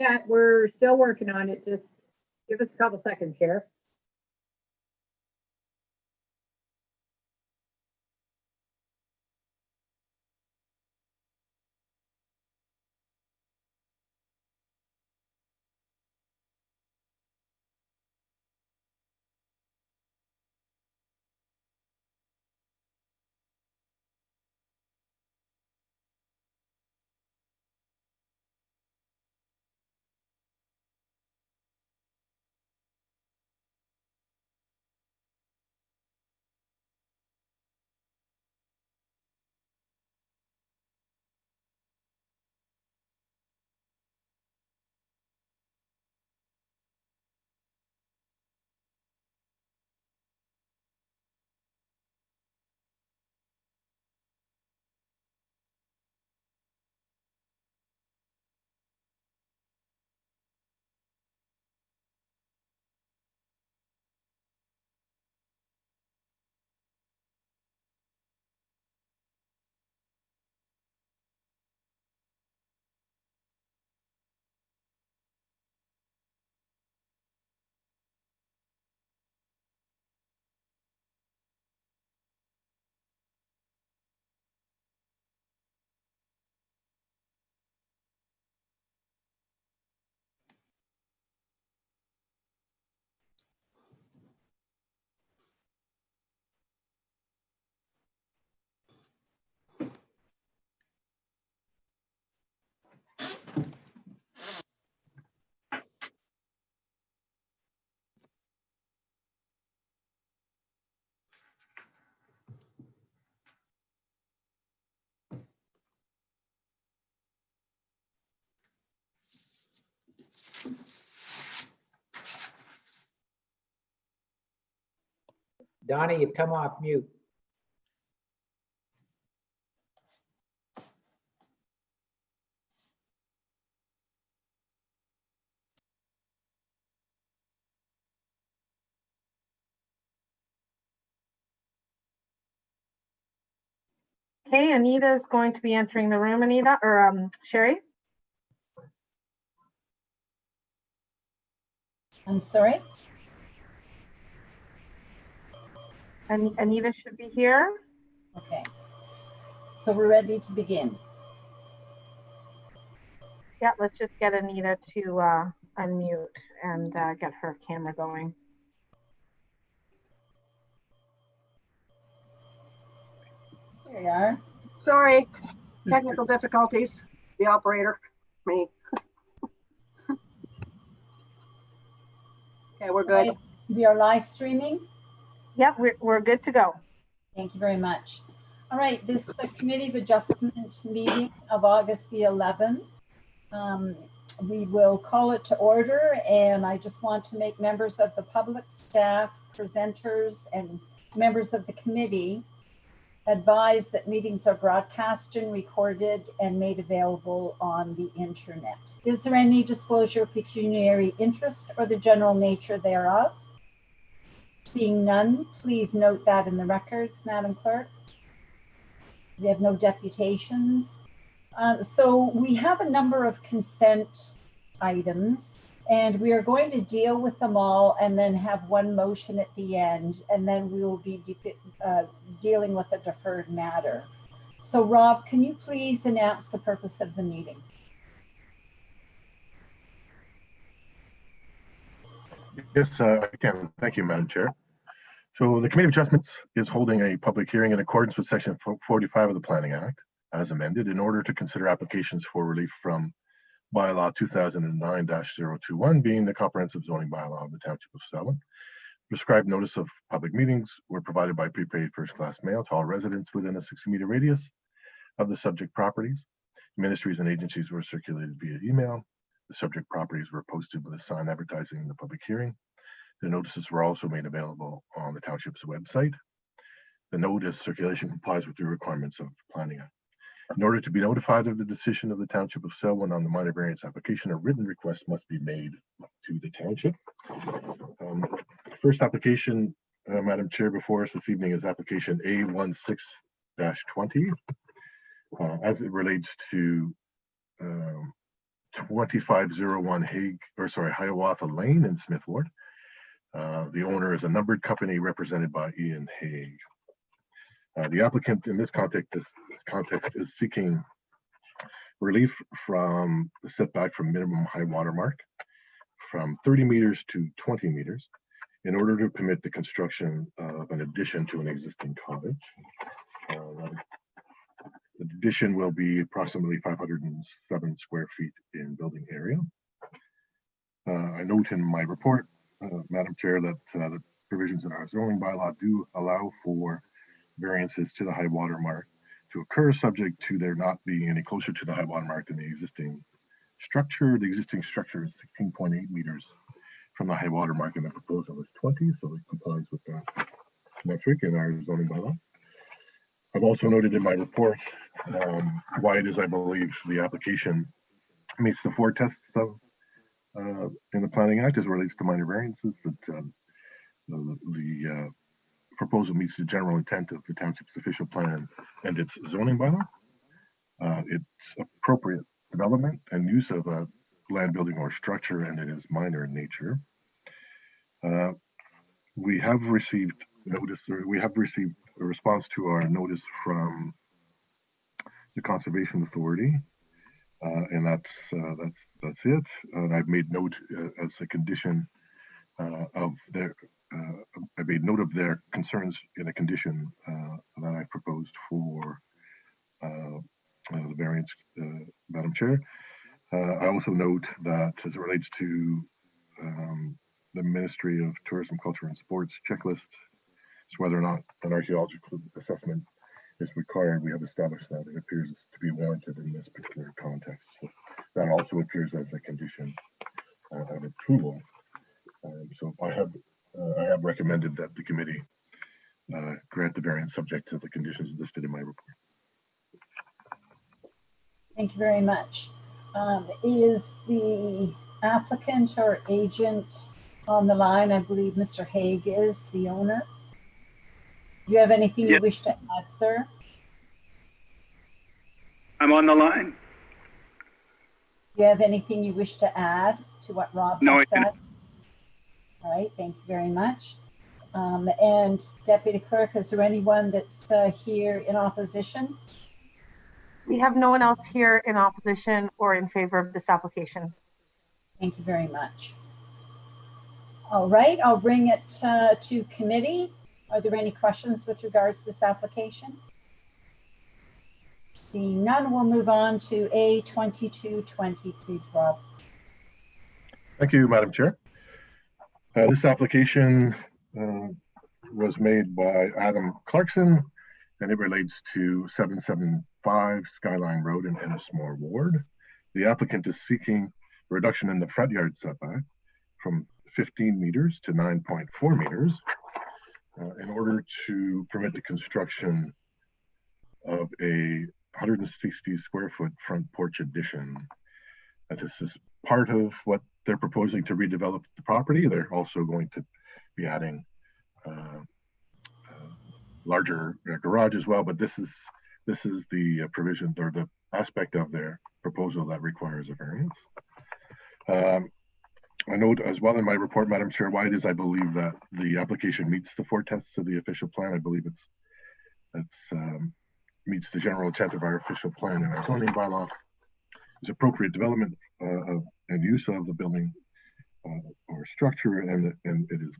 yet. We're still working on it. Just give us a couple seconds here. Donnie, you've come off mute. Okay, Anita is going to be entering the room, Anita, or Sherry. I'm sorry? Anita should be here. Okay. So we're ready to begin. Yeah, let's just get Anita to unmute and get her camera going. There you are. Sorry, technical difficulties. The operator, me. Okay, we're good. Right. We are live streaming. Yep, we're good to go. Thank you very much. All right, this Committee of Adjustment meeting of August the 11th. We will call it to order, and I just want to make members of the public, staff, presenters, and members of the committee advise that meetings are broadcast and recorded and made available on the internet. Is there any disclosure of pecuniary interest or the general nature thereof? Seeing none, please note that in the records, Madam Clerk. We have no deputations. So we have a number of consent items, and we are going to deal with them all and then have one motion at the end, and then we will be dealing with a deferred matter. So Rob, can you please announce the purpose of the meeting? Yes, I can. Thank you, Madam Chair. So the Committee of Adjustments is holding a public hearing in accordance with Section 45 of the Planning Act, as amended, in order to consider applications for relief from Bylaw 2009-021, being the comprehensive zoning bylaw of the Township of Selwyn. Prescribed notice of public meetings were provided by prepaid first-class mail to all residents within a 60-meter radius of the subject properties. Ministries and agencies were circulated via email. The subject properties were posted with a sign advertising the public hearing. The notices were also made available on the Township's website. The notice circulation complies with the requirements of the Planning Act. In order to be notified of the decision of the Township of Selwyn on the minor variance application, a written request must be made to the Township. First application, Madam Chair, before us this evening is application A16-20, as it relates to 2501 Hiawatha Lane in Smith Ward. The owner is a numbered company represented by Ian Haig. The applicant in this context is seeking relief from the setback from minimum high water mark from 30 meters to 20 meters in order to permit the construction of an addition to an existing cottage. The addition will be approximately 507 square feet in building area. I note in my report, Madam Chair, that the provisions in our zoning bylaw do allow for variances to the high water mark to occur, subject to there not being any closer to the high water mark than the existing structure. The existing structure is 16.8 meters from the high water mark, and the proposal is 20, so it complies with that metric in our zoning bylaw. I've also noted in my report why it is I believe the application meets the 4 tests of in the Planning Act as it relates to minor variances, that the proposal meets the general intent of the township's official plan and its zoning bylaw. It's appropriate development and use of a land, building, or structure, and it is minor in nature. We have received notice, or we have received a response to our notice from the Conservation Authority, and that's it. And I've made note as a condition of their. I made note of their concerns in a condition that I proposed for the variance, Madam Chair. I also note that as it relates to the Ministry of Tourism, Culture and Sports checklist, as whether or not an archaeological assessment is required, we have established that it appears to be warranted in this particular context. So that also appears as a condition of approval. So I have recommended that the committee grant the variance subject to the conditions listed in my report. Thank you very much. Is the applicant or agent on the line? I believe Mr. Haig is the owner. Do you have anything you wish to add, sir? I'm on the line. Do you have anything you wish to add to what Rob has said? All right, thank you very much. And Deputy Clerk, is there anyone that's here in opposition? We have no one else here in opposition or in favor of this application. Thank you very much. All right, I'll bring it to committee. Are there any questions with regards to this application? Seeing none, we'll move on to A2220, please, Rob. Thank you, Madam Chair. This application was made by Adam Clarkson, and it relates to 775 Skyline Road in Ennismore Ward. The applicant is seeking a reduction in the front yard setback from 15 meters to 9.4 meters in order to permit the construction of a 160 square foot front porch addition. This is part of what they're proposing to redevelop the property. They're also going to be adding larger garage as well, but this is the provision or the aspect of their proposal that requires a variance. I note as well in my report, Madam Chair, why it is I believe that the application meets the 4 tests of the official plan. I believe it meets the general intent of our official plan and our zoning bylaw. Is appropriate development and use of the building or structure, and it is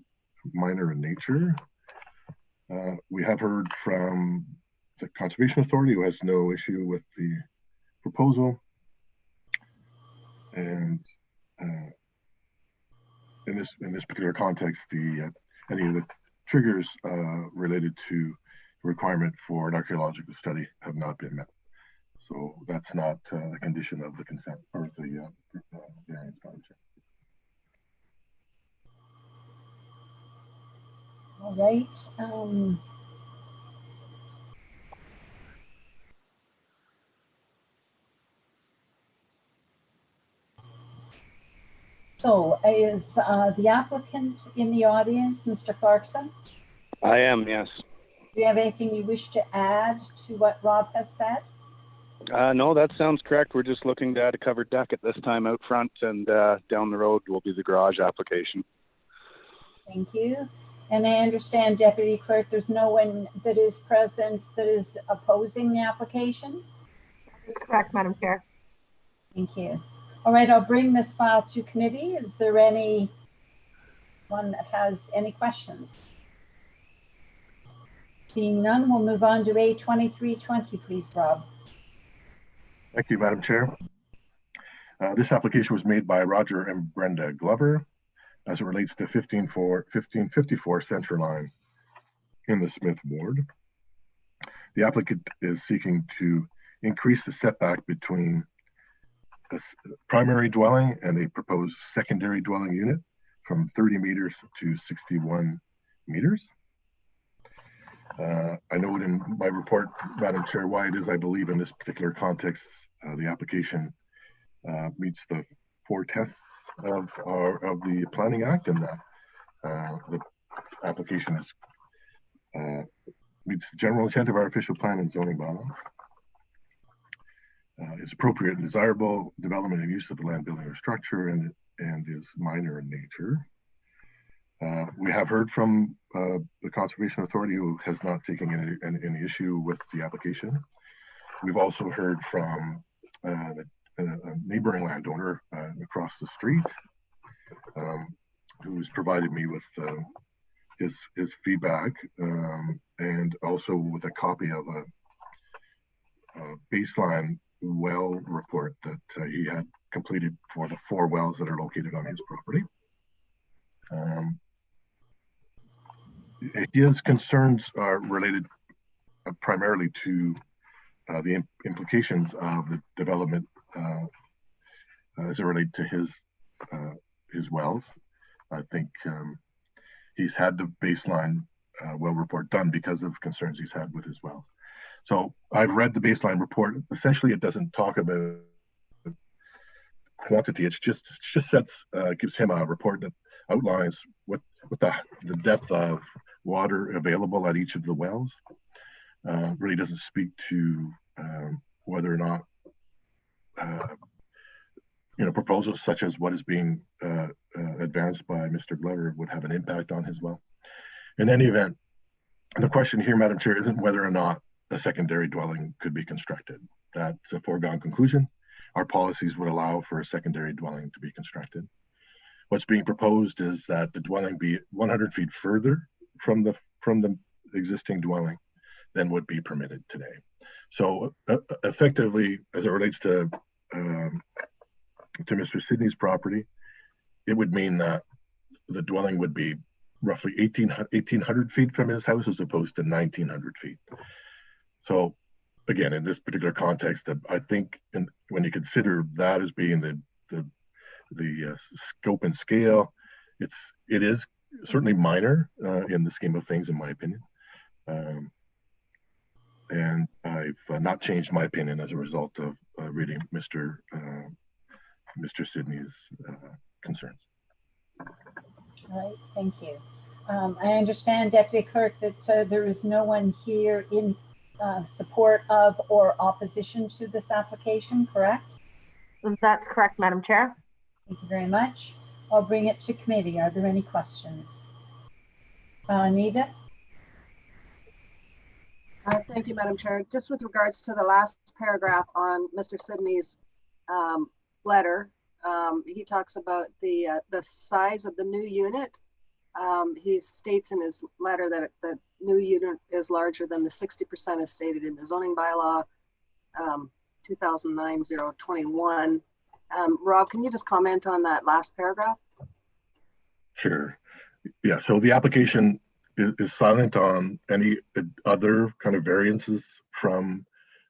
minor in nature. We have heard from the Conservation Authority, who has no issue with the proposal, and in this particular context, any of the triggers related to the requirement for an archaeological study have not been met. So that's not a condition of the consent or the variance, Madam Chair. All right. So is the applicant in the audience, Mr. Clarkson? I am, yes. Do you have anything you wish to add to what Rob has said? No, that sounds correct. We're just looking to add a covered deck at this time out front, and down the road will be the garage application. Thank you. And I understand, Deputy Clerk, there's no one that is present that is opposing the application? That is correct, Madam Chair. Thank you. All right, I'll bring this file to committee. Is there anyone that has any questions? Seeing none, we'll move on to A2320, please, Rob. Thank you, Madam Chair. This application was made by Roger and Brenda Glover as it relates to 1554 Central Line in the Smith Ward. The applicant is seeking to increase the setback between a primary dwelling and a proposed secondary dwelling unit from 30 meters to 61 meters. I note in my report, Madam Chair, why it is I believe in this particular context, the application meets the 4 tests of the Planning Act, and that the application meets the general intent of our official plan and zoning bylaw. Is appropriate and desirable development and use of the land, building, or structure, and is minor in nature. We have heard from the Conservation Authority, who has not taken any issue with the application. We've also heard from a neighboring landowner across the street, who's provided me with his feedback, and also with a copy of a baseline well report that he had completed for the 4 wells that are located on his property. His concerns are related primarily to the implications of the development as it relates to his wells. I think he's had the baseline well report done because of concerns he's had with his wells. So I've read the baseline report. Essentially, it doesn't talk about quantity. It's just sets gives him a report that outlines what the depth of water available at each of the wells. Really doesn't speak to whether or not proposals such as what is being advanced by Mr. Glover would have an impact on his well. In any event, the question here, Madam Chair, isn't whether or not a secondary dwelling could be constructed. That's a foregone conclusion. Our policies would allow for a secondary dwelling to be constructed. What's being proposed is that the dwelling be 100 feet further from the existing dwelling than would be permitted today. So effectively, as it relates to Mr. Sidney's property, it would mean that the dwelling would be roughly 1,800 feet from his house as opposed to 1,900 feet. So again, in this particular context, I think when you consider that as being the scope and scale, it is certainly minor in the scheme of things, in my opinion. And I've not changed my opinion as a result of reading Mr. Sidney's concerns. All right, thank you. I understand, Deputy Clerk, that there is no one here in support of or opposition to this application, correct? That's correct, Madam Chair. Thank you very much. I'll bring it to committee. Are there any questions? Anita? Thank you, Madam Chair. Just with regards to the last paragraph on Mr. Sidney's letter, he talks about the size of the new unit. He states in his letter that the new unit is larger than the 60% as stated in the zoning bylaw 2009-021. Rob, can you just comment on that last paragraph? Sure. Yeah, so the application is silent on any other kind of variances from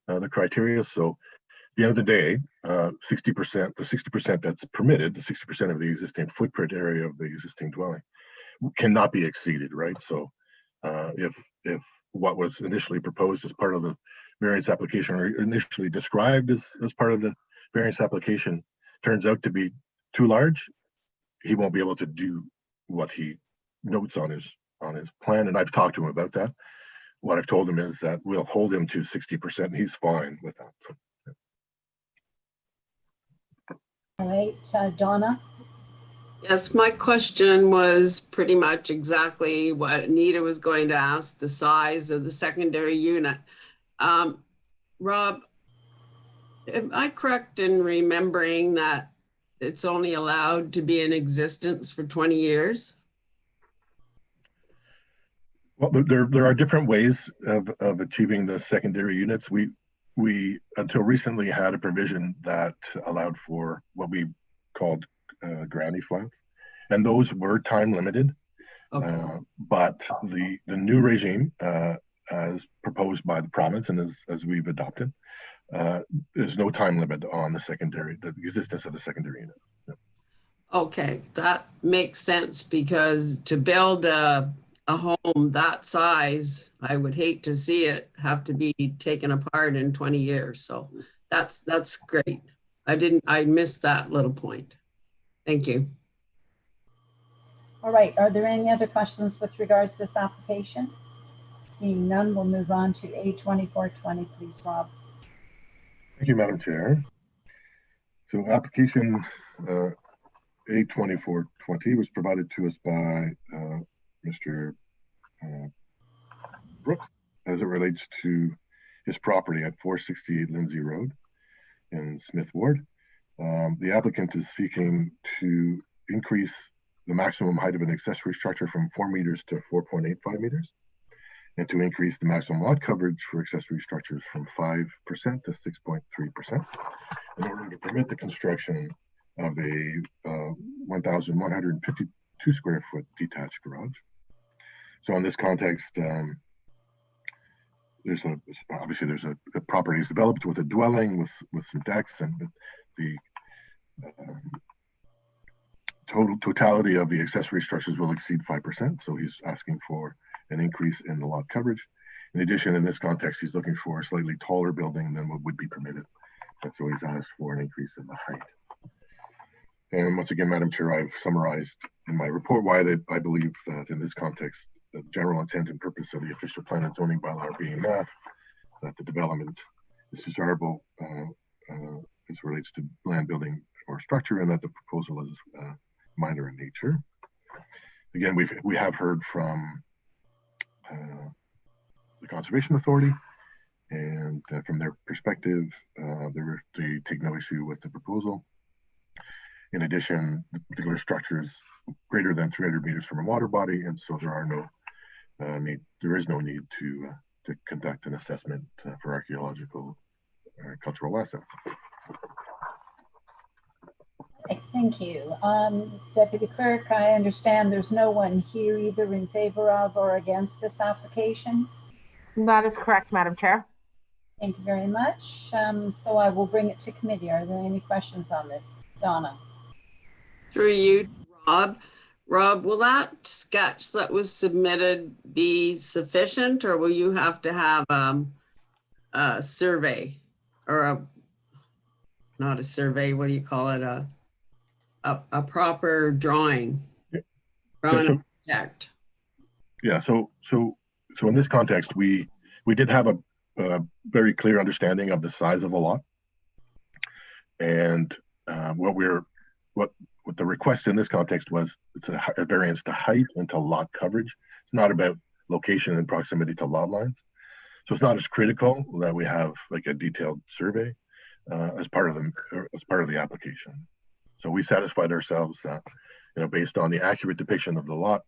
the criteria. So at the end of the day, 60%, the 60% that's permitted, the 60% of the existing footprint area of the existing dwelling cannot be exceeded, right? So if what was initially proposed as part of the variance application, or initially described as part of the variance application, turns out to be too large, he won't be able to do what he notes on his plan, and I've talked to him about that. What I've told him is that we'll hold him to 60%, and he's fine with that. So, yeah. All right, Donna? Yes, my question was pretty much exactly what Anita was going to ask, the size of the secondary unit. Rob, am I correct in remembering that it's only allowed to be in existence for 20 years? Well, there are different ways of achieving the secondary units. We until recently had a provision that allowed for what we called granny flats, and those were time limited. Okay. But the new regime, as proposed by the province and as we've adopted, there's no time limit on the existence of the secondary unit. Okay, that makes sense because to build a home that size, I would hate to see it have to be taken apart in 20 years. So that's great. I missed that little point. Thank you. All right, are there any other questions with regards to this application? Seeing none, we'll move on to A2420, please, Rob. Thank you, Madam Chair. So application A2420 was provided to us by Mr. Brooks as it relates to his property at 468 Lindsay Road in Smith Ward. The applicant is seeking to increase the maximum height of an accessory structure from 4 meters to 4.85 meters, and to increase the maximum lot coverage for accessory structures from 5% to 6.3% in order to permit the construction of a 1,152 square foot detached garage. So in this context, obviously there's a property is developed with a dwelling with some decks, and the totality of the accessory structures will exceed 5%. So he's asking for an increase in the lot coverage. In addition, in this context, he's looking for a slightly taller building than what would be permitted. And so he's asked for an increase in the height. And once again, Madam Chair, I've summarized in my report why I believe that in this context, the general intent and purpose of the official plan and zoning bylaw being met, that the development is desirable as relates to land, building, or structure, and that the proposal is minor in nature. Again, we have heard from the Conservation Authority, and from their perspective, they take no issue with the proposal. In addition, the particular structure is greater than 300 meters from a water body, and so there is no need to conduct an assessment for archaeological or cultural assets. Okay, thank you. Deputy Clerk, I understand there's no one here either in favor of or against this application. That is correct, Madam Chair. Thank you very much. So I will bring it to committee. Are there any questions on this? Donna? Through you, Rob. Rob, will that sketch that was submitted be sufficient, or will you have to have a survey or not a survey, what do you call it? A proper drawing from an architect? Yeah, so in this context, we did have a very clear understanding of the size of the lot, and what the request in this context was, it's a variance to height and to lot coverage. It's not about location and proximity to lot lines. So it's not as critical that we have like a detailed survey as part of the application. So we satisfied ourselves that, based on the accurate depiction of the lot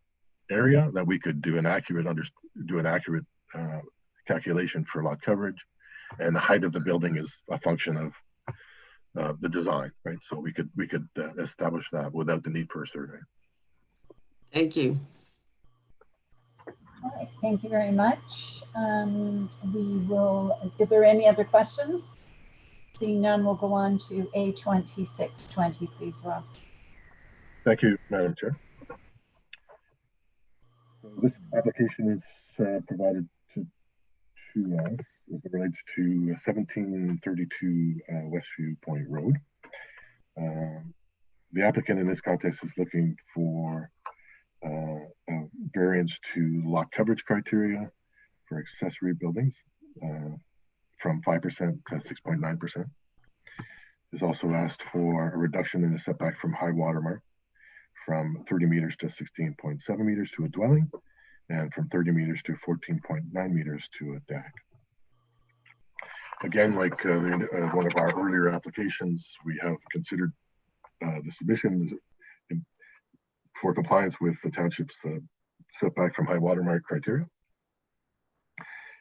area, that we could do an accurate calculation for lot coverage, and the height of the building is a function of the design, right? So we could establish that without the need for a survey. Thank you. All right, thank you very much. If there are any other questions? Seeing none, we'll go on to A2620, please, Rob. Thank you, Madam Chair. This application is provided to us as it relates to 1732 Westview Point Road. The applicant in this context is looking for a variance to lot coverage criteria for accessory buildings from 5% to 6.9%. has also asked for a reduction in the setback from high water mark from 30 meters to 16.7 meters to a dwelling, and from 30 meters to 14.9 meters to a deck. Again, like one of our earlier applications, we have considered the submission for compliance with the township's setback from high water mark criteria.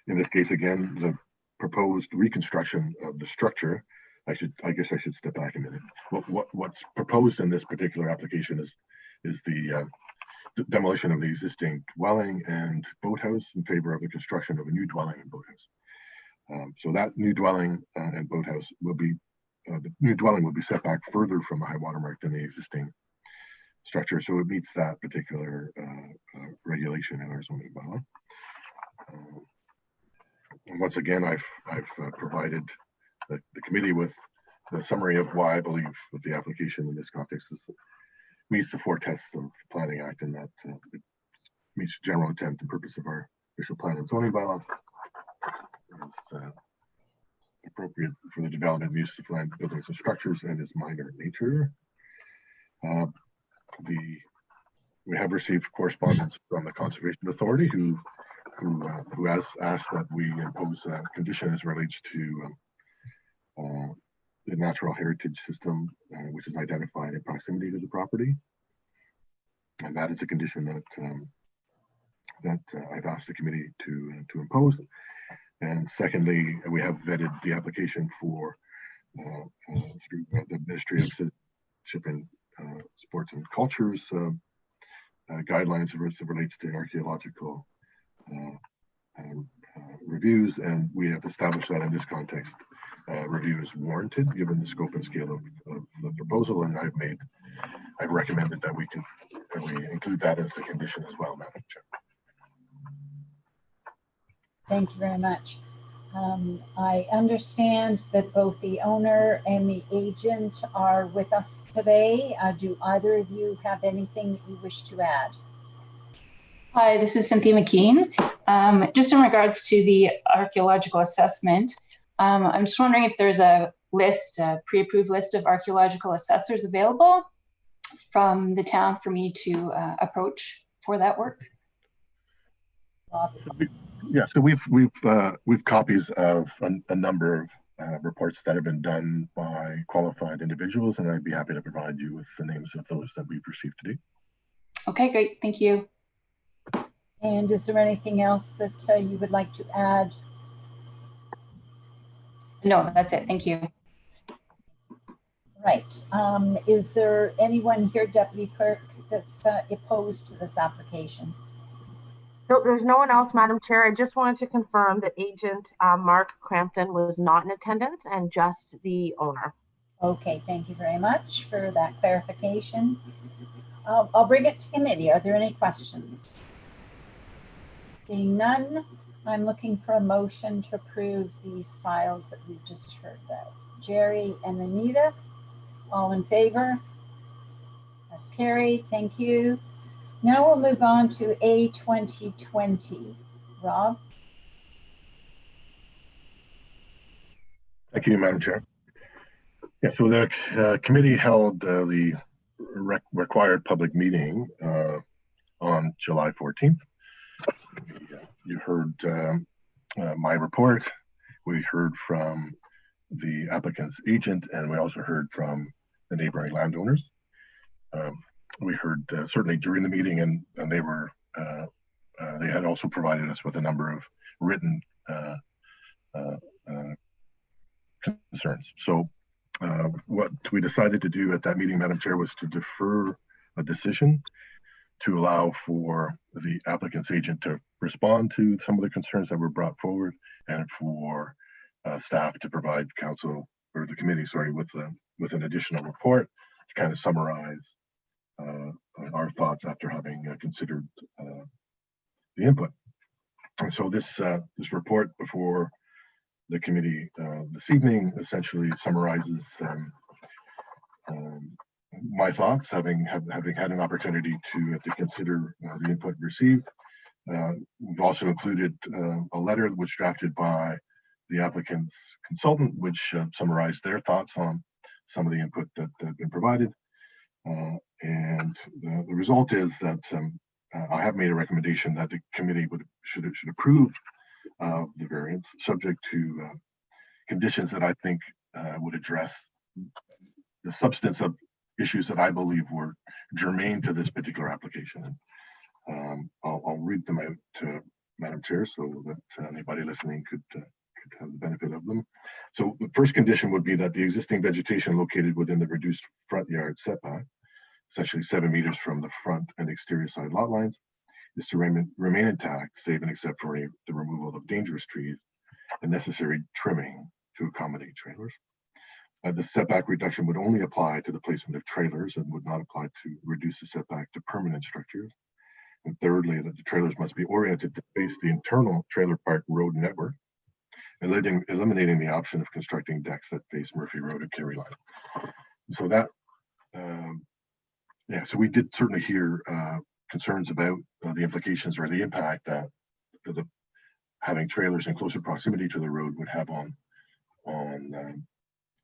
In this case, again, the proposed reconstruction of the structure, I guess I should step back a minute. What's proposed in this particular application is the demolition of the existing dwelling and boathouse in favor of the construction of a new dwelling and boathouse. So that new dwelling and boathouse will be, the new dwelling will be set back further from the high water mark than the existing structure. So it meets that particular regulation in our zoning bylaw. And once again, I've provided the committee with the summary of why I believe that the application in this context meets the 4 tests of the Planning Act, and that it meets the general intent and purpose of our official plan and zoning bylaw. It's appropriate for the development and use of land, buildings, and structures, and is minor in nature. We have received correspondence from the Conservation Authority, who has asked that we impose a condition as relates to the natural heritage system, which is identified in proximity to the property, and that is a condition that I've asked the committee to impose. And secondly, we have vetted the application for through the Ministry of Citizenship and Sports and Cultures guidelines as it relates to archaeological reviews, and we have established that in this context, review is warranted given the scope and scale of the proposal, and I've recommended that we include that as a condition as well, Madam Chair. Thank you very much. I understand that both the owner and the agent are with us today. Do either of you have anything that you wish to add? Hi, this is Cynthia McKean. Just in regards to the archaeological assessment, I'm just wondering if there's a list, a pre-approved list of archaeological assessors available from the town for me to approach for that work. Yeah, so we've copies of a number of reports that have been done by qualified individuals, and I'd be happy to provide you with the names of those that we've received today. Okay, great, thank you. And is there anything else that you would like to add? No, that's it, thank you. Right, is there anyone here, Deputy Clerk, that's opposed to this application? No, there's no one else, Madam Chair. I just wanted to confirm that Agent Mark Crampton was not in attendance and just the owner. Okay, thank you very much for that clarification. I'll bring it to committee. Are there any questions? Seeing none, I'm looking for a motion to approve these files that we've just heard about. Jerry and Anita, all in favor? That's carried, thank you. Now we'll move on to A2020. Rob? Thank you, Madam Chair. Yeah, so the committee held the required public meeting on July 14th. You heard my report. We heard from the applicant's agent, and we also heard from the neighboring landowners. We heard certainly during the meeting, and they were they had also provided us with a number of written concerns. So what we decided to do at that meeting, Madam Chair, was to defer a decision to allow for the applicant's agent to respond to some of the concerns that were brought forward, and for staff to provide council or the committee, sorry, with an additional report to kind of summarize our thoughts after having considered the input. And so this report before the committee this evening essentially summarizes my thoughts, having had an opportunity to consider the input received. We've also included a letter which drafted by the applicant's consultant, which summarized their thoughts on some of the input that had been provided. And the result is that I have made a recommendation that the committee should approve the variance, subject to conditions that I think would address the substance of issues that I believe were germane to this particular application. I'll read them out to Madam Chair so that anybody listening could have the benefit of them. So the first condition would be that the existing vegetation located within the reduced front yard setback, essentially 7 meters from the front and exterior side lot lines, is to remain intact, save and except for the removal of dangerous trees and necessary trimming to accommodate trailers. The setback reduction would only apply to the placement of trailers and would not apply to reduce the setback to permanent structures. And thirdly, that the trailers must be oriented to face the internal trailer park road network, eliminating the option of constructing decks that face Murphy Road and Kerry Line. So that, so we did certainly hear concerns about the implications or the impact that having trailers in closer proximity to the road would have on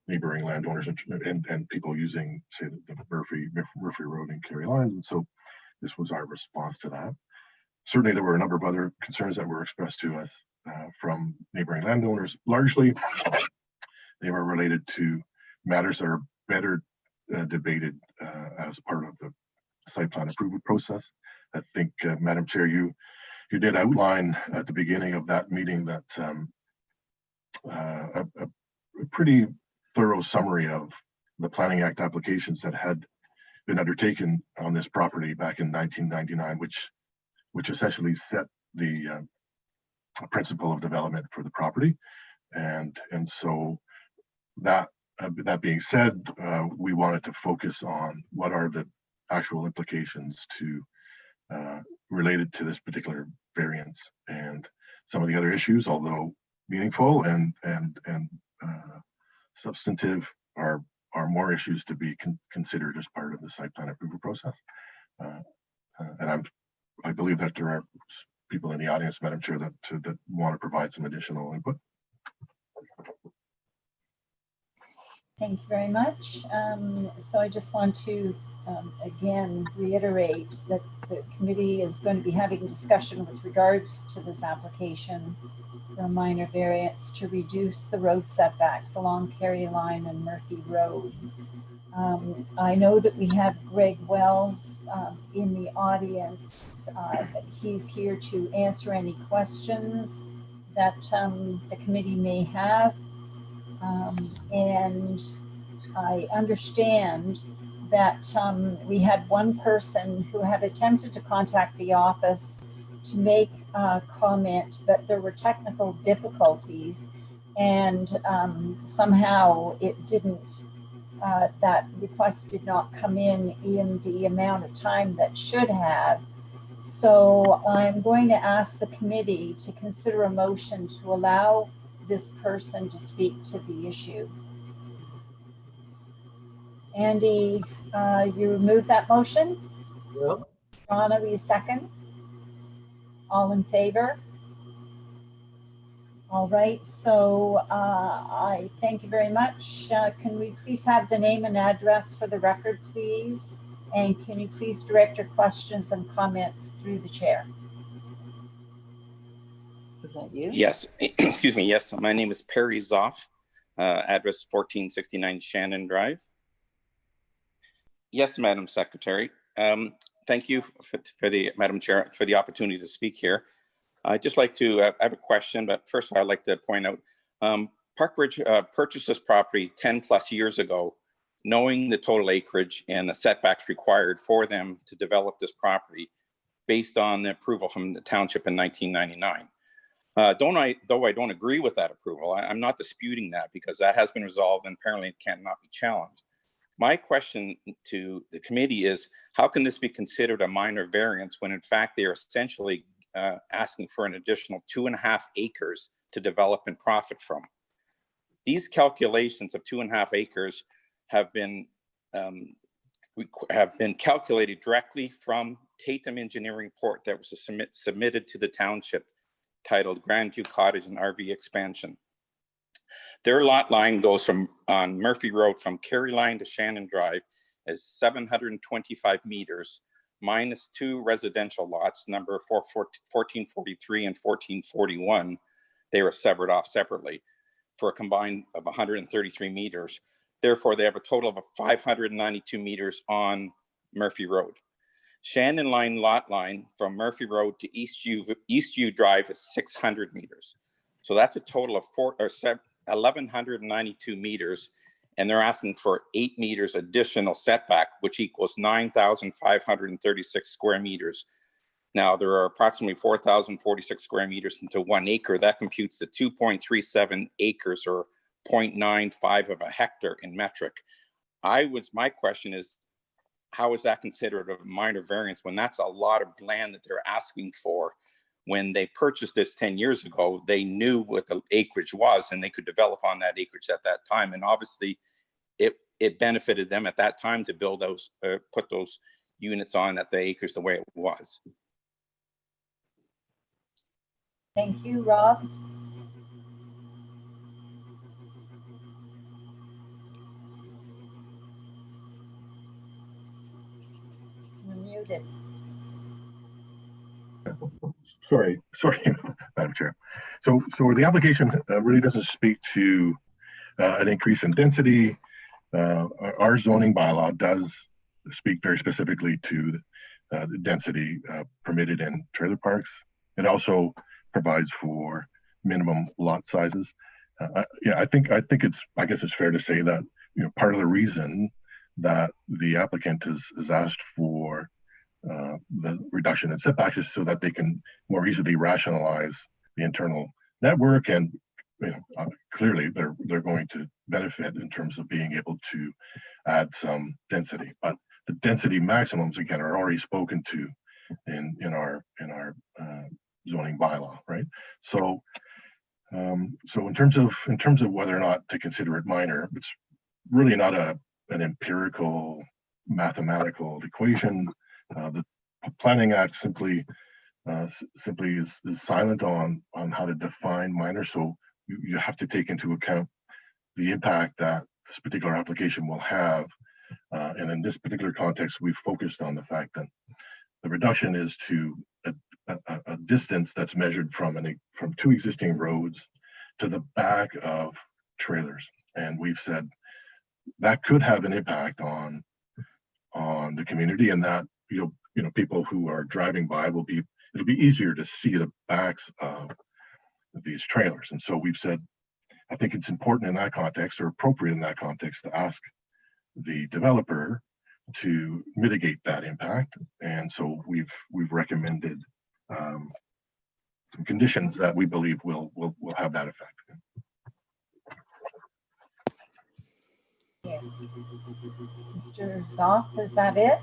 neighboring landowners and people using, say, the Murphy Road and Kerry Lines. And so this was our response to that. Certainly, there were a number of other concerns that were expressed to us from neighboring landowners. Largely, they were related to matters that are better debated as part of the site plan approval process. I think, Madam Chair, you did outline at the beginning of that meeting that a pretty thorough summary of the Planning Act applications that had been undertaken on this property back in 1999, which essentially set the principle of development for the property. And so that being said, we wanted to focus on what are the actual implications related to this particular variance, and some of the other issues, although meaningful and substantive, are more issues to be considered as part of the site plan approval process. And I believe that there are people in the audience, Madam Chair, that want to provide some additional input. Thank you very much. So I just want to again reiterate that the committee is going to be having discussion with regards to this application for a minor variance to reduce the road setbacks along Kerry Line and Murphy Road. I know that we have Greg Wells in the audience. He's here to answer any questions that the committee may have. And I understand that we had one person who had attempted to contact the office to make a comment, but there were technical difficulties, and somehow it didn't, that request did not come in the amount of time that should have. So I'm going to ask the committee to consider a motion to allow this person to speak to the issue. Andy, you move that motion? Yep. Donna, will you second? All in favor? All right, so I thank you very much. Can we please have the name and address for the record, please? And can you please direct your questions and comments through the chair? Is that you? Yes, excuse me. Yes, my name is Perry Zoff, address 1469 Shannon Drive. Yes, Madam Secretary. Thank you for the Madam Chair for the opportunity to speak here. I'd just like to I have a question, but first I'd like to point out Parkbridge purchased this property 10 plus years ago, knowing the total acreage and the setbacks required for them to develop this property based on the approval from the township in 1999. Though I don't agree with that approval, I'm not disputing that because that has been resolved and apparently it cannot be challenged. My question to the committee is, how can this be considered a minor variance when in fact they are essentially asking for an additional 2.5 acres to develop and profit from? These calculations of 2.5 acres have been calculated directly from Tatum Engineering report that was submitted to the township titled Grandview Cottage and RV Expansion. Their lot line goes from on Murphy Road from Kerry Line to Shannon Drive is 725 meters minus 2 residential lots, number 1443 and 1441. They were severed off separately for a combined of 133 meters. Therefore, they have a total of 592 meters on Murphy Road. Shannon Line lot line from Murphy Road to Eastview Drive is 600 meters. So that's a total of 1,192 meters, and they're asking for 8 meters additional setback, which equals 9,536 square meters. Now, there are approximately 4,046 square meters into 1 acre. That computes to 2.37 acres or 0.95 of a hectare in metric. My question is, how is that considered a minor variance when that's a lot of land that they're asking for? When they purchased this 10 years ago, they knew what the acreage was and they could develop on that acreage at that time. And obviously it benefited them at that time to build those, put those units on at the acres the way it was. Thank you, Rob. You're muted. Sorry, Madam Chair. So the application really doesn't speak to an increase in density. Our zoning bylaw does speak very specifically to the density permitted in trailer parks. It also provides for minimum lot sizes. Yeah, I guess it's fair to say that, you know, part of the reason that the applicant has asked for the reduction in setbacks is so that they can more easily rationalize the internal network, and you know, clearly they're going to benefit in terms of being able to add some density. But the density maximums again are already spoken to in our zoning bylaw, right? So so in terms of whether or not to consider it minor, it's really not an empirical mathematical equation. The Planning Act simply is silent on how to define minor. So you have to take into account the impact that this particular application will have. And in this particular context, we've focused on the fact that the reduction is to a distance that's measured from 2 existing roads to the back of trailers. And we've said that could have an impact on the community, and that you know people who are driving by it'll be easier to see the backs of these trailers. And so we've said, I think it's important in that context, or appropriate in that context, to ask the developer to mitigate that impact. And so we've recommended some conditions that we believe will have that effect. Yeah. Mr. Zoff, is that it?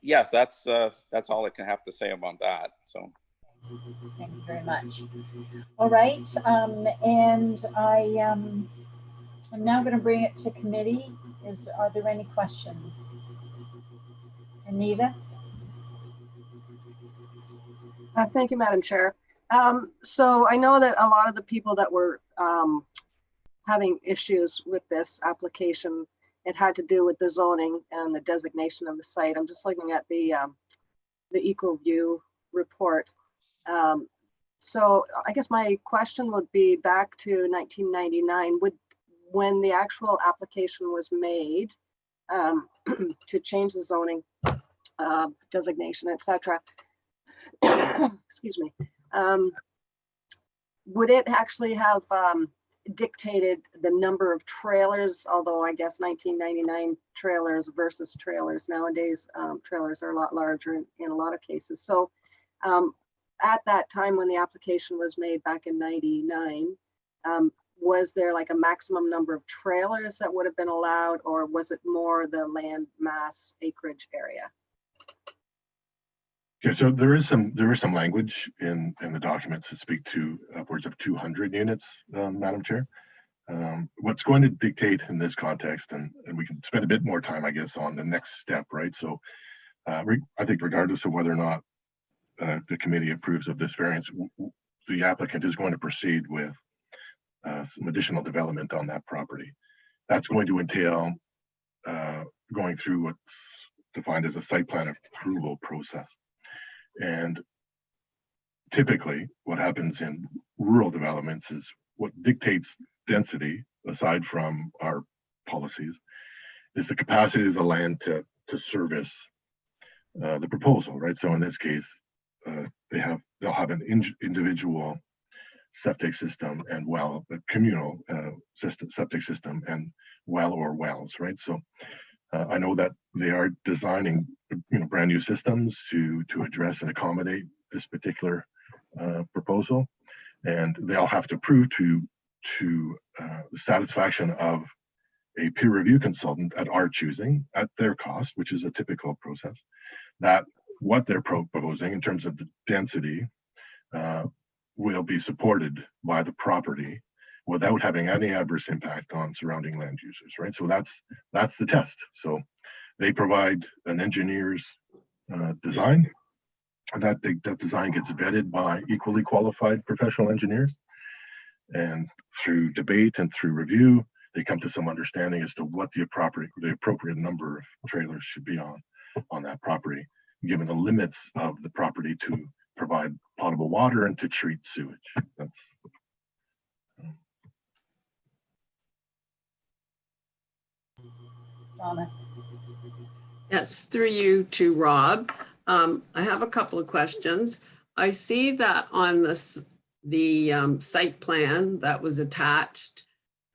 Yes, that's all I can have to say about that. So thank you very much. All right, and I'm now going to bring it to committee. Are there any questions? Anita? Thank you, Madam Chair. So I know that a lot of the people that were having issues with this application, it had to do with the zoning and the designation of the site. I'm just looking at the EcoView report. So I guess my question would be back to 1999, when the actual application was made to change the zoning designation, etc. Excuse me. Would it actually have dictated the number of trailers? Although I guess 1999 trailers versus trailers nowadays, trailers are a lot larger in a lot of cases. So at that time when the application was made back in 99, was there like a maximum number of trailers that would have been allowed, or was it more the land mass acreage area? Yeah, so there is some language in the documents that speak to upwards of 200 units, Madam Chair. What's going to dictate in this context, and we can spend a bit more time, I guess, on the next step, right? So I think regardless of whether or not the committee approves of this variance, the applicant is going to proceed with some additional development on that property. That's going to entail going through what's defined as a site plan approval process. And typically what happens in rural developments is what dictates density, aside from our policies, is the capacity of the land to service the proposal, right? So in this case, they'll have an individual septic system and well, a communal septic system and well or wells, right? So I know that they are designing, brand new systems to address and accommodate this particular proposal, and they'll have to prove to the satisfaction of a peer review consultant at our choosing, at their cost, which is a typical process, that what they're proposing in terms of the density will be supported by the property without having any adverse impact on surrounding land users, right? So that's the test. So they provide an engineer's design, and that design gets vetted by equally qualified professional engineers. And through debate and through review, they come to some understanding as to what the appropriate number of trailers should be on that property, given the limits of the property to provide potable water and to treat sewage. That's Donna. Yes, through you to Rob. I have a couple of questions. I see that on the site plan that was attached,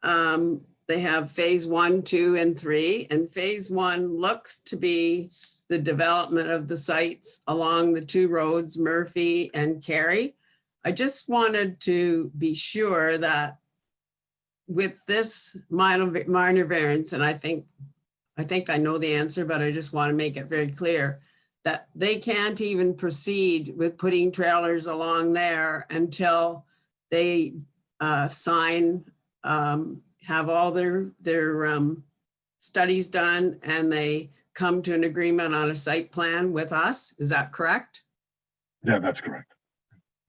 they have phase 1, 2, and 3, and phase 1 looks to be the development of the sites along the two roads, Murphy and Carey. I just wanted to be sure that with this minor variance, and I think I know the answer, but I just want to make it very clear that they can't even proceed with putting trailers along there until they sign, have all their studies done, and they come to an agreement on a site plan with us. Is that correct? Yeah, that's correct.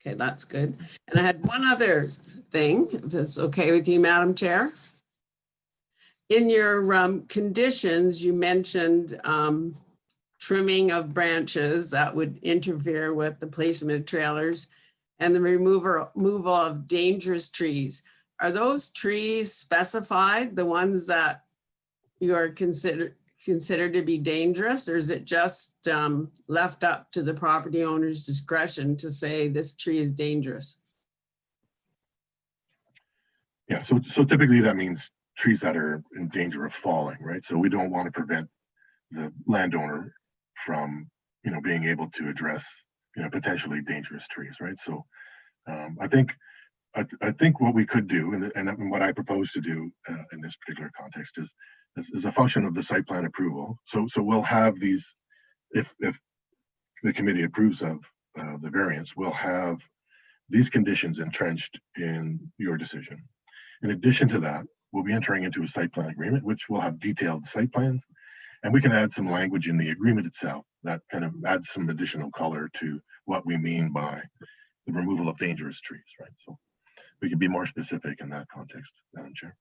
Okay, that's good. And I had one other thing, if it's okay with you, Madam Chair. In your conditions, you mentioned trimming of branches that would interfere with the placement of trailers and the removal of dangerous trees. Are those trees specified, the ones that you are considered to be dangerous, or is it just left up to the property owner's discretion to say this tree is dangerous? Yeah, so typically that means trees that are in danger of falling, right? So we don't want to prevent the landowner from, being able to address, potentially dangerous trees, right? So I think what we could do, and what I propose to do in this particular context is a function of the site plan approval. So we'll have these, if the committee approves of the variance, we'll have these conditions entrenched in your decision. In addition to that, we'll be entering into a site plan agreement, which will have detailed site plans, and we can add some language in the agreement itself that kind of adds some additional color to what we mean by the removal of dangerous trees, right? So we can be more specific in that context, Madam Chair.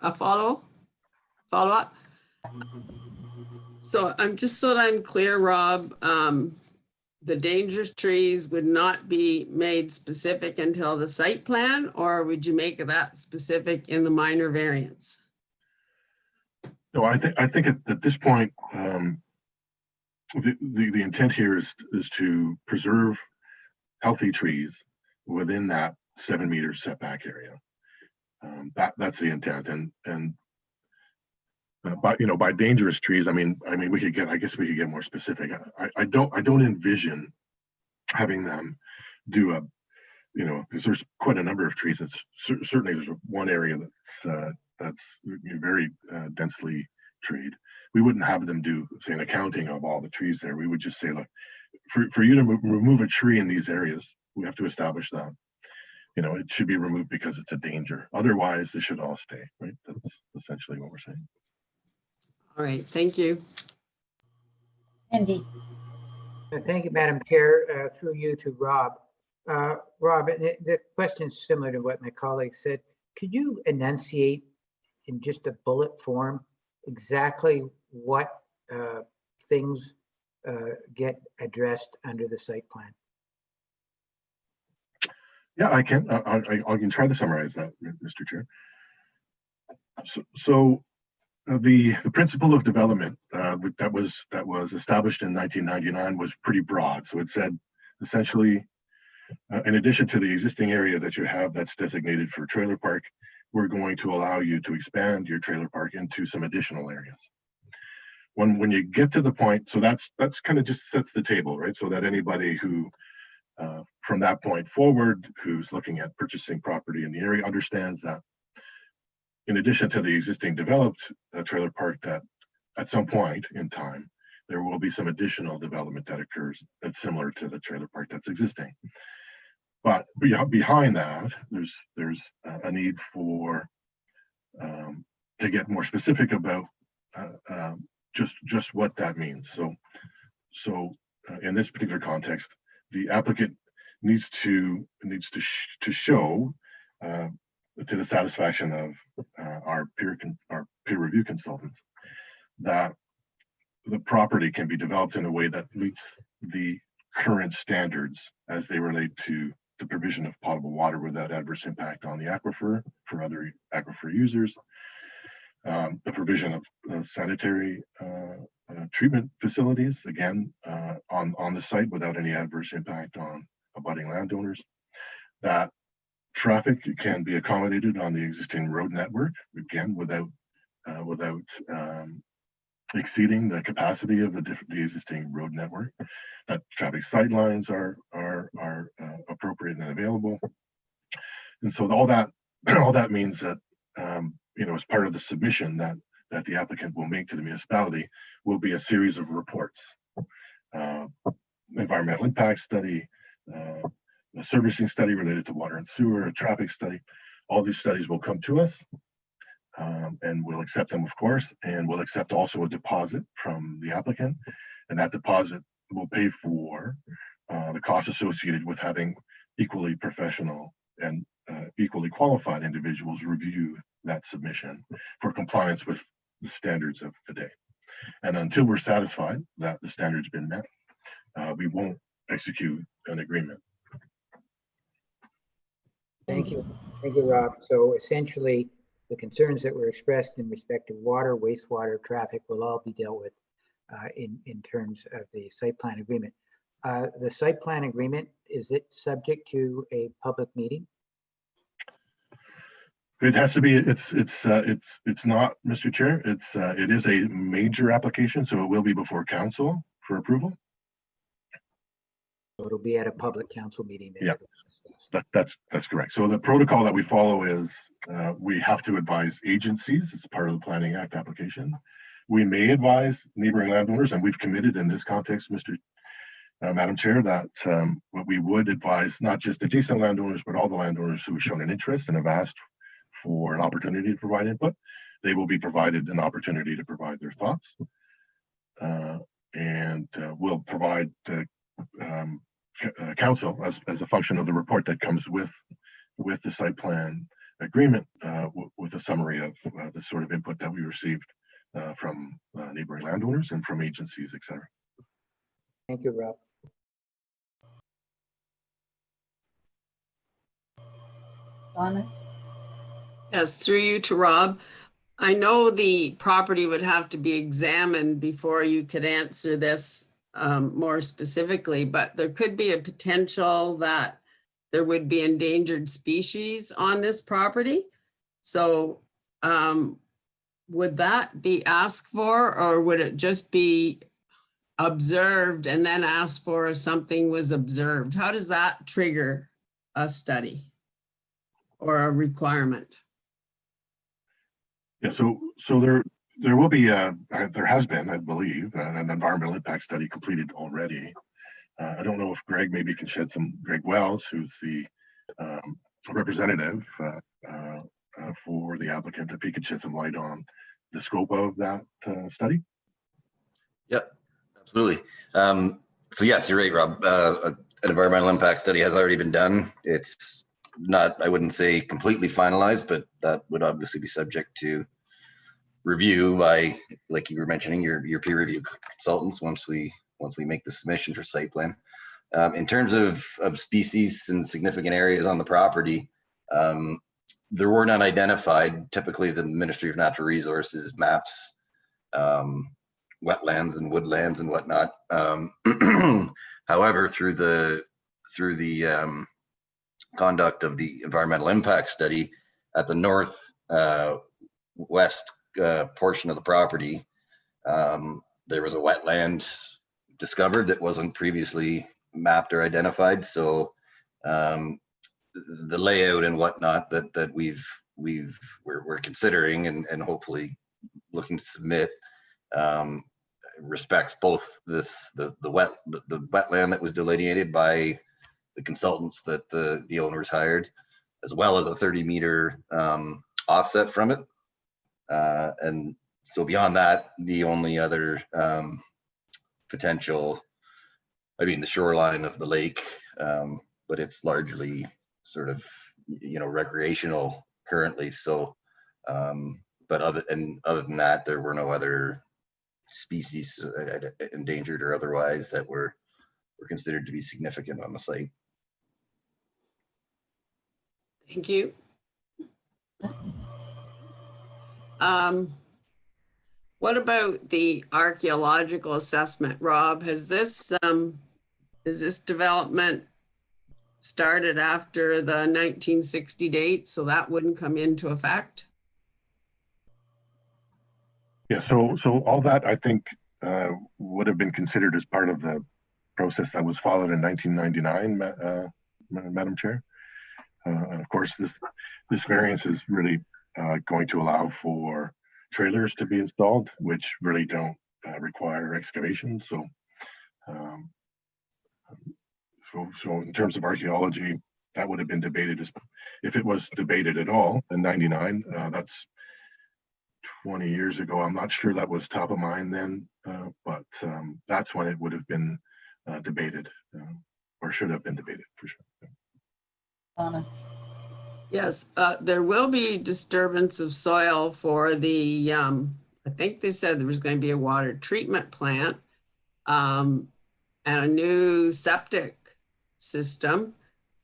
A follow-up? So so that I'm clear, Rob, the dangerous trees would not be made specific until the site plan, or would you make that specific in the minor variance? No, I think at this point, the intent here is to preserve healthy trees within that 7-meter setback area. That's the intent, and by dangerous trees, I mean we could get more specific. I don't envision having them do because there's quite a number of trees. It's certainly there's one area that's very densely treed. We wouldn't have them do, say, an accounting of all the trees there. We would just say, look, for you to remove a tree in these areas, we have to establish that it should be removed because it's a danger. Otherwise, they should all stay, right? That's essentially what we're saying. All right, thank you. Andy. Thank you, Madam Chair. Through you to Rob. Rob, the question is similar to what my colleague said. Could you enunciate in just a bullet form exactly what things get addressed under the site plan? Yeah, I can. I can try to summarize that, Mr. Chair. So the principle of development that was established in 1999 was pretty broad. So it said essentially, in addition to the existing area that you have that's designated for trailer park, we're going to allow you to expand your trailer park into some additional areas. When you get to the point, so that's kind of just sets the table, right? So that anybody who from that point forward, who's looking at purchasing property in the area, understands that in addition to the existing developed trailer park, that at some point in time, there will be some additional development that occurs that's similar to the trailer park that's existing. But behind that, there's a need for to get more specific about just what that means. So in this particular context, the applicant needs to show to the satisfaction of our peer review consultants that the property can be developed in a way that meets the current standards as they relate to the provision of potable water without adverse impact on the aquifer for other aquifer users, the provision of sanitary treatment facilities, again, on the site without any adverse impact on abutting landowners, that traffic can be accommodated on the existing road network, again, without exceeding the capacity of the existing road network, that traffic sight lines are appropriate and available. And so all that means that, as part of the submission that the applicant will make to the municipality will be a series of reports, environmental impact study, a servicing study related to water and sewer, a traffic study. All these studies will come to us, and we'll accept them, of course, and we'll accept also a deposit from the applicant, and that deposit will pay for the costs associated with having equally professional and equally qualified individuals review that submission for compliance with the standards of the day. And until we're satisfied that the standard's been met, we won't execute an agreement. Thank you, Rob. So essentially, the concerns that were expressed in respect to water, wastewater, traffic will all be dealt with in terms of the site plan agreement. The site plan agreement, is it subject to a public meeting? It has to be. It's not, Mr. Chair. It is a major application, so it will be before council for approval. So it'll be at a public council meeting. Yeah, that's correct. So the protocol that we follow is we have to advise agencies as part of the Planning Act application. We may advise neighboring landowners, and we've committed in this context, Madam Chair, that what we would advise not just adjacent landowners, but all the landowners who have shown an interest and have asked for an opportunity to provide input. They will be provided an opportunity to provide their thoughts, and we'll provide council as a function of the report that comes with the site plan agreement, with a summary of the sort of input that we received from neighboring landowners and from agencies, etc. Thank you, Rob. Donna? Yes, through you to Rob. I know the property would have to be examined before you could answer this more specifically, but there could be a potential that there would be endangered species on this property. So would that be asked for, or would it just be observed and then asked for if something was observed? How does that trigger a study or a requirement? Yeah, so there will be there has been, I believe, an environmental impact study completed already. I don't know if Greg maybe can shed some, Greg Wells, who's the representative for the applicant, if he could shed some light on the scope of that study. Yep, absolutely. So yes, you're right, Rob. An environmental impact study has already been done. It's not, I wouldn't say completely finalized, but that would obviously be subject to review by, like you were mentioning, your peer review consultants once we make the submission for site plan. In terms of species and significant areas on the property, there were none identified. Typically, the Ministry of Natural Resources maps wetlands and woodlands and whatnot. However, through the conduct of the environmental impact study at the north west portion of the property, there was a wetland discovered that wasn't previously mapped or identified. So the layout and whatnot that we're considering and hopefully looking to submit respects both the wetland that was delineated by the consultants that the owners hired, as well as a 30-meter offset from it. And so beyond that, the only other potential, I mean, the shoreline of the lake, but it's largely sort of, recreational currently. So, but other than that, there were no other species endangered or otherwise that were considered to be significant on the site. Thank you. What about the archaeological assessment, Rob? Has this development started after the 1960 date, so that wouldn't come into effect? Yeah, so all that I think would have been considered as part of the process that was followed in 1999, Madam Chair. And of course, this variance is really going to allow for trailers to be installed, which really don't require excavation. So in terms of archaeology, that would have been debated if it was debated at all in 99. That's 20 years ago. I'm not sure that was top of mind then, but that's when it would have been debated or should have been debated for sure. Donna. Yes, there will be disturbance of soil for the, I think they said there was going to be a water treatment plant and a new septic system.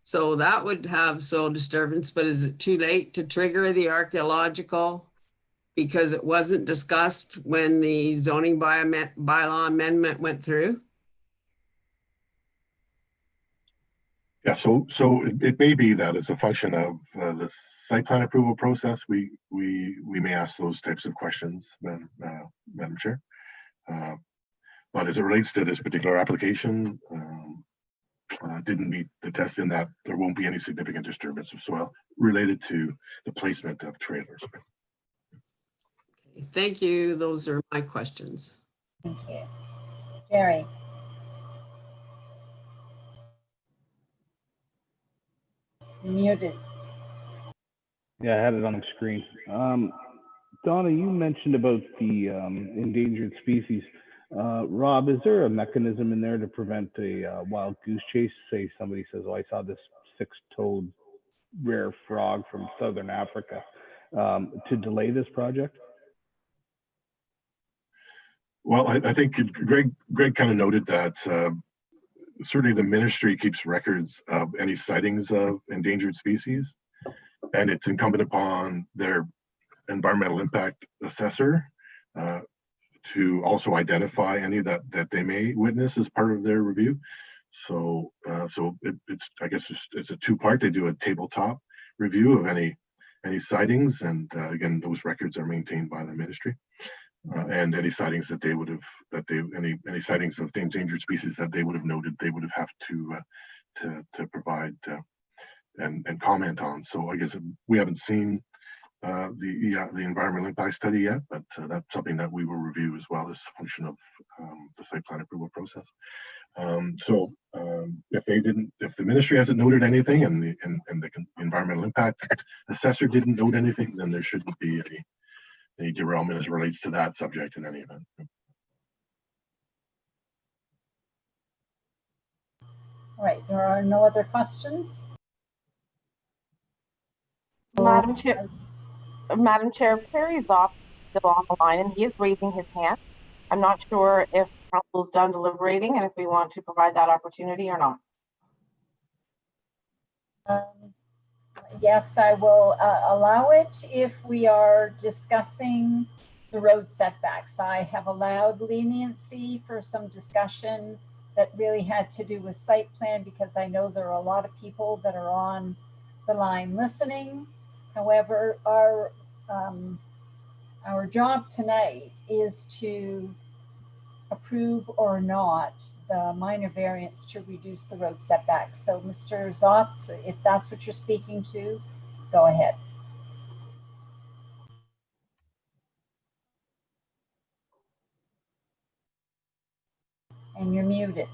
So that would have soil disturbance, but is it too late to trigger the archaeological because it wasn't discussed when the zoning bylaw amendment went through? Yeah, so it may be that as a function of the site plan approval process, we may ask those types of questions, Madam Chair. But as it relates to this particular application, didn't meet the test in that there won't be any significant disturbance of soil related to the placement of trailers. Okay, thank you. Those are my questions. Thank you. Jerry. You're muted. Yeah, I had it on the screen. Donna, you mentioned about the endangered species. Rob, is there a mechanism in there to prevent a wild goose chase? Say somebody says, "Oh, I saw this six-toed rare frog from Southern Africa," to delay this project? Well, I think Greg kind of noted that certainly the ministry keeps records of any sightings of endangered species, and it's incumbent upon their environmental impact assessor to also identify any that they may witness as part of their review. So it's I guess it's a two-part. They do a tabletop review of any sightings, and again, those records are maintained by the ministry. And any sightings that they would have, any sightings of endangered species that they would have noted, they would have to provide and comment on. So I guess we haven't seen the environmental impact study yet, but that's something that we will review as well as a function of the site plan approval process. If the ministry hasn't noted anything and the environmental impact assessor didn't note anything, then there shouldn't be any derailment as it relates to that subject in any event. All right, there are no other questions? Madam Chair, Perry's off still on the line and he is raising his hand. I'm not sure if council's done deliberating and if we want to provide that opportunity or not. Yes, I will allow it if we are discussing the road setbacks. I have allowed leniency for some discussion that really had to do with site plan because I know there are a lot of people that are on the line listening. However, our job tonight is to approve or not the minor variance to reduce the road setbacks. So Mr. Zott, if that's what you're speaking to, go ahead. And you're muted.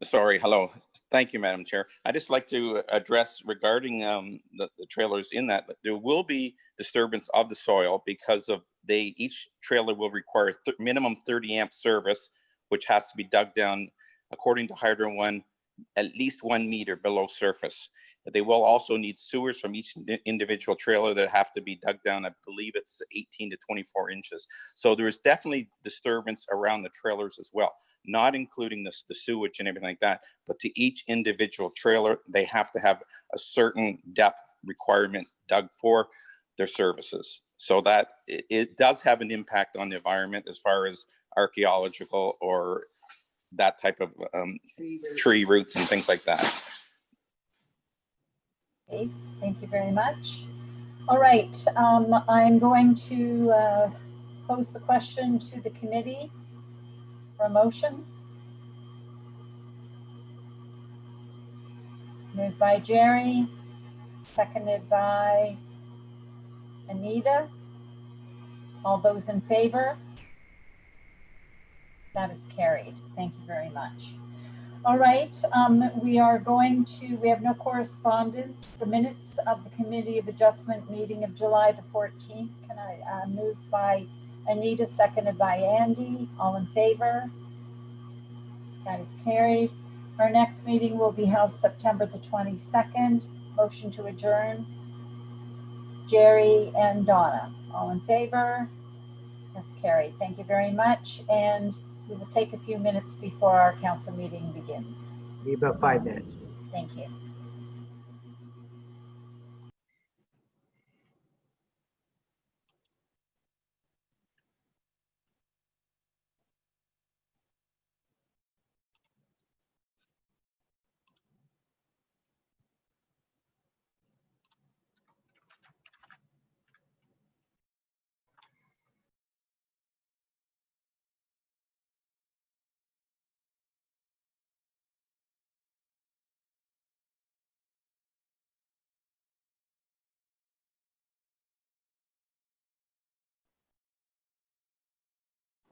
Sorry, hello. Thank you, Madam Chair. I'd just like to address regarding the trailers in that there will be disturbance of the soil because of each trailer will require minimum 30 amp service, which has to be dug down according to Hydro One, at least 1 meter below surface. They will also need sewers from each individual trailer that have to be dug down. I believe it's 18 to 24 inches. So there is definitely disturbance around the trailers as well, not including the sewage and everything like that, but to each individual trailer, they have to have a certain depth requirement dug for their services. So that it does have an impact on the environment as far as archaeological or that type of tree roots and things like that. Okay, thank you very much. All right, I'm going to pose the question to the committee for a motion. Moved by Jerry, seconded by Anita. All those in favor? That is carried. Thank you very much. All right, we have no correspondence. The minutes of the Committee of Adjustment meeting of July the 14th. Can I move by Anita, seconded by Andy? All in favor? That is carried. Our next meeting will be held September the 22nd. Motion to adjourn. Jerry and Donna, all in favor? That's carried. Thank you very much. And we will take a few minutes before our council meeting begins. Be about 5 minutes. Thank you.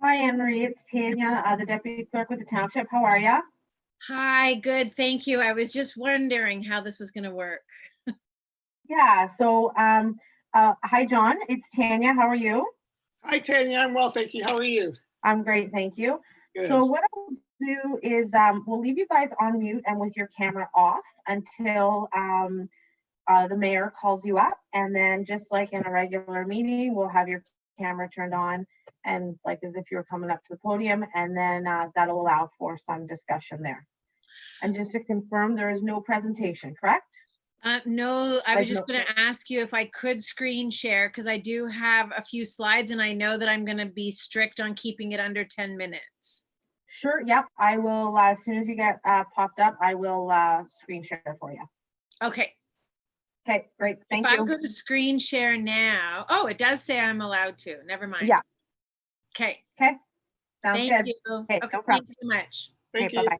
Hi, Anne Marie. It's Tanya, the Deputy Clerk with the Township. How are you? Hi, good. Thank you. I was just wondering how this was going to work. Yeah. So, hi, John. It's Tanya. How are you? Hi, Tanya. I'm well, thank you. How are you? I'm great, thank you. Good. So what I'll do is we'll leave you guys on mute and with your camera off until the mayor calls you up, and then just like in a regular meeting, we'll have your camera turned on and like as if you were coming up to the podium, and then that'll allow for some discussion there. And just to confirm, there is no presentation, correct? No, I was Like just going to ask you if I could screen share because I do have a few slides and I know that I'm going to be strict on keeping it under 10 minutes. Sure, yep. I will, as soon as you get popped up, I will screen share for you. Okay. Okay, great. Thank If you. I'm going to screen share now. Oh, it does say I'm allowed to. Never mind. Yeah. Okay. Okay. Sounds Thank good. you. Okay, Okay, no problem. thanks so much. Thank Okay, you. bye-bye.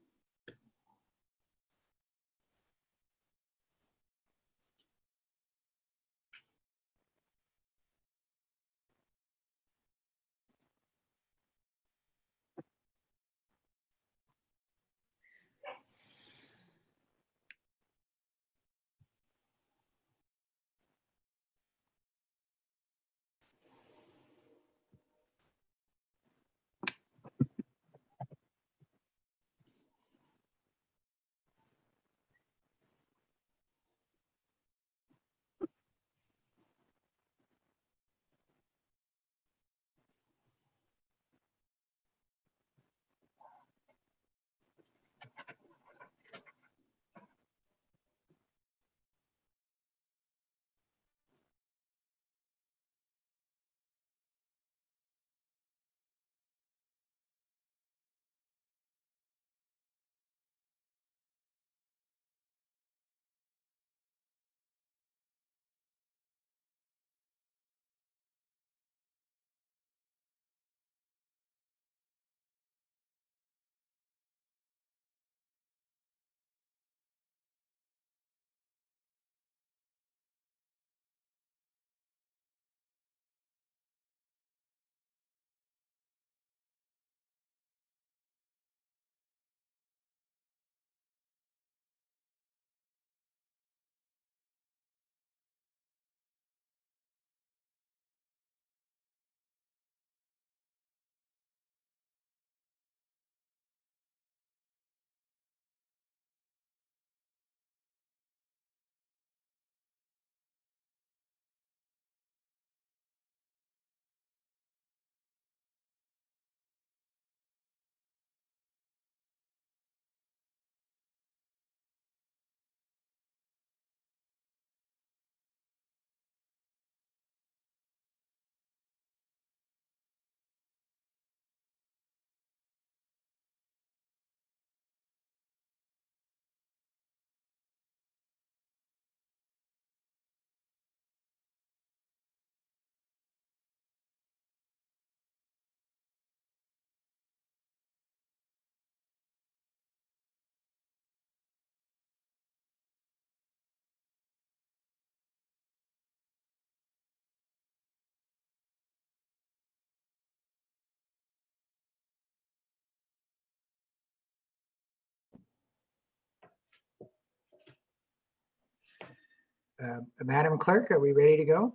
Madam Clerk, are we ready to go?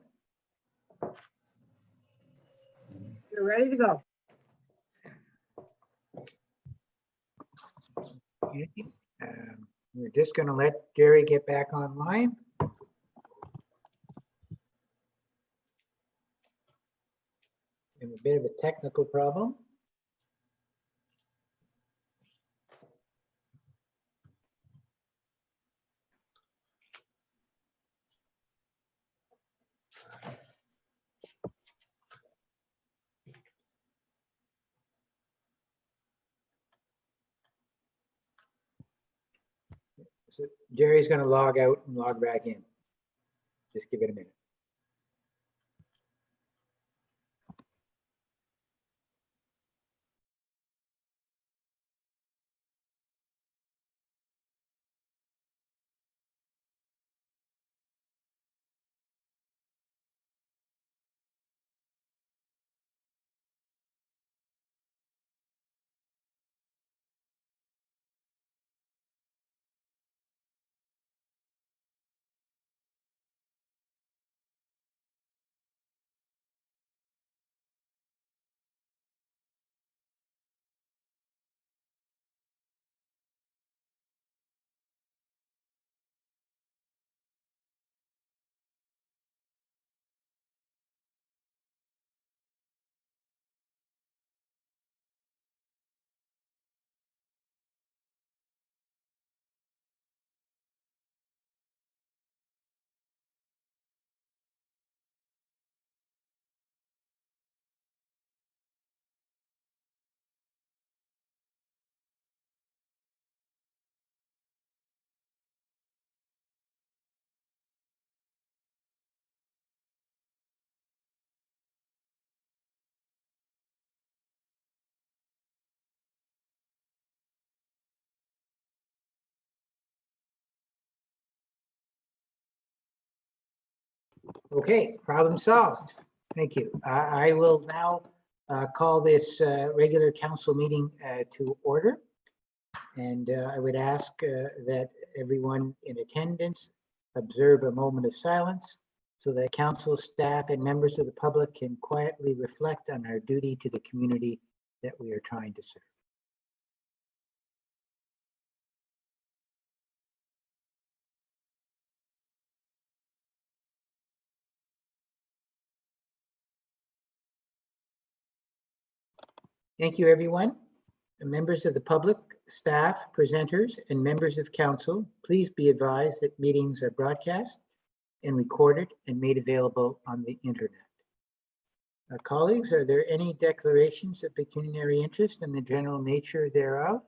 You're ready to go. Okay, we're just going to let Gary get back online. We have a bit of a technical problem. So Jerry's going to log out and log back in. Just give it a minute. Okay, problem solved. Thank you. I will now call this regular council meeting to order. And I would ask that everyone in attendance observe a moment of silence so that council staff and members of the public can quietly reflect on our duty to the community that we are trying to serve. Thank you, everyone. The members of the public, staff, presenters, and members of council, please be advised that meetings are broadcast and recorded and made available on the internet. Colleagues, are there any declarations of pecuniary interest in the general nature thereof?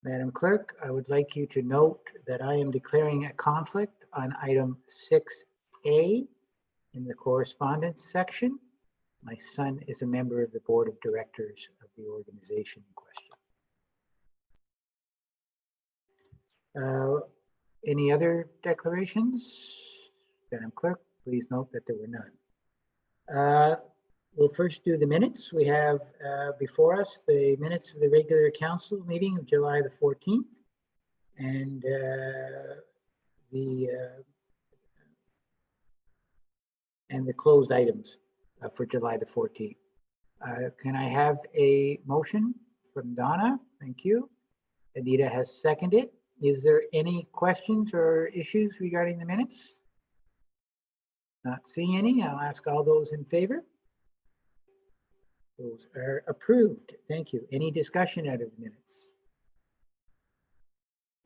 Madam Clerk, I would like you to note that I am declaring a conflict on item 6A in the correspondence section. My son is a member of the board of directors of the organization in question. Any other declarations? Madam Clerk, please note that there were none. We'll first do the minutes. We have before us the minutes of the regular council meeting of July the 14th and the closed items for July the 14th. Can I have a motion from Donna? Thank you. Anita has seconded. Is there any questions or issues regarding the minutes? Not seeing any. I'll ask all those in favor. Those are approved. Thank you. Any discussion out of the minutes?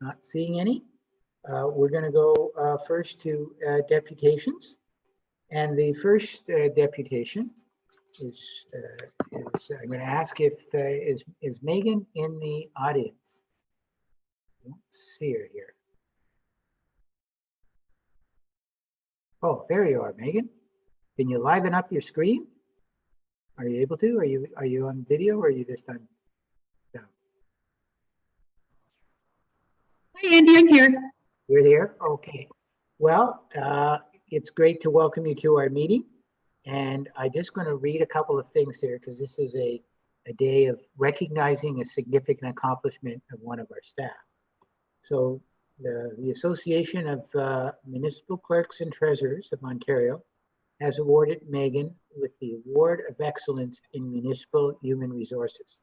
Not seeing any. We're going to go first to deputations. And the first deputation is I'm going to ask if is Megan in the audience? I don't see her here. Oh, there you are, Megan. Can you liven up your screen? Are you able to? Are you on video or are you just on sound? Hi, Andy, I'm here. You're here? Okay. Well, it's great to welcome you to our meeting. And I'm just going to read a couple of things here because this is a day of recognizing a significant accomplishment of one of our staff. So The Association of Municipal Clerks and Treasurers of Ontario has awarded Megan with the Award of Excellence in Municipal Human Resources.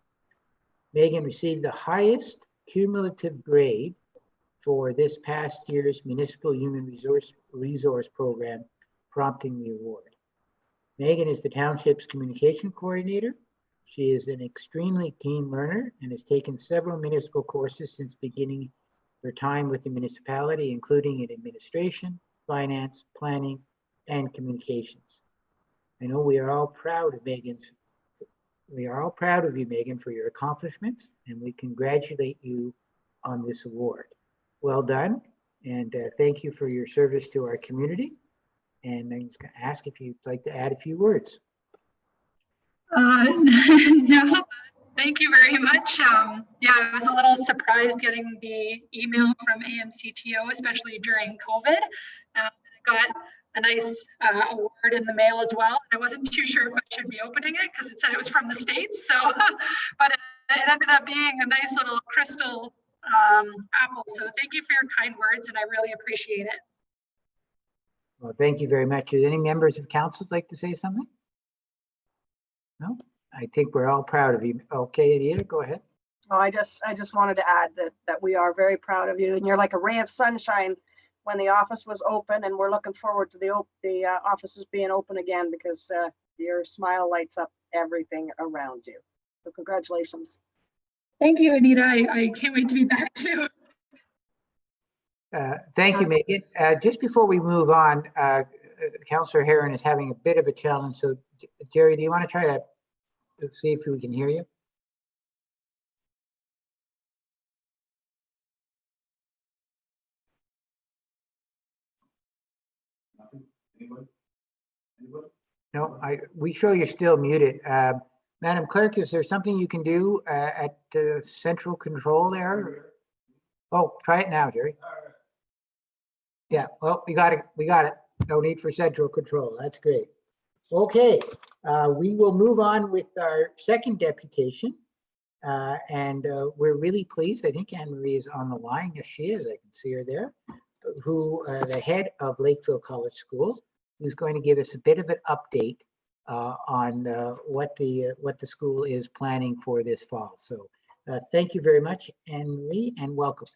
Megan received the highest cumulative grade for this past year's Municipal Human Resource Program, prompting the award. Megan is the township's communication coordinator. She is an extremely keen learner and has taken several municipal courses since beginning her time with the municipality, including in administration, finance, planning, and communications. I know we are all proud of you, Megan, for your accomplishments, and we congratulate you on this award. Well done, and thank you for your service to our community. And I'm just going to ask if you'd like to add a few words. No, thank you very much. Yeah, I was a little surprised getting the email from AMCTO, especially during COVID. I got a nice award in the mail as well. I wasn't too sure if I should be opening it because it said it was from the States. So, but it ended up being a nice little crystal apple. So thank you for your kind words, and I really appreciate it. Well, thank you very much. Does any members of council like to say something? No, I think we're all proud of you. Okay, Anita, go ahead. Oh, I just wanted to add that we are very proud of you, and you're like a ray of sunshine when the office was open, and we're looking forward to the offices being open again because your smile lights up everything around you. So congratulations. Thank you, Anita. I can't wait to be back too. Thank you, Megan. Just before we move on, Councillor Heron is having a bit of a challenge. So, Jerry, do you want to try to see if we can hear you? No, we show you're still muted. Madam Clerk, is there something you can do at central control there? Oh, try it now, Jerry. Yeah, well, we got it. We got it. No need for central control. That's great. Okay, we will move on with our second deputation. And we're really pleased. I think Anne Marie is on the line. Yes, she is. I can see her there. Who the head of Lakeville College School, who's going to give us a bit of an update on what the school is planning for this fall. So thank you very much, Anne Marie, and welcome.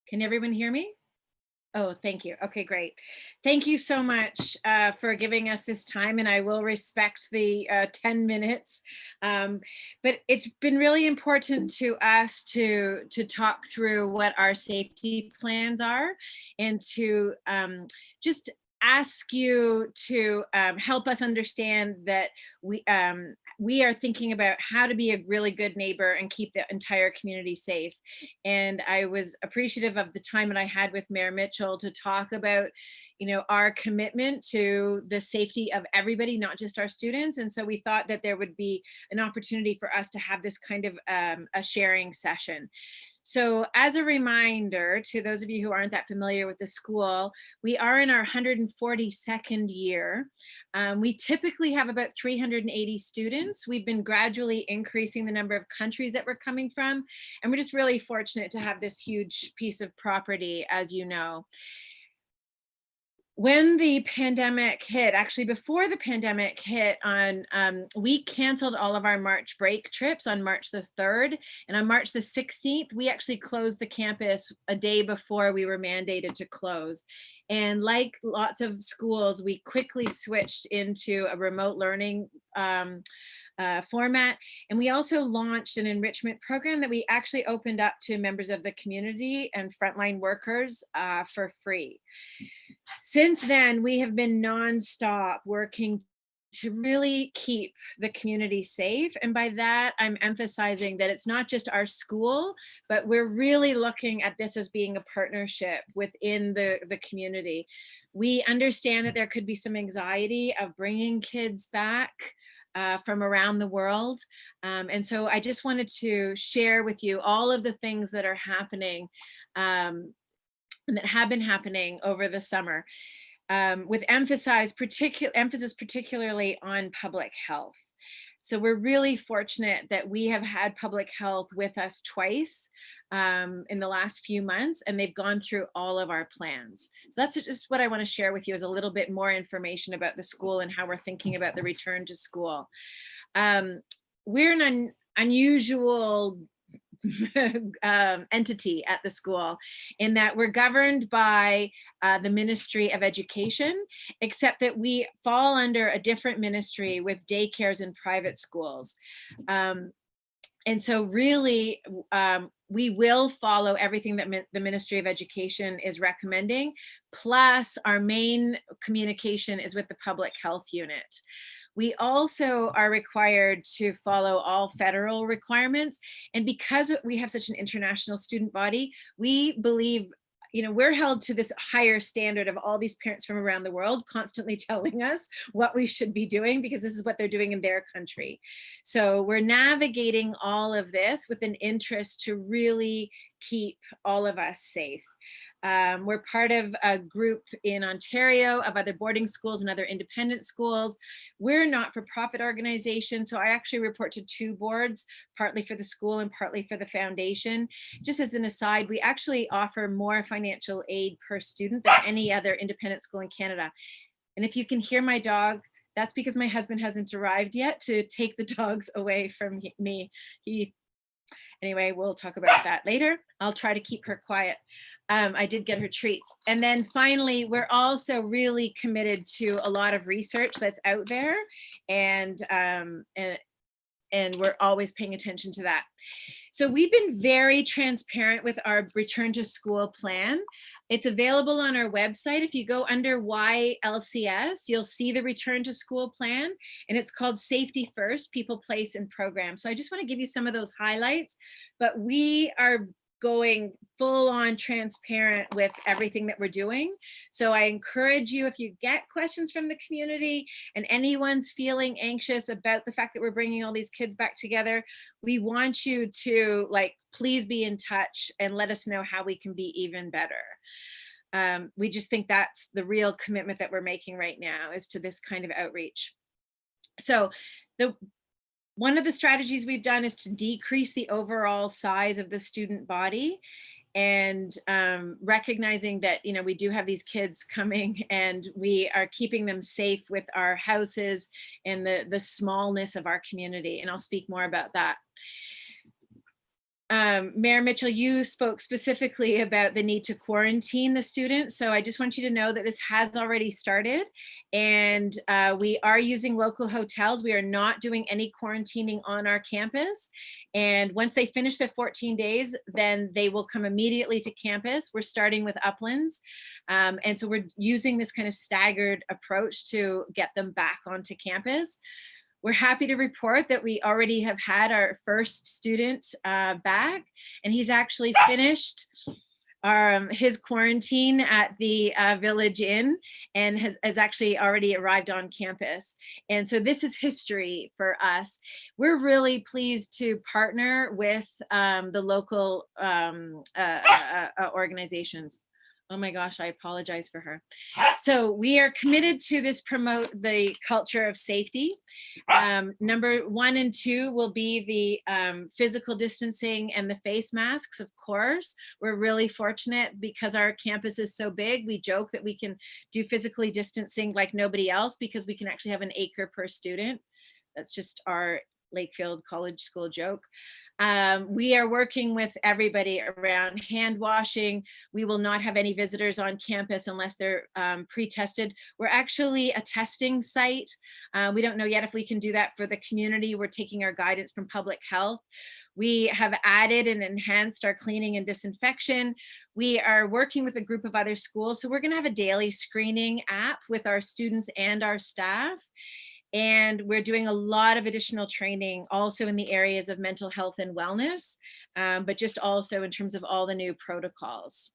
Can everyone hear me? Oh, thank you. Okay, great. Thank you so much for giving us this time, and I will respect the 10 minutes. But it's been really important to us to talk through what our safety plans are and to just ask you to help us understand that we are thinking about how to be a really good neighbor and keep the entire community safe. And I was appreciative of the time that I had with Mayor Mitchell to talk about, you know, our commitment to the safety of everybody, not just our students. And so we thought that there would be an opportunity for us to have this kind of a sharing session. So as a reminder to those of you who aren't that familiar with the school, we are in our 142nd year. We typically have about 380 students. We've been gradually increasing the number of countries that we're coming from. And we're just really fortunate to have this huge piece of property, as you know. When the pandemic hit, actually before the pandemic hit, we canceled all of our March break trips on March the 3rd. And on March the 16th, we actually closed the campus a day before we were mandated to close. And like lots of schools, we quickly switched into a remote learning format. And we also launched an enrichment program that we actually opened up to members of the community and frontline workers for free. Since then, we have been nonstop working to really keep the community safe. And by that, I'm emphasizing that it's not just our school, but we're really looking at this as being a partnership within the community. We understand that there could be some anxiety of bringing kids back from around the world. And so I just wanted to share with you all of the things that are happening and that have been happening over the summer, with emphasis particularly on public health. So we're really fortunate that we have had public health with us twice in the last few months, and they've gone through all of our plans. So that's just what I want to share with you, is a little bit more information about the school and how we're thinking about the return to school. We're an unusual entity at the school in that we're governed by the Ministry of Education, except that we fall under a different ministry with daycares and private schools. And so really, we will follow everything that the Ministry of Education is recommending, plus our main communication is with the public health unit. We also are required to follow all federal requirements. And because we have such an international student body, we believe, you know, we're held to this higher standard of all these parents from around the world constantly telling us what we should be doing, because this is what they're doing in their country. So we're navigating all of this with an interest to really keep all of us safe. We're part of a group in Ontario of other boarding schools and other independent schools. We're a not-for-profit organization, so I actually report to 2 boards, partly for the school and partly for the foundation. Just as an aside, we actually offer more financial aid per student than any other independent school in Canada. And if you can hear my dog, that's because my husband hasn't arrived yet to take the dogs away from me. Anyway, we'll talk about that later. I'll try to keep her quiet. I did get her treats. And then finally, we're also really committed to a lot of research that's out there, and we're always paying attention to that. So we've been very transparent with our return to school plan. It's available on our website. If you go under YLCS, you'll see the return to school plan, and it's called Safety First, People, Place, and Program. So I just want to give you some of those highlights, but we are going full on transparent with everything that we're doing. So I encourage you, if you get questions from the community and anyone's feeling anxious about the fact that we're bringing all these kids back together, we want you to please be in touch and let us know how we can be even better. We just think that's the real commitment that we're making right now, is to this kind of outreach. So one of the strategies we've done is to decrease the overall size of the student body, and recognizing that, you know, we do have these kids coming, and we are keeping them safe with our houses and the smallness of our community. And I'll speak more about that. Mayor Mitchell, you spoke specifically about the need to quarantine the students. So I just want you to know that this has already started, and we are using local hotels. We are not doing any quarantining on our campus. And once they finish their 14 days, then they will come immediately to campus. We're starting with Uplands. And so we're using this kind of staggered approach to get them back onto campus. We're happy to report that we already have had our first student back, and he's actually finished his quarantine at the Village Inn, and has actually already arrived on campus. And so this is history for us. We're really pleased to partner with the local organizations. Oh my gosh, I apologize for her. So we are committed to this, promote the culture of safety. Number 1 and 2 will be the physical distancing and the face masks, of course. We're really fortunate because our campus is so big. We joke that we can do physically distancing like nobody else, because we can actually have an acre per student. That's just our Lakefield College School joke. We are working with everybody around hand washing. We will not have any visitors on campus unless they're pre-tested. We're actually a testing site. We don't know yet if we can do that for the community. We're taking our guidance from public health. We have added and enhanced our cleaning and disinfection. We are working with a group of other schools. So we're going to have a daily screening app with our students and our staff. And we're doing a lot of additional training also in the areas of mental health and wellness, but just also in terms of all the new protocols.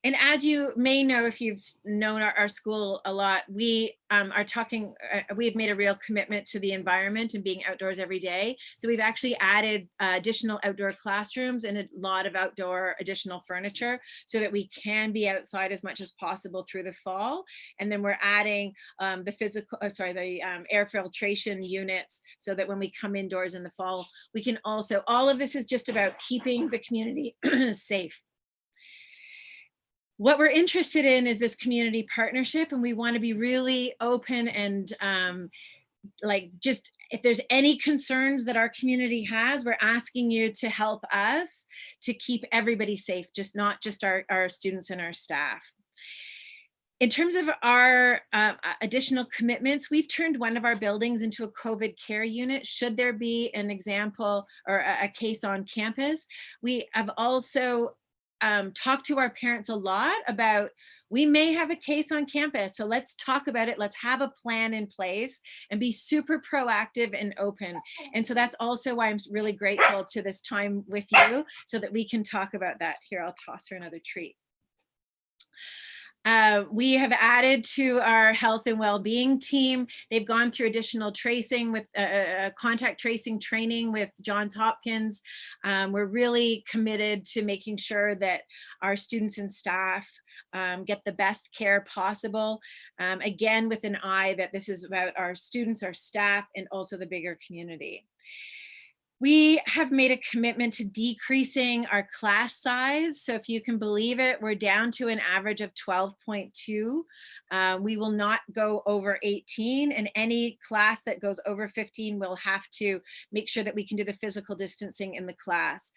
And as you may know, if you've known our school a lot, we are talking, we've made a real commitment to the environment and being outdoors every day. So we've actually added additional outdoor classrooms and a lot of outdoor additional furniture so that we can be outside as much as possible through the fall. And then we're adding the air filtration units so that when we come indoors in the fall, we can also, all of this is just about keeping the community safe. What we're interested in is this community partnership, and we want to be really open and just if there's any concerns that our community has, we're asking you to help us to keep everybody safe, not just our students and our staff. In terms of our additional commitments, we've turned one of our buildings into a COVID care unit. Should there be an example or a case on campus, we have also talk to our parents a lot about, we may have a case on campus, so let's talk about it. Let's have a plan in place and be super proactive and open. And so that's also why I'm really grateful to this time with you so that we can talk about that. Here, I'll toss her another treat. We have added to our health and well-being team. They've gone through additional tracing with contact tracing training with Johns Hopkins. We're really committed to making sure that our students and staff get the best care possible. Again, with an eye that this is about our students, our staff, and also the bigger community. We have made a commitment to decreasing our class size. So if you can believe it, we're down to an average of 12.2. We will not go over 18, and any class that goes over 15 will have to make sure that we can do the physical distancing in the class.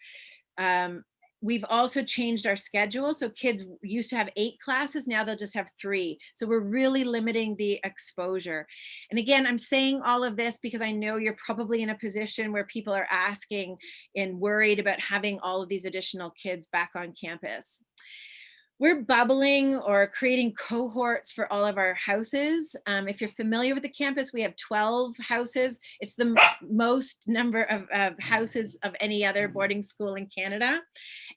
We've also changed our schedule. So kids used to have 8 classes, now they'll just have 3. So we're really limiting the exposure. And again, I'm saying all of this because I know you're probably in a position where people are asking and worried about having all of these additional kids back on campus. We're bubbling or creating cohorts for all of our houses. If you're familiar with the campus, we have 12 houses. It's the most number of houses of any other boarding school in Canada.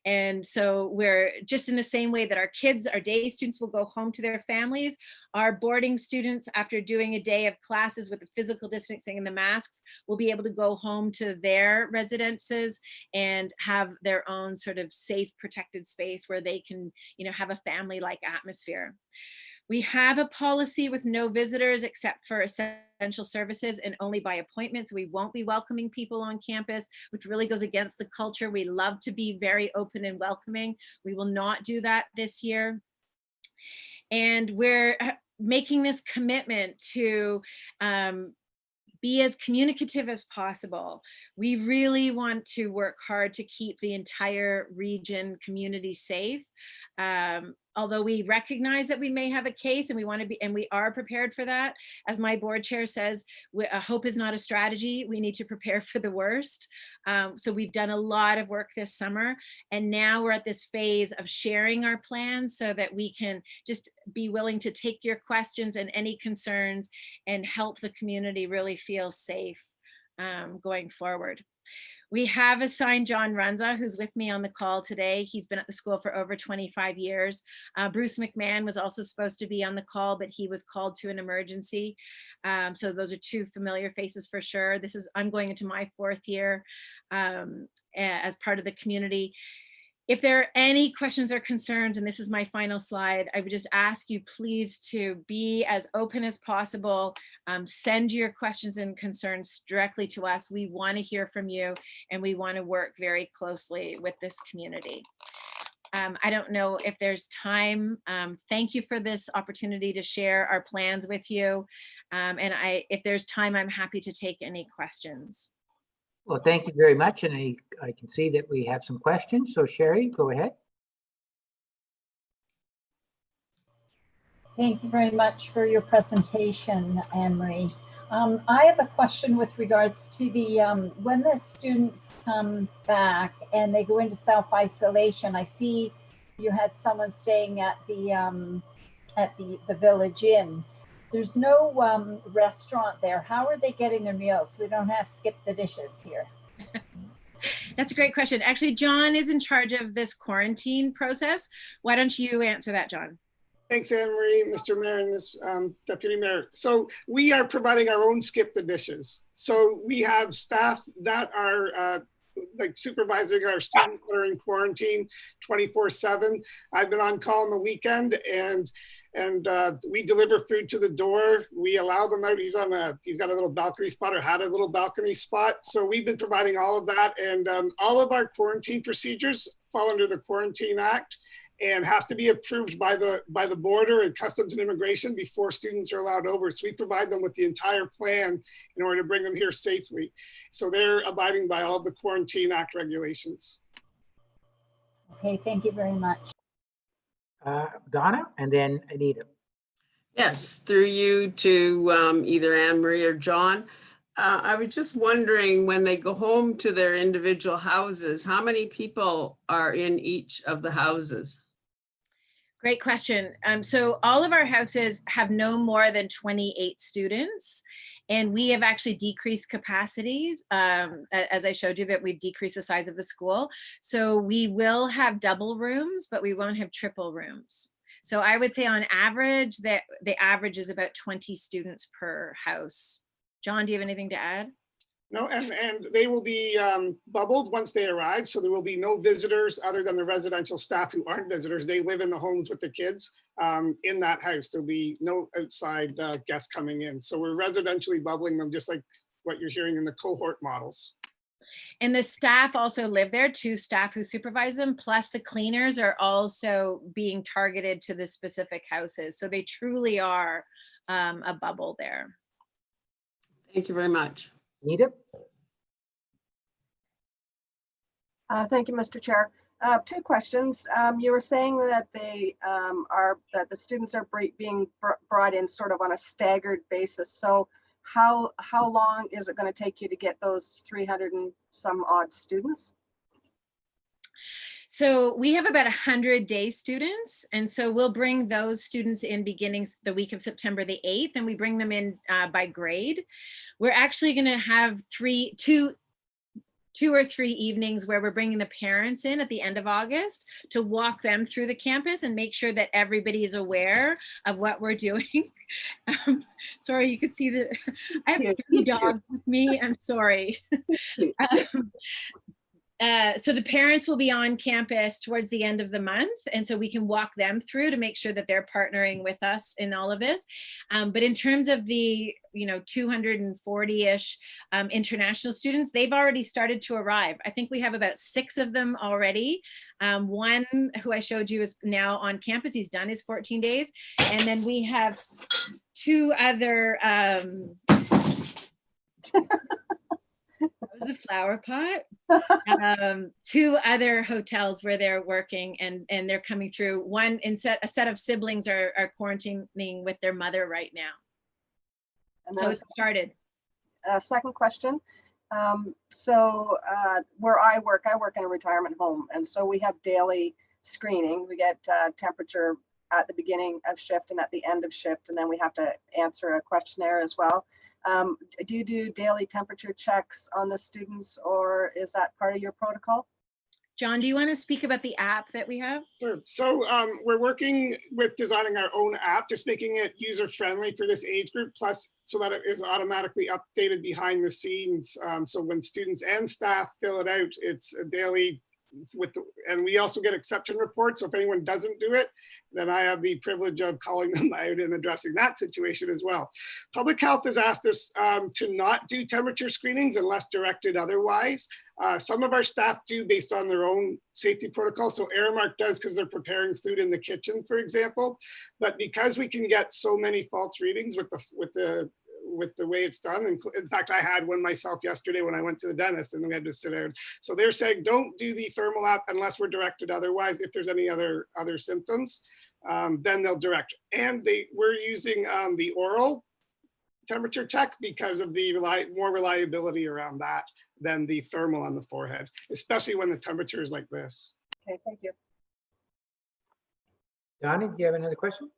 And so we're just in the same way that our kids, our day students will go home to their families. Our boarding students, after doing a day of classes with the physical distancing and the masks, will be able to go home to their residences and have their own sort of safe, protected space where they can, have a family-like atmosphere. We have a policy with no visitors except for essential services and only by appointment. So we won't be welcoming people on campus, which really goes against the culture. We love to be very open and welcoming. We will not do that this year. And we're making this commitment to be as communicative as possible. We really want to work hard to keep the entire region community safe. Although we recognize that we may have a case and we want to be, and we are prepared for that. As my board chair says, hope is not a strategy. We need to prepare for the worst. So we've done a lot of work this summer, and now we're at this phase of sharing our plans so that we can just be willing to take your questions and any concerns and help the community really feel safe going forward. We have assigned John Runza, who's with me on the call today. He's been at the school for over 25 years. Bruce McMahon was also supposed to be on the call, but he was called to an emergency. So those are 2 familiar faces for sure. I'm going into my 4th year as part of the community. If there are any questions or concerns, and this is my final slide, I would just ask you please to be as open as possible. Send your questions and concerns directly to us. We want to hear from you, and we want to work very closely with this community. I don't know if there's time. Thank you for this opportunity to share our plans with you. If there's time, I'm happy to take any questions. Well, thank you very much. And I can see that we have some questions. So Sherry, go ahead. Thank you very much for your presentation, Anne-Marie. I have a question with regards to the when the students come back and they go into self-isolation. I see you had someone staying at the Village Inn. There's no restaurant there. How are they getting their meals? We don't have skip the dishes here. That's a great question. Actually, John is in charge of this quarantine process. Why don't you answer that, John? Thanks, Anne Marie, Mr. Mayor, and Ms. Deputy Mayor. So we are providing our own skip the dishes. So we have staff that are like supervising our students that are in quarantine 24/7. I've been on call on the weekend, and we deliver food to the door. We allow them out. He's got a little balcony spot, or had a little balcony spot. So we've been providing all of that, and all of our quarantine procedures fall under the Quarantine Act and have to be approved by the border and Customs and Immigration before students are allowed over. So we provide them with the entire plan in order to bring them here safely. So they're abiding by all of the Quarantine Act regulations. Okay, thank you very much. Donna, and then Anita. Yes, through you to either Anne Marie or John. I was just wondering, when they go home to their individual houses, how many people are in each of the houses? Great question. So all of our houses have no more than 28 students, and we have actually decreased capacities. As I showed you, that we've decreased the size of the school. So we will have double rooms, but we won't have triple rooms. So I would say on average that the average is about 20 students per house. John, do you have anything to add? No, and they will be bubbled once they arrive. So there will be no visitors other than the residential staff who aren't visitors. They live in the homes with the kids in that house. There'll be no outside guests coming in. So we're residentially bubbling them, just like what you're hearing in the cohort models. And the staff also live there, 2 staff who supervise them, plus the cleaners are also being targeted to the specific houses. So they truly are a bubble there. Thank you very much. Anita? Thank you, Mr. Chair. 2 questions. You were saying that that the students are being brought in sort of on a staggered basis. So how long is it going to take you to get those 300 and some odd students? So we have about 100 day students. And so we'll bring those students in beginning the week of September the 8th, and we bring them in by grade. We're actually going to have two or three evenings where we're bringing the parents in at the end of August to walk them through the campus and make sure that everybody is aware of what we're doing. Sorry, you can see that I have 3 dogs with me. I'm sorry. So the parents will be on campus towards the end of the month, and so we can walk them through to make sure that they're partnering with us in all of this. But in terms of the 240-ish international students, they've already started to arrive. I think we have about 6 of them already. One who I showed you is now on campus. He's done his 14 days. And then we have 2 other, that was a flower pot. 2 other hotels where they're working and they're coming through. A set of siblings are quarantining with their mother right now. And so it's started. Second question. Where I work in a retirement home, and so we have daily screening. We get temperature at the beginning of shift and at the end of shift, and then we have to answer a questionnaire as well. Do you do daily temperature checks on the students, or is that part of your protocol? John, do you want to speak about the app that we have? Sure. So we're working with designing our own app, just making it user-friendly for this age group, plus so that it is automatically updated behind the scenes. So when students and staff fill it out, it's a daily and we also get exception reports. So if anyone doesn't do it, then I have the privilege of calling them out and addressing that situation as well. Public Health has asked us to not do temperature screenings unless directed otherwise. Some of our staff do based on their own safety protocol. So Aramark does because they're preparing food in the kitchen, for example. But because we can get so many false readings with the way it's done. And in fact, I had one myself yesterday when I went to the dentist and we had to sit down. So they're saying, don't do the thermal app unless we're directed otherwise. If there's any other symptoms, then they'll direct. And we're using the oral temperature check because of the more reliability around that than the thermal on the forehead, especially when the temperature is like this. Okay, thank you. Donnie, do you have another question?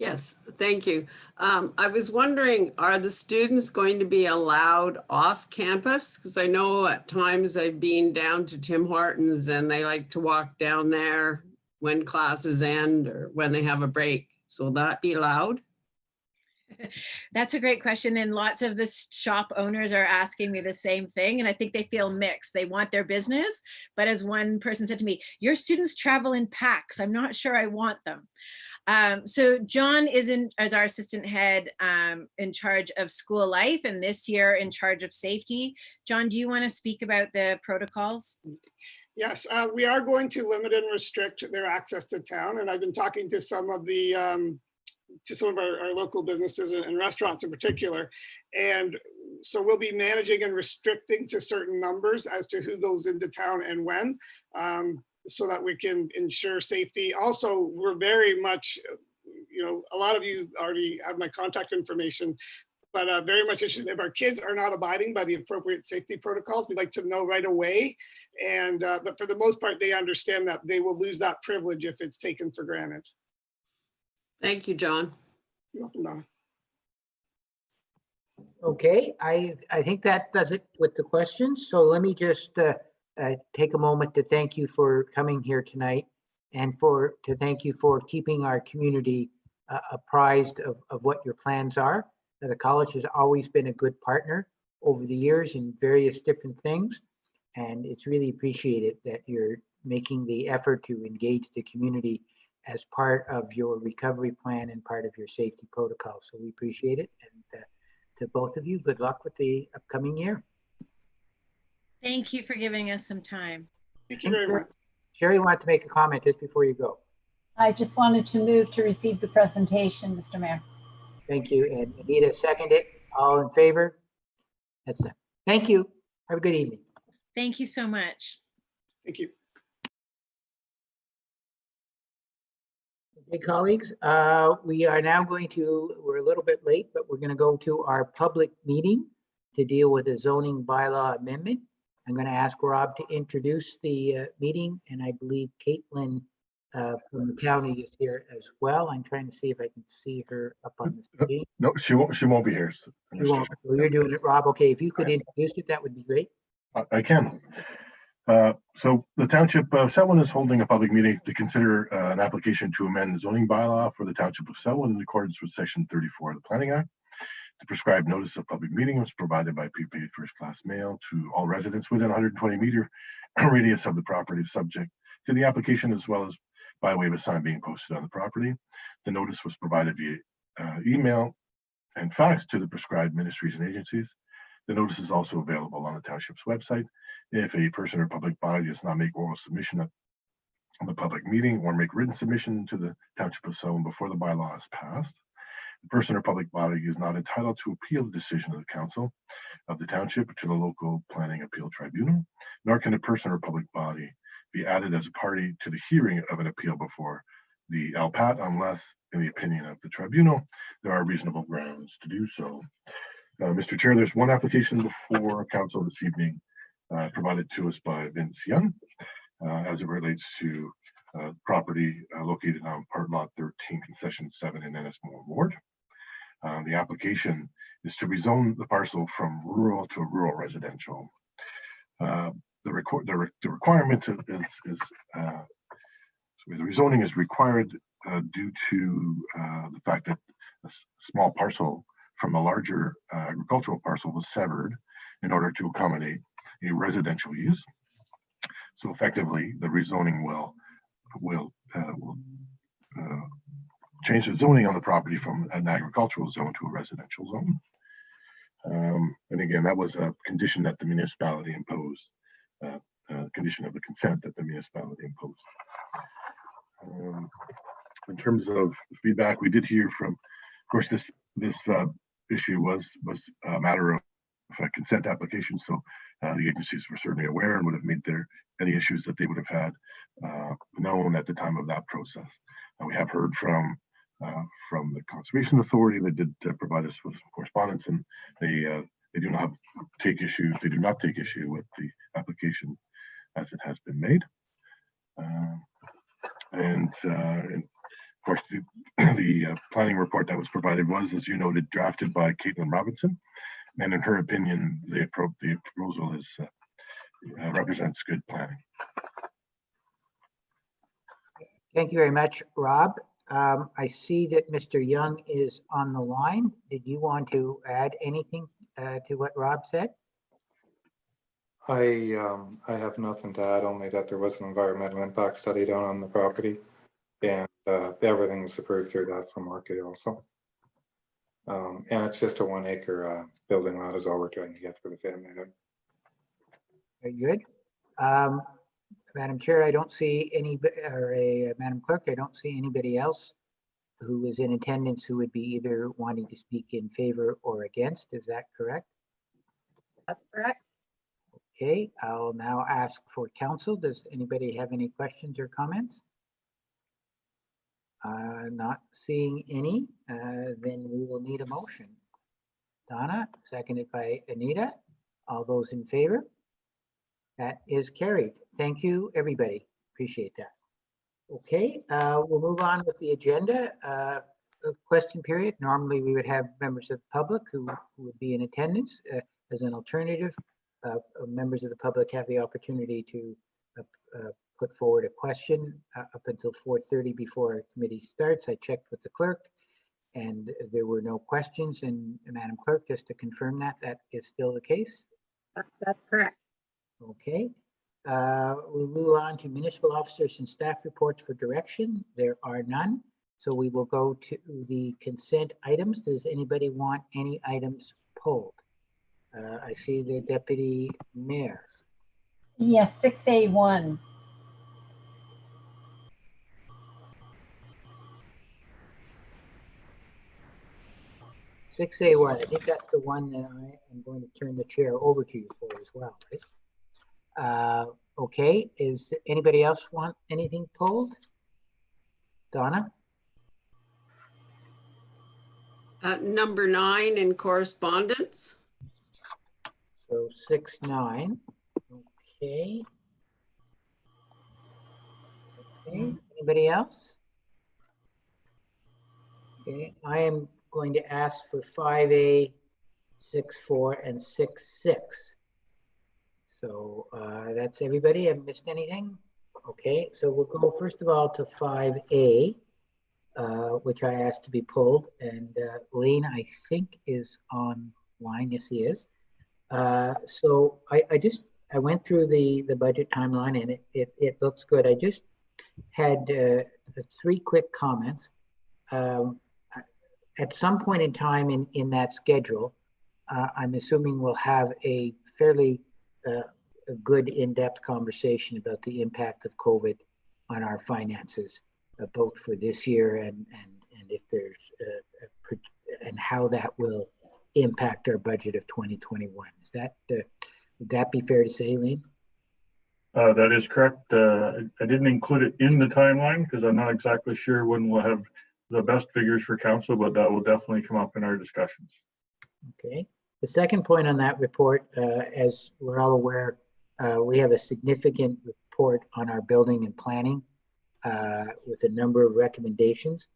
Yes, thank you. I was wondering, are the students going to be allowed off campus? Because I know at times I've been down to Tim Hortons and they like to walk down there when classes end or when they have a break. So will that be allowed? That's a great question. And lots of the shop owners are asking me the same thing. And I think they feel mixed. They want their business. But as one person said to me, your students travel in packs. I'm not sure I want them. So John is as our assistant head in charge of school life, and this year in charge of safety. John, do you want to speak about the protocols? Yes, we are going to limit and restrict their access to town. And I've been talking to some of the our local businesses and restaurants in particular. And so we'll be managing and restricting to certain numbers as to who goes into town and when, so that we can ensure safety. Also, we're very much, a lot of you already have my contact information, but very much interested if our kids are not abiding by the appropriate safety protocols, we'd like to know right away. And but for the most part, they understand that they will lose that privilege if it's taken for granted. Thank you, John. You're welcome, Donna. Okay, I think that does it with the questions. So let me just take a moment to thank you for coming here tonight and to thank you for keeping our community apprised of what your plans are. The college has always been a good partner over the years in various different things, and it's really appreciated that you're making the effort to engage the community as part of your recovery plan and part of your safety protocol. So we appreciate it. And to both of you, good luck with the upcoming year. Thank you for giving us some time. Thank you very much. Sherry wanted to make a comment just before you go. I just wanted to move to receive the presentation, Mr. Mayor. Thank you. And Anita seconded. All in favor? That's it. Thank you. Have a good evening. Thank you so much. Thank you. Okay, colleagues, we are now we're a little bit late, but we're going to go to our public meeting to deal with a zoning bylaw amendment. I'm going to ask Rob to introduce the meeting, and I believe Caitlin from the county is here as well. I'm trying to see if I can see her up on the screen. No, she won't be here. You won't. Well, you're doing it, Rob. Okay, if you could introduce it, that would be great. I can. So the Township of Selwyn is holding a public meeting to consider an application to amend the zoning bylaw for the Township of Selwyn in accordance with Section 34 of the Planning Act. The prescribed notice of public meeting was provided by prepaid first-class mail to all residents within 120-meter radius of the property subject to the application, as well as by way of a sign being posted on the property. The notice was provided via email and fax to the prescribed ministries and agencies. The notice is also available on the Township's website. If a person or public body does not make oral submission of the public meeting or make written submission to the Township of Selwyn before the bylaw is passed, the person or public body is not entitled to appeal the decision of the council of the township to the local planning appeal tribunal, nor can a person or public body be added as a party to the hearing of an appeal before the LPAT unless, in the opinion of the tribunal, there are reasonable grounds to do so. Mr. Chair, there's one application before council this evening provided to us by Vince Young as it relates to property located on part lot 13, concession 7 in Ennismore Ward. The application is to rezone the parcel from rural to rural residential. The requirement is the rezoning is required due to the fact that a small parcel from a larger agricultural parcel was severed in order to accommodate a residential use. So effectively, the rezoning will change the zoning on the property from an agricultural zone to a residential zone. And again, that was a condition that the municipality imposed, condition of the consent that the municipality imposed. In terms of feedback, we did hear from, of course, this issue was a matter of a consent application, so the agencies were certainly aware and would have made any issues that they would have had known at the time of that process. We have heard from the Conservation Authority that did provide us with correspondence, and they do not take issue with the application as it has been made. And of course, the planning report that was provided was, as you noted, drafted by Caitlin Robinson. And in her opinion, the proposal is represents good planning. Thank you very much, Rob. I see that Mr. Young is on the line. Did you want to add anything to what Rob said? I have nothing to add, only that there was an environmental impact study done on the property, and everything was approved through that from Market also. And it's just a 1 acre building lot is all we're trying to get for the family. Very good. Madam Chair, I don't see any, Madam Clerk, I don't see anybody else who is in attendance who would be either wanting to speak in favor or against. Is that correct? That's correct. Okay, I'll now ask for council. Does anybody have any questions or comments? Not seeing any, then we will need a motion. Donna, seconded by Anita. All those in favor? That is carried. Thank you, everybody. Appreciate that. Okay, we'll move on with the agenda. Question period. Normally, we would have members of the public who would be in attendance. As an alternative, members of the public have the opportunity to put forward a question up until 4:30 before our committee starts. I checked with the clerk, and there were no questions. And Madam Clerk, just to confirm that is still the case? That's correct. Okay. We'll move on to municipal officers and staff reports for direction. There are none. So we will go to the consent items. Does anybody want any items pulled? I see the deputy mayor. Yes, 6A1. Six A1, I think that's the one that I am going to turn the chair over to you for as well, right? Okay, is anybody else want anything pulled? Donna? Number 9 in correspondence. So 6-9, okay. Okay, anybody else? Okay, I am going to ask for 5A, 6-4, and 6-6. So that's everybody. Have missed anything? Okay, so we'll go first of all to 5A, which I asked to be pulled, and Lane, I think, is online. Yes, he is. So I went through the budget timeline, and it looks good. I just had 3 quick comments. At some point in time in that schedule, I'm assuming we'll have a fairly a good in-depth conversation about the impact of COVID on our finances, both for this year and if there's and how that will impact our budget of 2021. Is that would that be fair to say, Lane? That is correct. I didn't include it in the timeline because I'm not exactly sure when we'll have the best figures for council, but that will definitely come up in our discussions. Okay. The second point on that report, as we're all aware, we have a significant report on our building and planning with a number of recommendations.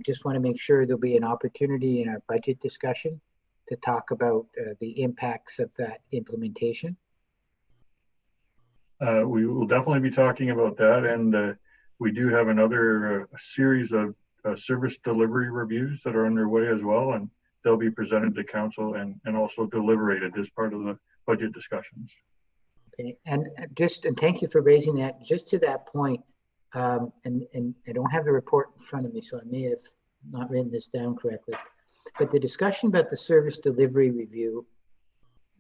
Just want to make sure there'll be an opportunity in our budget discussion to talk about the impacts of that implementation. We will definitely be talking about that, and we do have another series of service delivery reviews that are underway as well, and they'll be presented to council and also deliberated as part of the budget discussions. Okay, and thank you for raising that. Just to that point, and I don't have the report in front of me, so I may have not written this down correctly, but the discussion about the service delivery review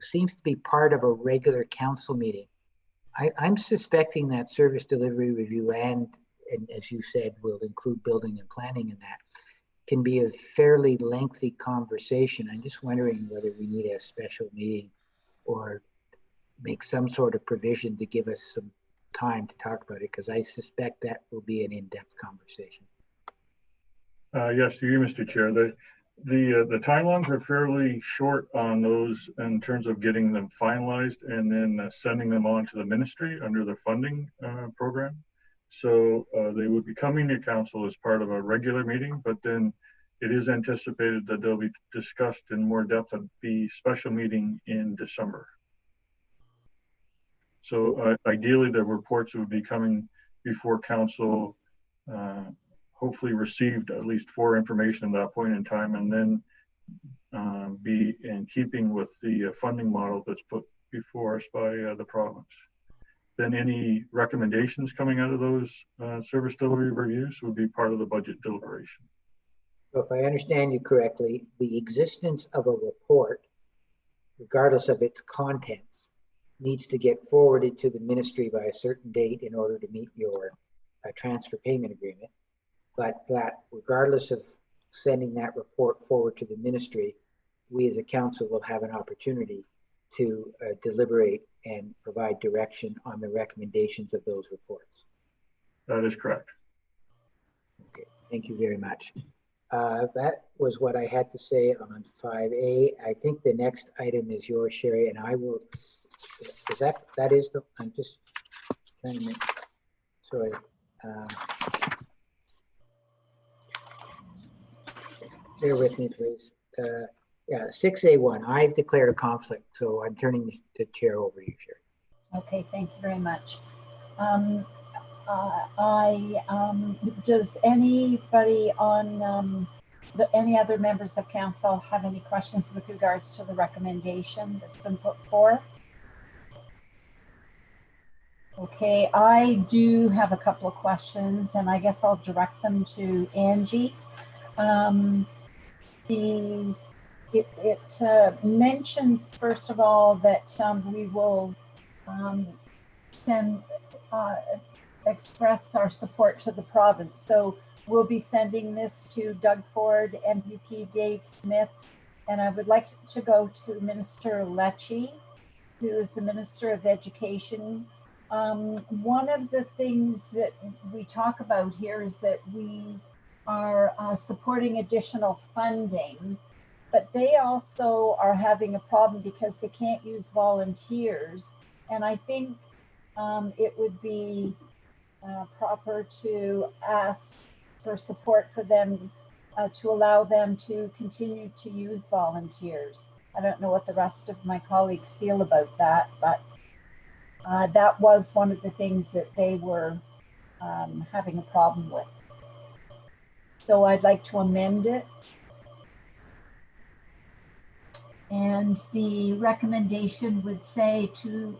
seems to be part of a regular council meeting. I'm suspecting that service delivery review and as you said, will include building and planning, and that can be a fairly lengthy conversation. I'm just wondering whether we need a special meeting or make some sort of provision to give us some time to talk about it, because I suspect that will be an in-depth conversation. Yes, to you, Mr. Chair. The timelines are fairly short on those in terms of getting them finalized and then sending them on to the ministry under the funding program. So they would be coming to council as part of a regular meeting, but then it is anticipated that they'll be discussed in more depth at the special meeting in December. So ideally, the reports would be coming before council, hopefully received at least for information at that point in time, and then be in keeping with the funding model that's put before us by the province. Then any recommendations coming out of those service delivery reviews would be part of the budget deliberation. So if I understand you correctly, the existence of a report, regardless of its contents, needs to get forwarded to the ministry by a certain date in order to meet your transfer payment agreement. But that regardless of sending that report forward to the ministry, we as a council will have an opportunity to deliberate and provide direction on the recommendations of those reports. That is correct. Okay, thank you very much. That was what I had to say on 5A. I think the next item is yours, Sherry, and I will, is that is the, I'm just trying to make, sorry. Bear with me, please. Yeah, 6A1, I've declared a conflict, so I'm turning the chair over to you, Sherry. Okay, thank you very much. Does anybody on any other members of council have any questions with regards to the recommendation that's been put forth? Okay, I do have a couple of questions, and I guess I'll direct them to Angie. It mentions, first of all, that we will express our support to the province. So we'll be sending this to Doug Ford, MPP Dave Smith, and I would like to go to Minister Lecce, who is the Minister of Education. One of the things that we talk about here is that we are supporting additional funding, but they also are having a problem because they can't use volunteers. And I think it would be proper to ask for support for them to allow them to continue to use volunteers. I don't know what the rest of my colleagues feel about that, but that was one of the things that they were having a problem with. So I'd like to amend it. And the recommendation would say to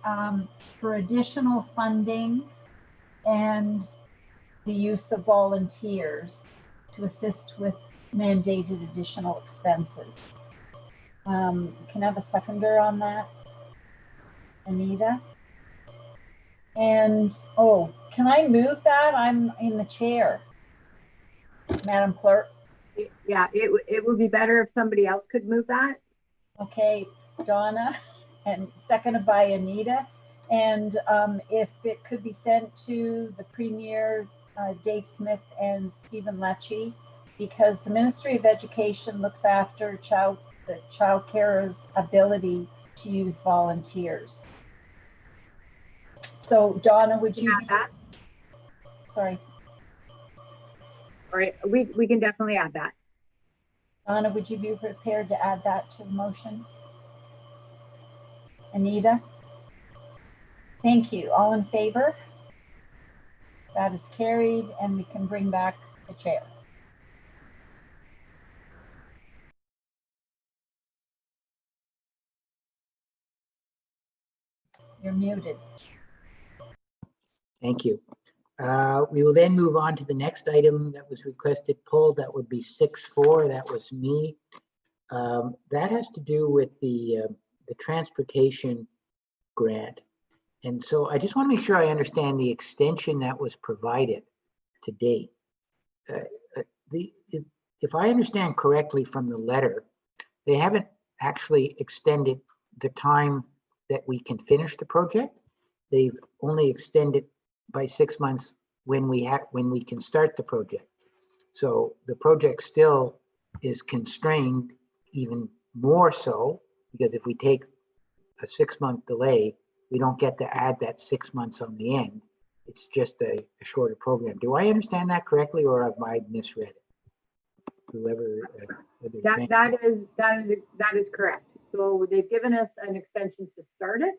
for additional funding and the use of volunteers to assist with mandated additional expenses. Can I have a seconder on that? Anita? And, oh, can I move that? I'm in the chair, Madam Clerk. Yeah, it would be better if somebody else could move that. Okay, Donna, and seconded by Anita. And if it could be sent to the Premier, Dave Smith and Stephen Lecce, because the Ministry of Education looks after the child carers' ability to use volunteers. So Donna, would you? Sorry. All right, we can definitely add that. Donna, would you be prepared to add that to the motion? Anita? Thank you. All in favor? That is carried, and we can bring back the chair. You're muted. Thank you. We will then move on to the next item that was requested pulled. That would be 6.4. That was me. That has to do with the transportation grant. And so I just want to make sure I understand the extension that was provided to date. If I understand correctly from the letter, they haven't actually extended the time that we can finish the project. They've only extended by 6 months when we can start the project. So the project still is constrained even more so, because if we take a 6 month delay, we don't get to add that 6 months on the end. it's just a shorter program. Do I understand that correctly, or have I misread it? Whoever. That is correct. So they've given us an extension to start it,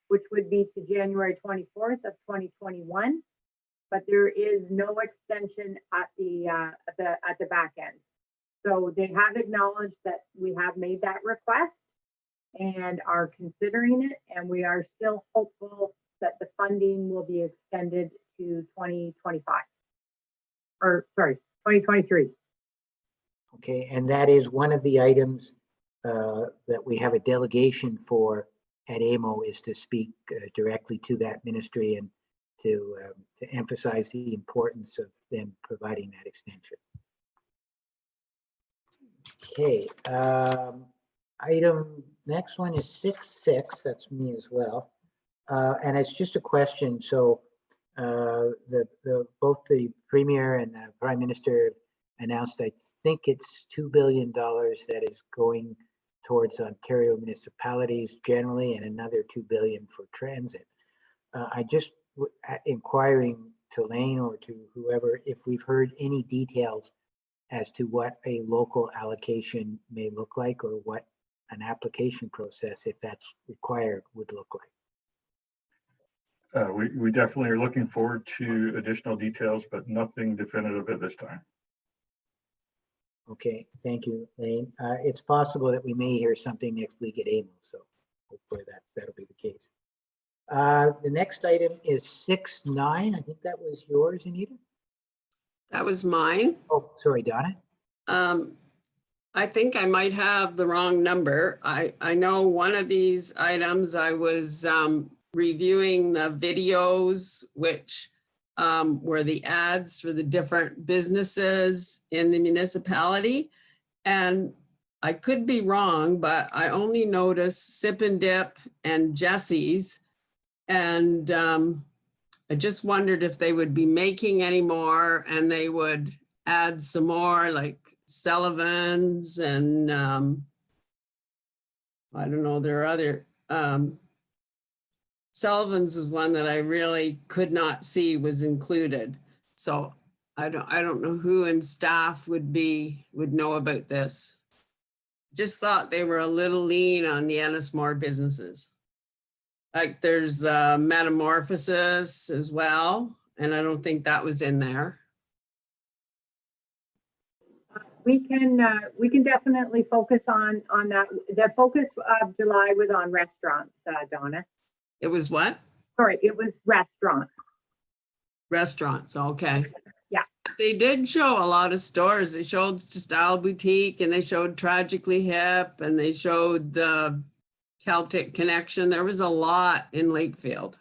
which would be to January 24th of 2021. But there is no extension at the back end. So they have acknowledged that we have made that request and are considering it, and we are still hopeful that the funding will be extended to 2025. Or sorry, 2023. Okay, and that is one of the items that we have a delegation for at AMO, is to speak directly to that ministry and to emphasize the importance of them providing that extension. Okay, next one is 6.6, that's me as well. And it's just a question. So both the Premier and the Prime Minister announced, I think it's $2 billion that is going towards Ontario municipalities generally, and another $2 billion for transit. I just inquiring to Lane or to whoever if we've heard any details as to what a local allocation may look like, or what an application process, if that's required, would look like. We definitely are looking forward to additional details, but nothing definitive at this time. Okay, thank you, Lane. It's possible that we may hear something next week at AMO, so hopefully that'll be the case. The next item is 6.9. I think that was yours, Anita. That was mine. Oh, sorry, Donna. I think I might have the wrong number. I know one of these items I was reviewing the videos, which were the ads for the different businesses in the municipality. And I could be wrong, but I only noticed Sip and Dip and Jesse's. And I just wondered if they would be making any more, and they would add some more, like Sullivan's and I don't know, there are other, Sullivan's is one that I really could not see was included. So I don't know who in staff would know about this. Just thought they were a little lean on the Ennismore businesses. Like there's Metamorphosis as well, and I don't think that was in there. We can definitely focus on that. The focus of July was on restaurants, Donna. It was what? Sorry, it was restaurants. Restaurants, okay. Yeah. They did show a lot of stores. They showed Style Boutique, and they showed Tragically Hip, and they showed the Celtic Connection. There was a lot in Lakefield.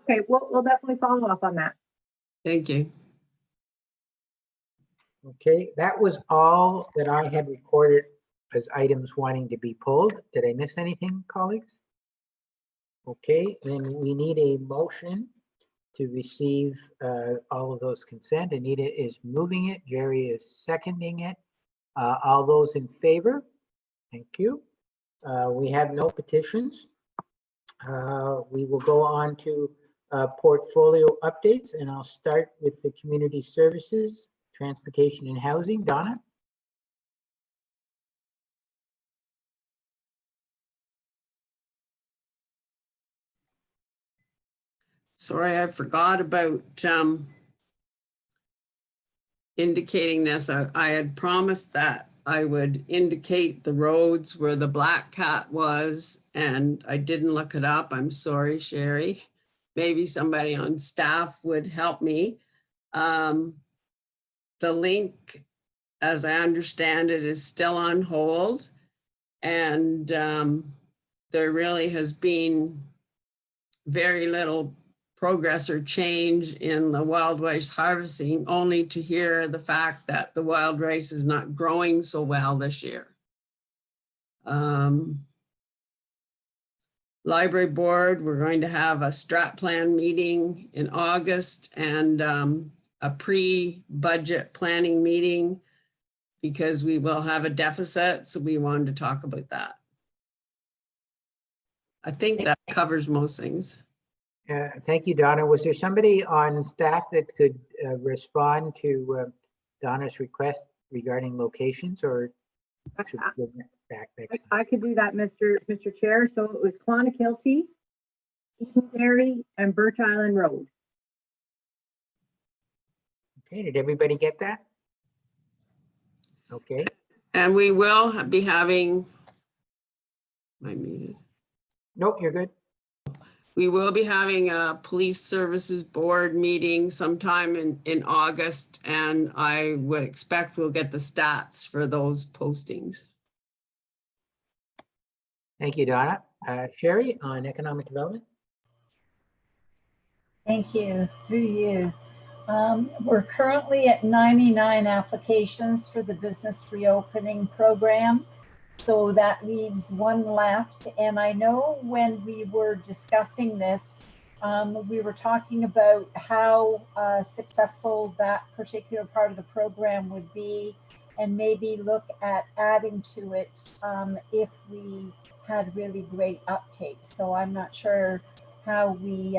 Okay, we'll definitely follow up on that. Thank you. Okay, that was all that I had recorded as items wanting to be pulled. Did I miss anything, colleagues? Okay, then we need a motion to receive all of those consent. Anita is moving it. Jerry is seconding it. All those in favor? Thank you. We have no petitions. We will go on to portfolio updates, and I'll start with the community services, transportation and housing. Donna? Sorry, I forgot about indicating this. I had promised that I would indicate the roads where the Black Cat was, and I didn't look it up. I'm sorry, Sherry. Maybe somebody on staff would help me. The link, as I understand it, is still on hold, and there really has been very little progress or change in the wild rice harvesting, only to hear the fact that the wild rice is not growing so well this year. Library board, we're going to have a strat plan meeting in August, and a pre-budget planning meeting, because we will have a deficit. So we wanted to talk about that. I think that covers most things. Thank you, Donna. Was there somebody on staff that could respond to Donna's request regarding locations, or should we go back next time? I could do that, Mr. Chair. So it was Clonakilty, Edenderry, and Birch Island Road. Okay, did everybody get that? Okay. And we will be having, am I muted? Nope, you're good. We will be having a police services board meeting sometime in August, and I would expect we'll get the stats for those postings. Thank you, Donna. Sherry, on economic development? Thank you, through you. We're currently at 99 applications for the business reopening program. So that leaves one left. And I know when we were discussing this, we were talking about how successful that particular part of the program would be, and maybe look at adding to it if we had really great uptake. So I'm not sure how we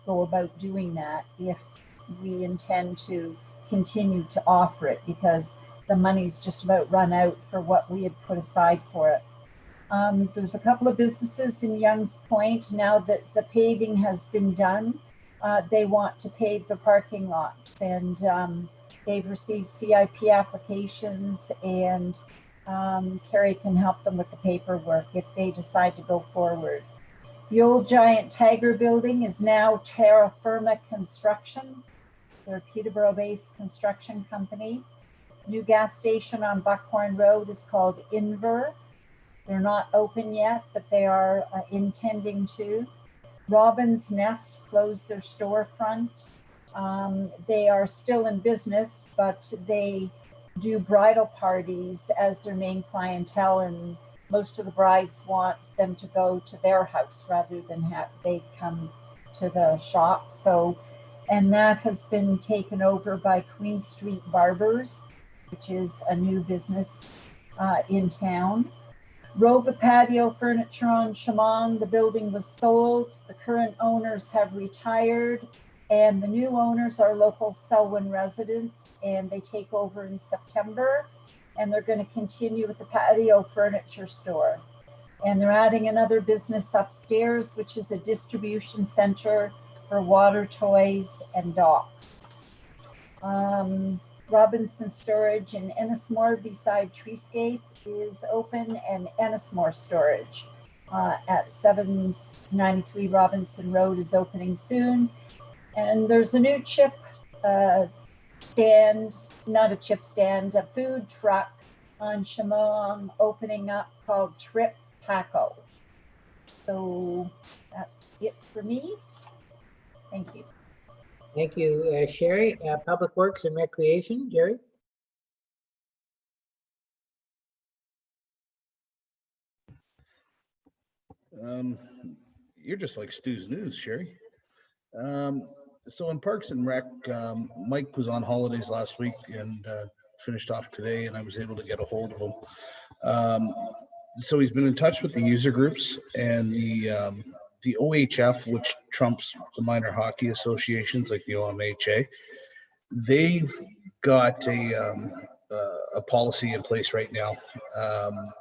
go about doing that if we intend to continue to offer it, because the money's just about run out for what we had put aside for it. There's a couple of businesses in Young's Point now that the paving has been done. They want to pave the parking lots, and they've received CIP applications, and Carrie can help them with the paperwork if they decide to go forward. The old Giant Tiger building is now Terra Firma Construction. They're a Peterborough-based construction company. New gas station on Buckhorn Road is called Inver. They're not open yet, but they are intending to. Robin's Nest closed their storefront. They are still in business, but they do bridal parties as their main clientele, and most of the brides want them to go to their house rather than have they come to the shop. So, and that has been taken over by Queen Street Barbers, which is a new business in town. Rova Patio Furniture on Shamong, the building was sold. The current owners have retired, and the new owners are local Selwyn residents, and they take over in September, and they're going to continue with the patio furniture store. And they're adding another business upstairs, which is a distribution center for water toys and docks. Robinson Storage in Ennismore beside Treescape is open, and Ennismore Storage at 793 Robinson Road is opening soon. And there's a new chip stand, not a chip stand, a food truck on Shamong opening up called Trip Taco. So that's it for me. Thank you. Thank you, Sherry. Public Works and Recreation, Jerry? You're just like Stu's News, Sherry. So in Parks and Rec, Mike was on holidays last week and finished off today, and I was able to get a hold of him. So he's been in touch with the user groups and the OHF, which trumps the minor hockey associations like the OMHA. They've got a policy in place right now,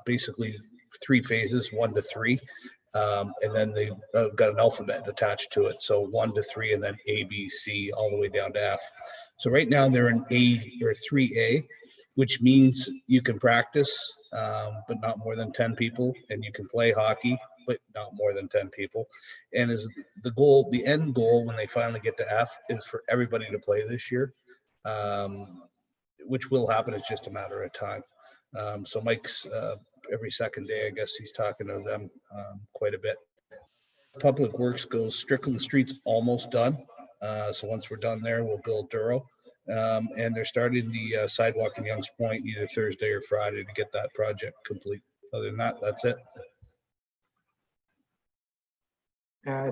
basically 3 phases, 1 to 3. And then they've got an alphabet attached to it. So 1 to 3, and then A, B, C, all the way down to F. So right now they're in A or 3A, which means you can practice, but not more than 10 people, and you can play hockey, but not more than 10 people. And is the goal, the end goal when they finally get to F is for everybody to play this year, which will happen. It's just a matter of time. So Mike's every second day, I guess he's talking to them quite a bit. Public Works goes Strickland Street's almost done. So once we're done there, we'll build Duro. And they're starting the sidewalk in Young's Point either Thursday or Friday to get that project complete. Other than that, that's it.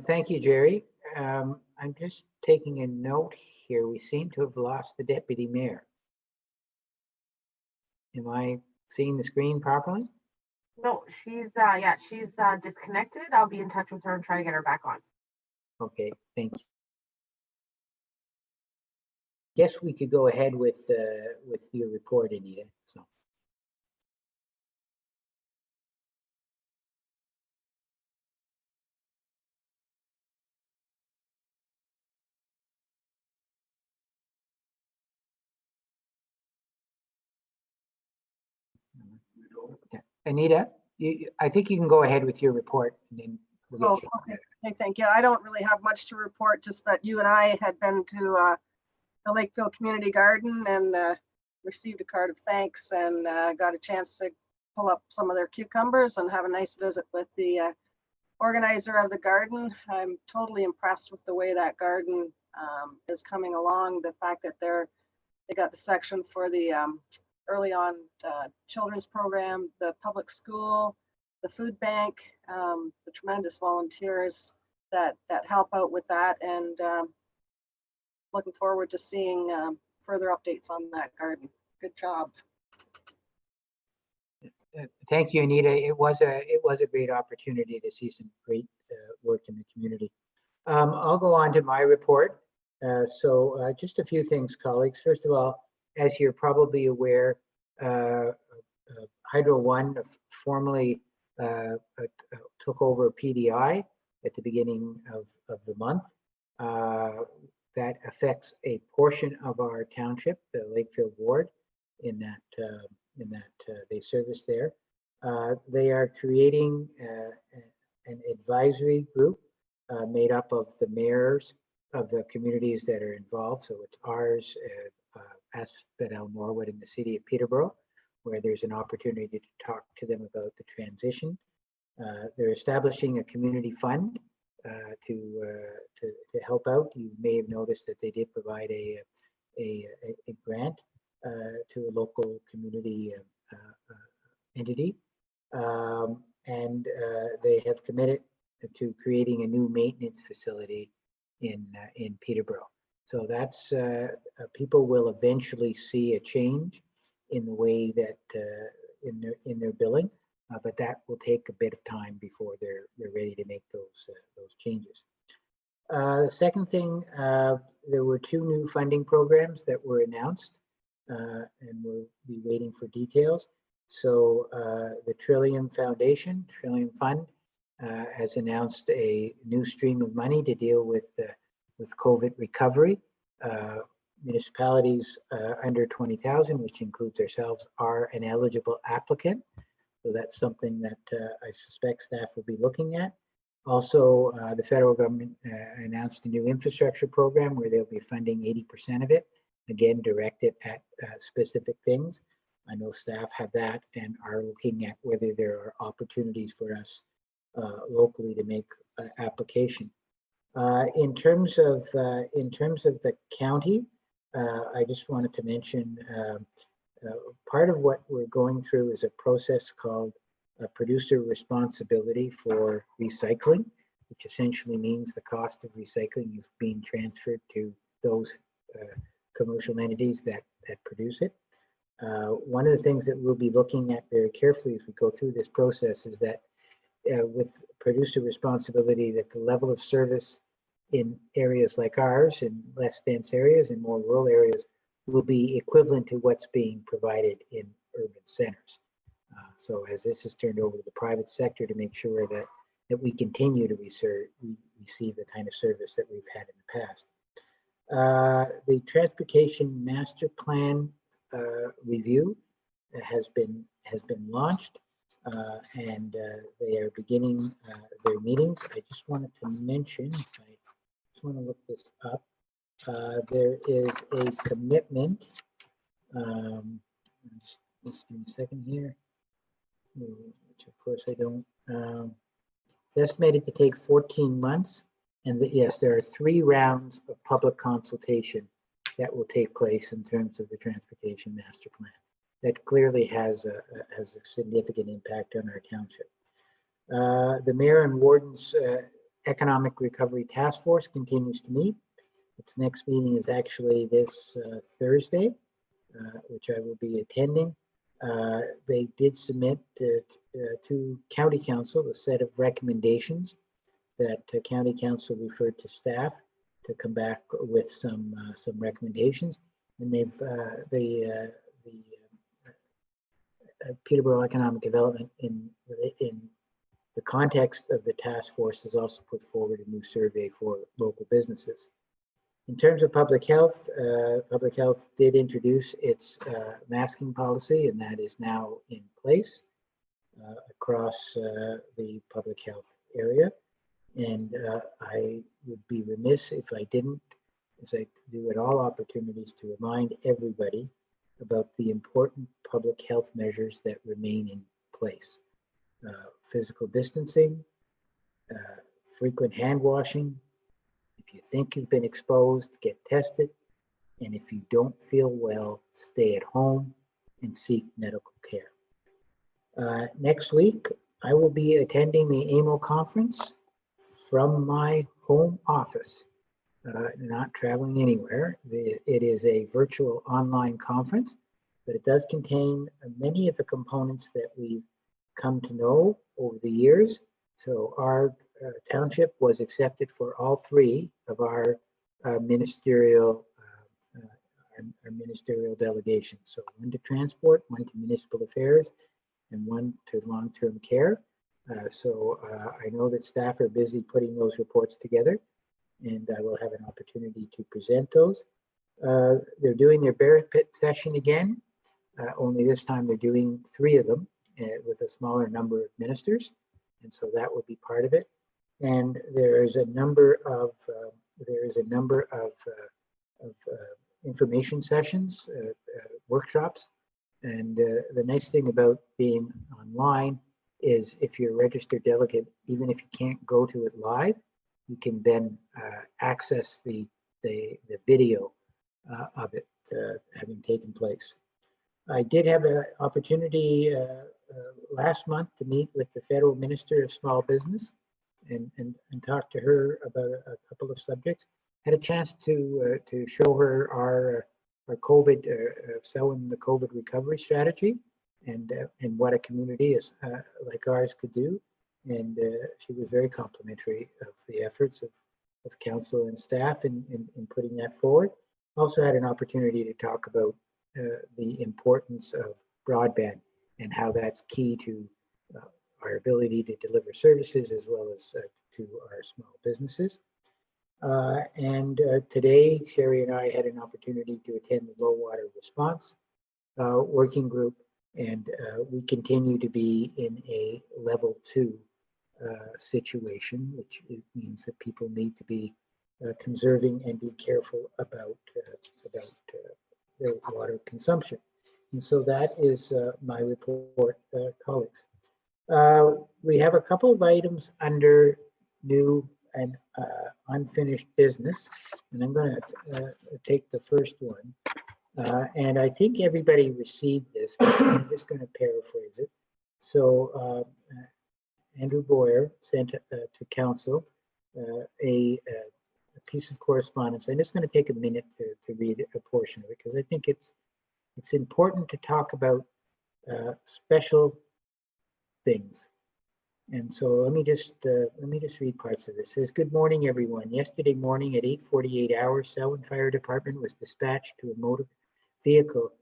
Thank you, Jerry. I'm just taking a note here. We seem to have lost the deputy mayor. Am I seeing the screen properly? No, she's disconnected. I'll be in touch with her and try to get her back on. Okay, thank you. Guess we could go ahead with your report, Anita. So. Anita, I think you can go ahead with your report and then we'll get Oh, you. okay. Okay, thank you. I don't really have much to report, just that you and I had been to the Lakeville Community Garden and received a card of thanks and got a chance to pull up some of their cucumbers and have a nice visit with the organizer of the garden. I'm totally impressed with the way that garden is coming along. The fact that they got the section for the early on children's program, the public school, the food bank, the tremendous volunteers that help out with that, and looking forward to seeing further updates on that garden. Good job. Thank you, Anita. It was a great opportunity to see some great work in the community. I'll go on to my report. Just a few things, colleagues. First of all, as you're probably aware, Hydro One formally took over PDI at the beginning of the month. That affects a portion of our township, the Lakefield Ward, in that they service there. They are creating an advisory group made up of the mayors of the communities that are involved. So it's ours, Asphodel, Norwood, and the city of Peterborough, where there's an opportunity to talk to them about the transition. They're establishing a community fund to help out. You may have noticed that they did provide a grant to a local community entity, and they have committed to creating a new maintenance facility in Peterborough. So that's people will eventually see a change in the way that in their billing, but that will take a bit of time before they're ready to make those changes. The second thing, there were two new funding programs that were announced, and we'll be waiting for details. So the Trillium Foundation, Trillium Fund, has announced a new stream of money to deal with COVID recovery. Municipalities under 20,000, which includes ourselves, are an eligible applicant. So that's something that I suspect staff will be looking at. Also, the federal government announced a new infrastructure program where they'll be funding 80% of it, again, directed at specific things. I know staff have that and are looking at whether there are opportunities for us locally to make application. In terms of the county, I just wanted to mention part of what we're going through is a process called producer responsibility for recycling, which essentially means the cost of recycling is being transferred to those commercial entities that produce it. One of the things that we'll be looking at very carefully as we go through this process is that with producer responsibility, that the level of service in areas like ours, in less dense areas and more rural areas, will be equivalent to what's being provided in urban centers. So as this is turned over to the private sector to make sure that we continue to receive the kind of service that we've had in the past. The Transportation Master Plan review has been launched, and they are beginning their meetings. I just wanted to mention, I just want to look this up. There is a commitment. Just give me a second here. Which of course I don't. It's estimated to take 14 months, and yes, there are 3 rounds of public consultation that will take place in terms of the Transportation Master Plan. That clearly has a significant impact on our township. The Mayor and Warden's Economic Recovery Task Force continues to meet. Its next meeting is actually this Thursday, which I will be attending. They did submit to County Council a set of recommendations that County Council referred to staff to come back with some recommendations, and the Peterborough Economic Development in the context of the task force has also put forward a new survey for local businesses. In terms of public health did introduce its masking policy, and that is now in place across the public health area. And I would be remiss if I didn't, as I do at all opportunities, to remind everybody about the important public health measures that remain in place. Physical distancing, frequent hand washing. If you think you've been exposed, get tested. And if you don't feel well, stay at home and seek medical care. Next week, I will be attending the AMO conference from my home office, not traveling anywhere. It is a virtual online conference, but it does contain many of the components that we've come to know over the years. So our township was accepted for all three of our ministerial delegations. So one to transport, one to municipal affairs, and one to long-term care. I know that staff are busy putting those reports together, and I will have an opportunity to present those. They're doing their Bear Pit session again, only this time they're doing 3 of them with a smaller number of ministers, and so that will be part of it. And there is a number of information sessions, workshops, and the nice thing about being online is if you're a registered delegate, even if you can't go to it live, you can then access the video of it having taken place. I did have an opportunity last month to meet with the Federal Minister of Small Business and talk to her about a couple of subjects. Had a chance to show her our COVID, selling the COVID recovery strategy and what a community is like ours could do. And she was very complimentary of the efforts of council and staff in putting that forward. Also had an opportunity to talk about the importance of broadband and how that's key to our ability to deliver services as well as to our small businesses. Today, Sherry and I had an opportunity to attend the low water response working group, and we continue to be in a level 2 situation, which means that people need to be conserving and be careful about their water consumption. And so that is my report, colleagues. We have a couple of items under new and unfinished business, and I'm going to take the first one. And I think everybody received this, but I'm just going to paraphrase it. So Andrew Boyer sent to council a piece of correspondence. I'm just going to take a minute to read a portion of it because I think it's important to talk about special things. And so let me just read parts of this. It says, "Good morning, everyone. Yesterday morning at 8:48 hours, Selwyn Fire Department was dispatched to a motor vehicle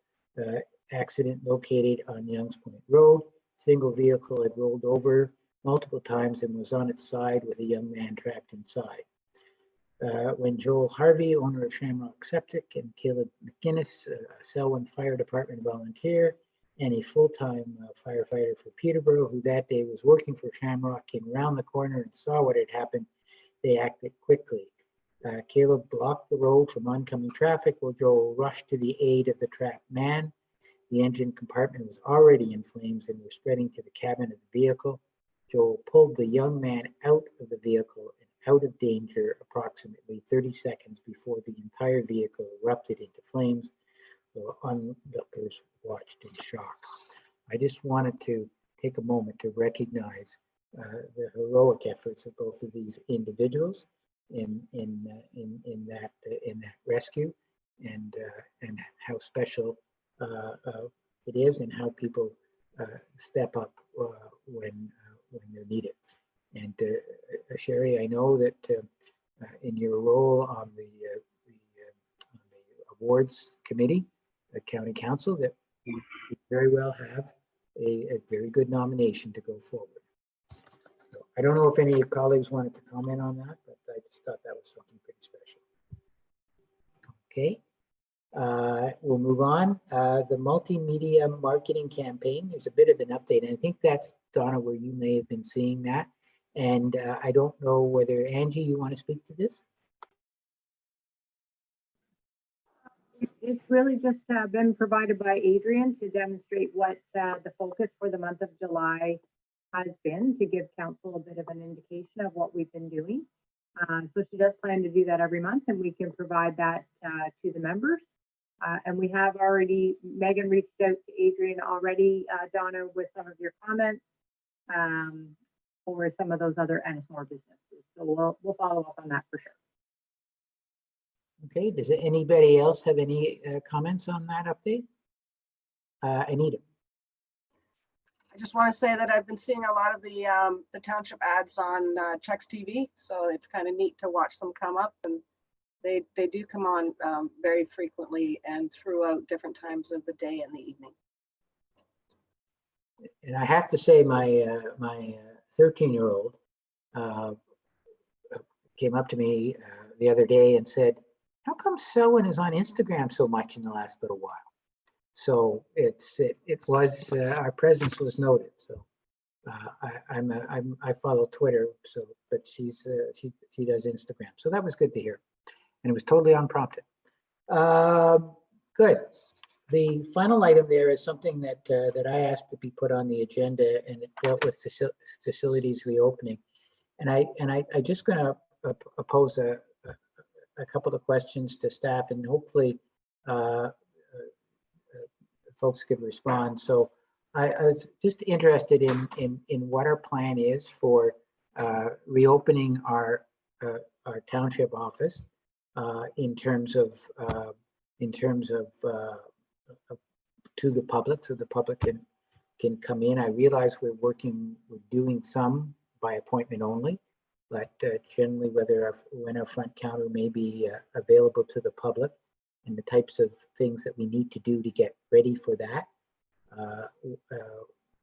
accident located on Youngs Point Road. Single vehicle had rolled over multiple times and was on its side with a young man trapped inside. When Joel Harvey, owner of Shamrock Septic, and Caleb McGinnis, a Selwyn Fire Department volunteer and a full-time firefighter for Peterborough, who that day was working for Shamrock, came around the corner and saw what had happened, they acted quickly. Caleb blocked the road from oncoming traffic while Joel rushed to the aid of the trapped man. The engine compartment was already in flames and was spreading to the cabin of the vehicle. Joel pulled the young man out of the vehicle and out of danger approximately 30 seconds before the entire vehicle erupted into flames. The onlookers watched in shock." I just wanted to take a moment to recognize the heroic efforts of both of these individuals in that rescue, and how special it is, and how people step up when they're needed. And Sherry, I know that in your role on the awards committee, the county council, that you very well have a very good nomination to go forward. So I don't know if any of your colleagues wanted to comment on that, but I just thought that was something pretty special. Okay, we'll move on. The multimedia marketing campaign, there's a bit of an update. And I think that's, Donna, where you may have been seeing that. And I don't know whether, Angie, you want to speak to this? It's really just been provided by Adrian to demonstrate what the focus for the month of July has been, to give council a bit of an indication of what we've been doing. So she does plan to do that every month, and we can provide that to the members. And we have already, Megan reached out to Adrian already, Donna, with some of your comments for some of those other Ennismore businesses. So we'll follow up on that for sure. Okay, does anybody else have any comments on that update? Anita. I just want to say that I've been seeing a lot of the township ads on Chex TV, so it's kind of neat to watch them come up, and they do come on very frequently and throughout different times of the day and the evening. And I have to say, my my 13-year-old came up to me the other day and said, "How come Selwyn is on Instagram so much in the last little while?" So it was our presence was noted. So I follow Twitter, so but she does Instagram. So that was good to hear, and it was totally unprompted. Good. The final item there is something that that I asked to be put on the agenda, and it dealt with facilities reopening. And I just going to pose a couple of questions to staff, and hopefully folks could respond. So I was just interested in what our plan is for reopening our township office in terms of to the public, so the public can come in. I realize we're doing some by appointment only, but generally when our front counter may be available to the public, and the types of things that we need to do to get ready for that,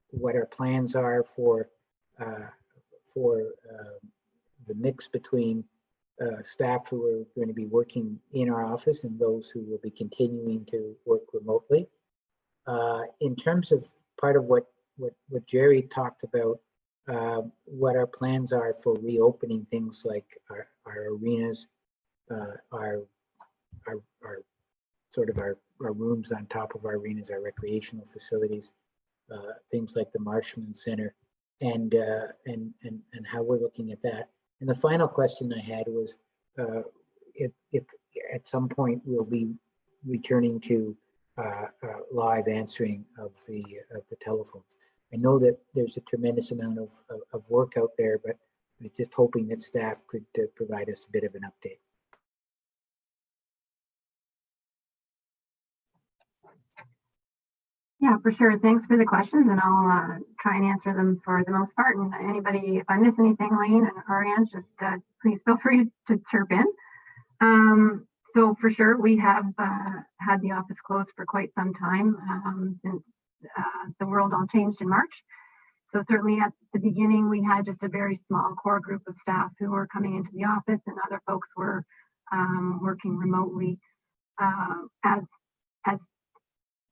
what our plans are for the mix between staff who are going to be working in our office and those who will be continuing to work remotely. In terms of part of what Jerry talked about, what our plans are for reopening things like our arenas, our rooms on top of our arenas, our recreational facilities, things like the Marshland Center, and how we're looking at that. And the final question I had was if at some point we'll be returning to live answering of the telephones. I know that there's a tremendous amount of work out there, but I'm just hoping that staff could provide us a bit of an update. Yeah, for sure. Thanks for the questions, and I'll try and answer them for the most part. And anybody, if I miss anything, Lane or Ange, just please feel free to chirp in. So for sure, we have had the office closed for quite some time since the world all changed in March. So certainly at the beginning, we had just a very small core group of staff who were coming into the office, and other folks were working remotely. As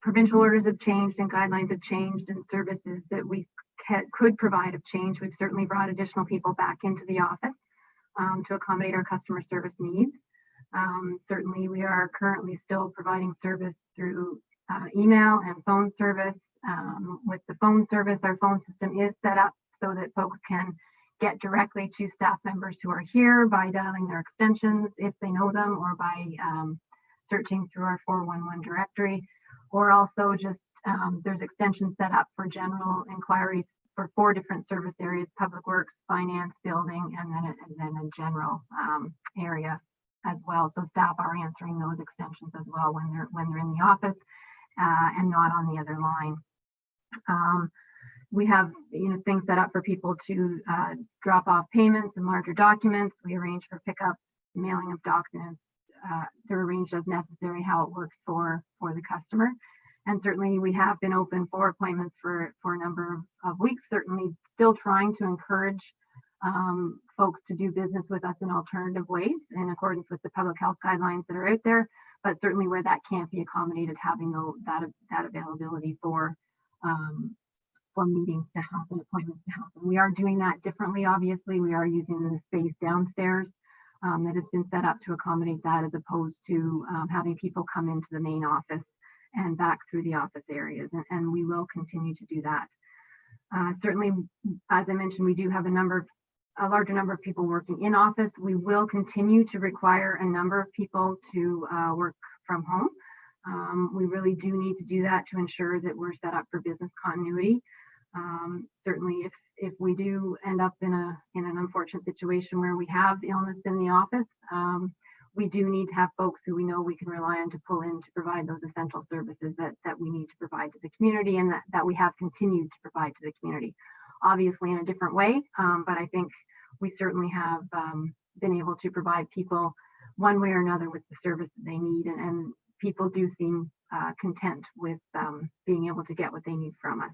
provincial orders have changed and guidelines have changed and services that we could provide have changed, we've certainly brought additional people back into the office to accommodate our customer service needs. Certainly, we are currently still providing service through email and phone service. With the phone service, our phone system is set up so that folks can get directly to staff members who are here by dialing their extensions if they know them, or by searching through our 411 directory, or also just there's extensions set up for general inquiries for 4 different service areas: public works, finance, building, and then a general area as well. So staff are answering those extensions as well when they're in the office and not on the other line. We have, things set up for people to drop off payments and larger documents. We arrange for pickup, mailing of documents. They're arranged as necessary, how it works for the customer. And certainly we have been open for appointments for a number of weeks, certainly still trying to encourage folks to do business with us in alternative ways in accordance with the public health guidelines that are out there, but certainly where that can't be accommodated, having that availability for meetings to happen, appointments to happen. We are doing that differently, obviously. We are using the space downstairs that has been set up to accommodate that, as opposed to having people come into the main office and back through the office areas, and we will continue to do that. Certainly, as I mentioned, we do have a larger number of people working in office. We will continue to require a number of people to work from home. We really do need to do that to ensure that we're set up for business continuity. Certainly, if we do end up in an unfortunate situation where we have illness in the office, we do need to have folks who we know we can rely on to pull in to provide those essential services that we need to provide to the community, and that we have continued to provide to the community. Obviously in a different way, but I think we certainly have been able to provide people one way or another with the service that they need, and people do seem content with being able to get what they need from us.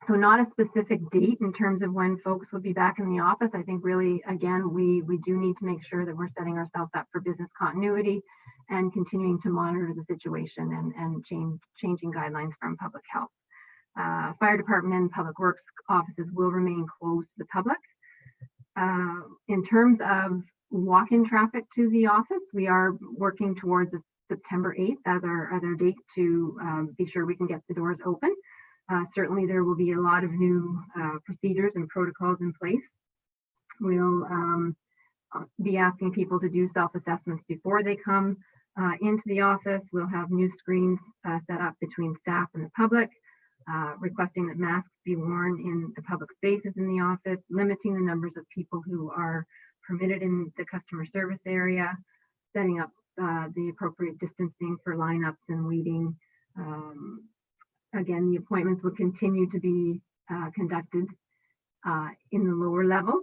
So not a specific date in terms of when folks would be back in the office. I think really, again, we do need to make sure that we're setting ourselves up for business continuity and continuing to monitor the situation and changing guidelines from public health. Fire department and public works offices will remain closed to the public. In terms of walk-in traffic to the office, we are working towards September 8th as our date to be sure we can get the doors open. Certainly there will be a lot of new procedures and protocols in place. We'll be asking people to do self-assessments before they come into the office. We'll have new screens set up between staff and the public, requesting that masks be worn in the public spaces in the office, limiting the numbers of people who are permitted in the customer service area, setting up the appropriate distancing for lineups and waiting. Again, the appointments will continue to be conducted in the lower level.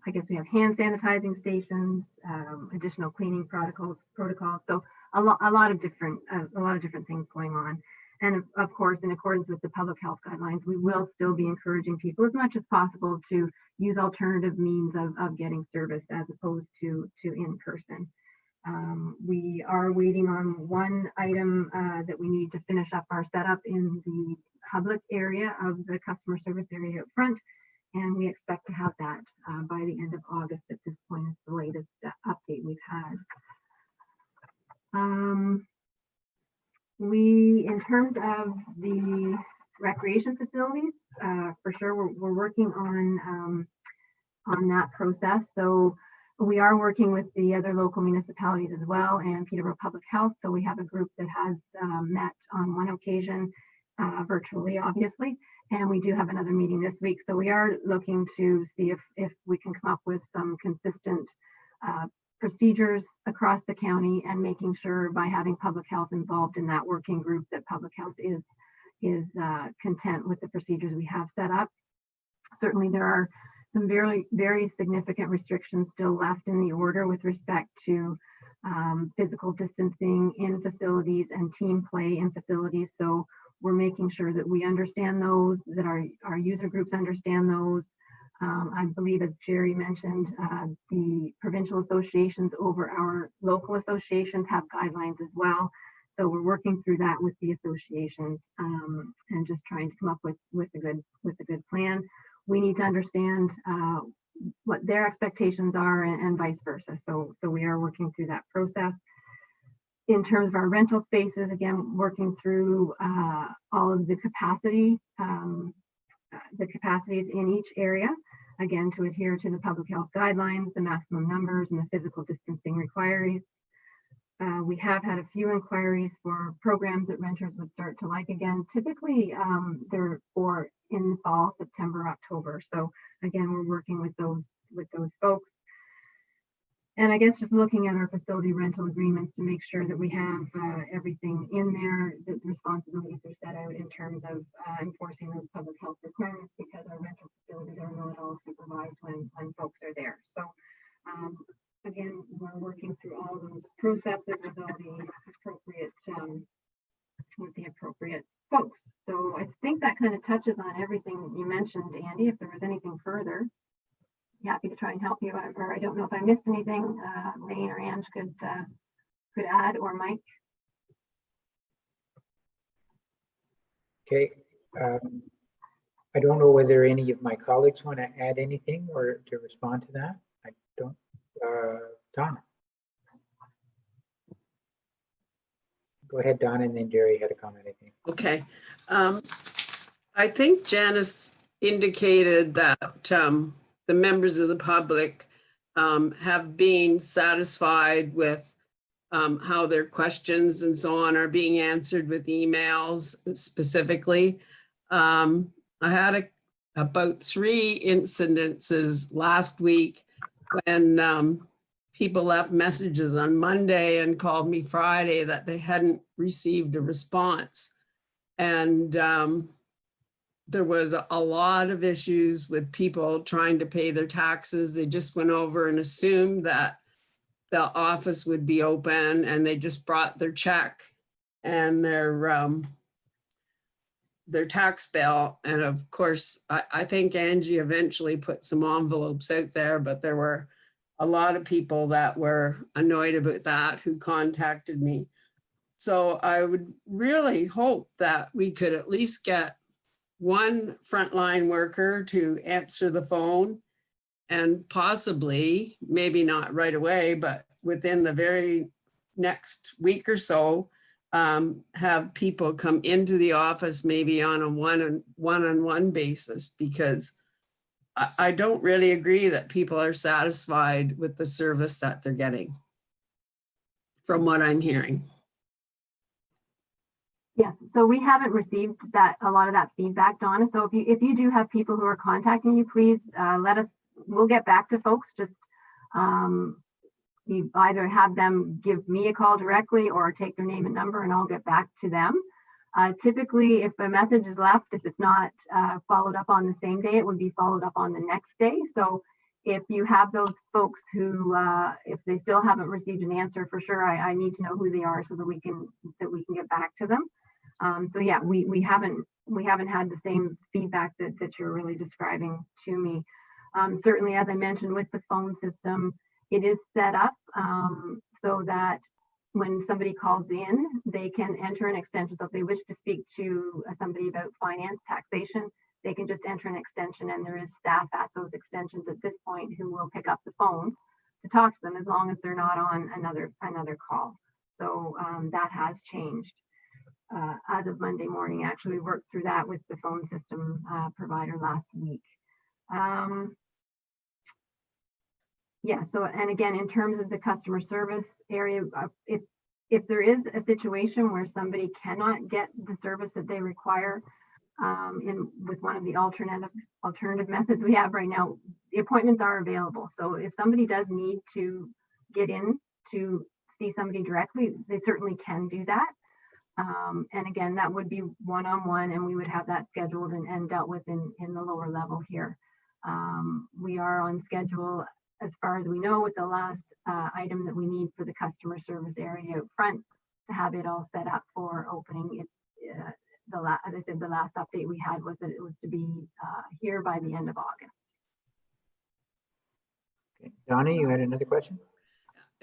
I guess we have hand sanitizing stations, additional cleaning protocols. So a lot of different things going on. And of course, in accordance with the public health guidelines, we will still be encouraging people as much as possible to use alternative means of getting service as opposed to in person. We are waiting on one item that we need to finish up our setup in the public area of the customer service area up front, and we expect to have that by the end of August. At this point, is the latest update we've had. In terms of the recreation facilities, for sure we're working on that process. So we are working with the other local municipalities as well, and Peterborough Public Health. So we have a group that has met on one occasion, virtually, obviously, and we do have another meeting this week. So we are looking to see if we can come up with some consistent procedures across the county, and making sure by having public health involved in that working group that public health is content with the procedures we have set up. Certainly there are some very, very significant restrictions still left in the order with respect to physical distancing in facilities and team play in facilities. So we're making sure that we understand those, that our user groups understand those. I believe, as Jerry mentioned, the provincial associations over our local associations have guidelines as well. So we're working through that with the associations and just trying to come up with a good plan. We need to understand what their expectations are and vice versa. So we are working through that process. In terms of our rental spaces, again, working through all of the capacities in each area, again, to adhere to the public health guidelines, the maximum numbers, and the physical distancing requirements. We have had a few inquiries for programs that renters would start to like again. Typically, they're for in the fall, September, October. So again, we're working with those folks. And I guess just looking at our facility rental agreements to make sure that we have everything in there, that the responsibilities are set out in terms of enforcing those public health requirements, because our rental facilities are not all supervised when folks are there. So again, we're working through all those processes with all the appropriate folks. So I think that kind of touches on everything you mentioned, Andy. If there was anything further, happy to try and help you, or I don't know if I missed anything. Lane or Ange could add, or Mike. Okay. I don't know whether any of my colleagues want to add anything or to respond to that. I don't. Donna. Go ahead, Donna, and then Jerry had a comment, I think. Okay. I think Janice indicated that the members of the public have been satisfied with how their questions and so on are being answered with emails specifically. I had about 3 incidences last week when people left messages on Monday and called me Friday that they hadn't received a response. And there was a lot of issues with people trying to pay their taxes. They just went over and assumed that the office would be open, and they just brought their check and their tax bill. And of course, I think Angie eventually put some envelopes out there, but there were a lot of people that were annoyed about that who contacted me. So I would really hope that we could at least get one frontline worker to answer the phone, and possibly, maybe not right away, but within the very next week or so, have people come into the office maybe on a one-on-one basis, because I don't really agree that people are satisfied with the service that they're getting, from what I'm hearing. Yes, so we haven't received a lot of that feedback, Donna. So if you do have people who are contacting you, please let us. We'll get back to folks. Just you either have them give me a call directly or take their name and number, and I'll get back to them. Typically, if a message is left, if it's not followed up on the same day, it would be followed up on the next day. So if you have those folks who, if they still haven't received an answer, for sure, I need to know who they are so that we can get back to them. So yeah, we haven't had the same feedback that you're really describing to me. Certainly, as I mentioned, with the phone system, it is set up so that when somebody calls in, they can enter an extension. So if they wish to speak to somebody about finance, taxation, they can just enter an extension, and there is staff at those extensions at this point who will pick up the phone to talk to them, as long as they're not on another call. So that has changed. As of Monday morning, actually, we worked through that with the phone system provider last week. Yeah, so, and again, in terms of the customer service area, if there is a situation where somebody cannot get the service that they require with one of the alternative methods we have right now, the appointments are available. So if somebody does need to get in to see somebody directly, they certainly can do that. And again, that would be one-on-one, and we would have that scheduled and dealt with in the lower level here. We are on schedule, as far as we know, with the last item that we need for the customer service area up front to have it all set up for opening. It's as I said, the last update we had was that it was to be here by the end of August. Okay. Donna, you had another question?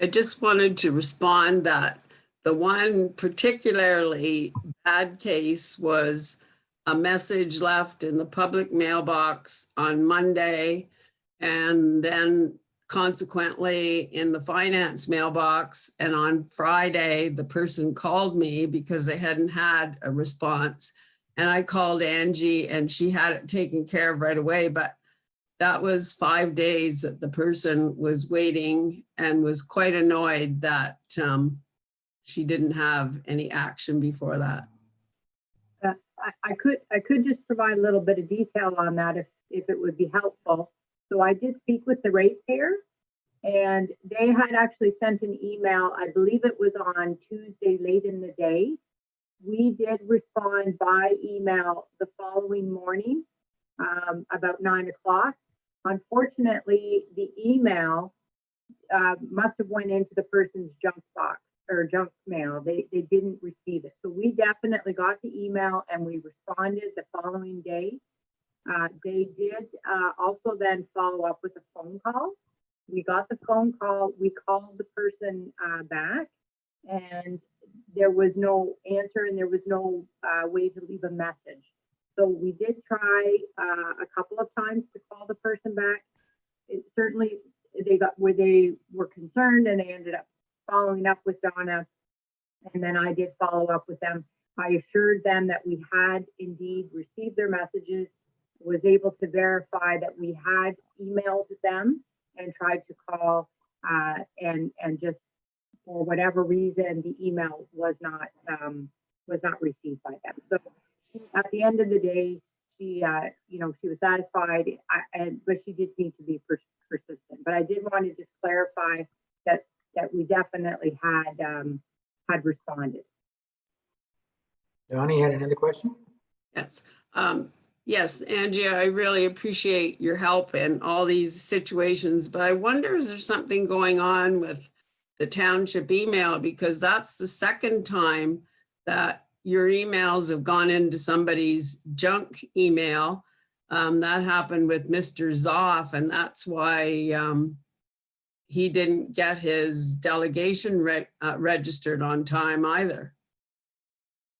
I just wanted to respond that the one particularly bad case was a message left in the public mailbox on Monday, and then consequently in the finance mailbox. And on Friday, the person called me because they hadn't had a response. And I called Angie, and she had it taken care of right away. But that was 5 days that the person was waiting, and was quite annoyed that she didn't have any action before that. I could just provide a little bit of detail on that if it would be helpful. So I did speak with the ratepayer, And they had actually sent an email, I believe it was on Tuesday late in the day. We did respond by email the following morning, about 9 o'clock. Unfortunately, the email must have went into the person's junk box or junk mail. They didn't receive it. So we definitely got the email and we responded the following day. They did also then follow up with a phone call. We got the phone call, we called the person back, and there was no answer and there was no way to leave a message. So we did try a couple of times to call the person back. It certainly, they were concerned and they ended up following up with Donna, and then I did follow up with them. I assured them that we had indeed received their messages, was able to verify that we had emailed them and tried to call and just for whatever reason the email was not received by them. So at the end of the day, she she was satisfied, but she did need to be persistent. But I did want to just clarify that we definitely had responded. Donnie had another question? Yes. Yes, Angie, I really appreciate your help in all these situations, but I wonder, is there something going on with the township email? Because that's the second time that your emails have gone into somebody's junk email. That happened with Mr. Zoff, and that's why he didn't get his delegation registered on time either.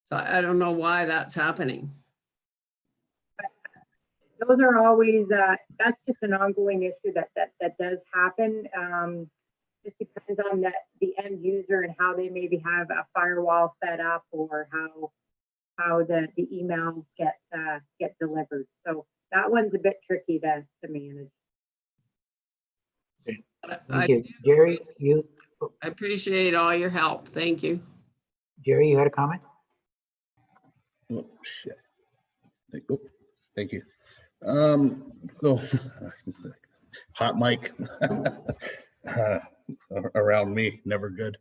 So I don't know why that's happening. Those are always, that's just an ongoing issue that does happen. Just depends on the end user and how they maybe have a firewall set up or how the emails get delivered. So that one's a bit tricky to manage. Thank you. Jerry, I appreciate all your help. Thank you. Jerry, you had a comment? Oh, shit. Thank you. So hot mic around me, never good.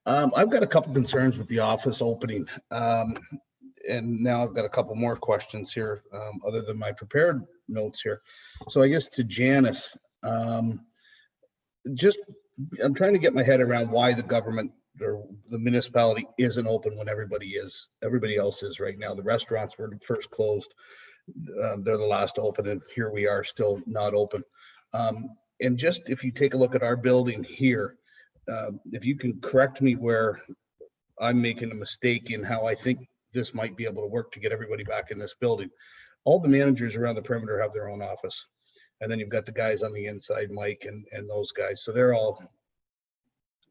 I've got a couple concerns with the office opening. And now I've got a couple more questions here, other than my prepared notes here. So I guess to Janice, I'm trying to get my head around why the government or the municipality isn't open when everybody else is right now. The restaurants were first closed. They're the last to open, and here we are still not open. And just if you take a look at our building here, if you can correct me where I'm making a mistake in how I think this might be able to work to get everybody back in this building. All the managers around the perimeter have their own office. And then you've got the guys on the inside, Mike and those guys. So they're all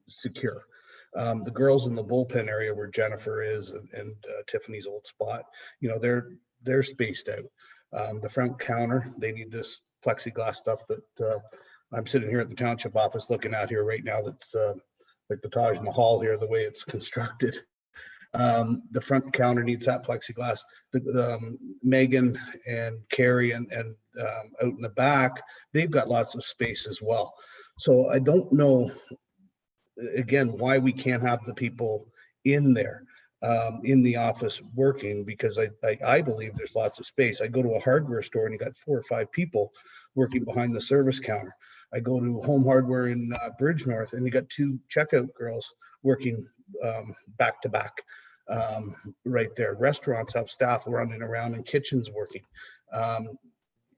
secure. The girls in the bullpen area where Jennifer is and Tiffany's old spot, they're spaced out. The front counter, they need this plexiglass stuff that I'm sitting here at the township office looking at here right now. That's like the Taj Mahal here, the way it's constructed. The front counter needs that plexiglass. Megan and Carrie and out in the back, they've got lots of space as well. So I don't know, again, why we can't have the people in there. In the office working, because I believe there's lots of space. I go to a hardware store and you got 4 or 5 people working behind the service counter. I go to Home Hardware in Bridgenorth and you got 2 checkout girls working back to back right there. Restaurants have staff running around and kitchens working.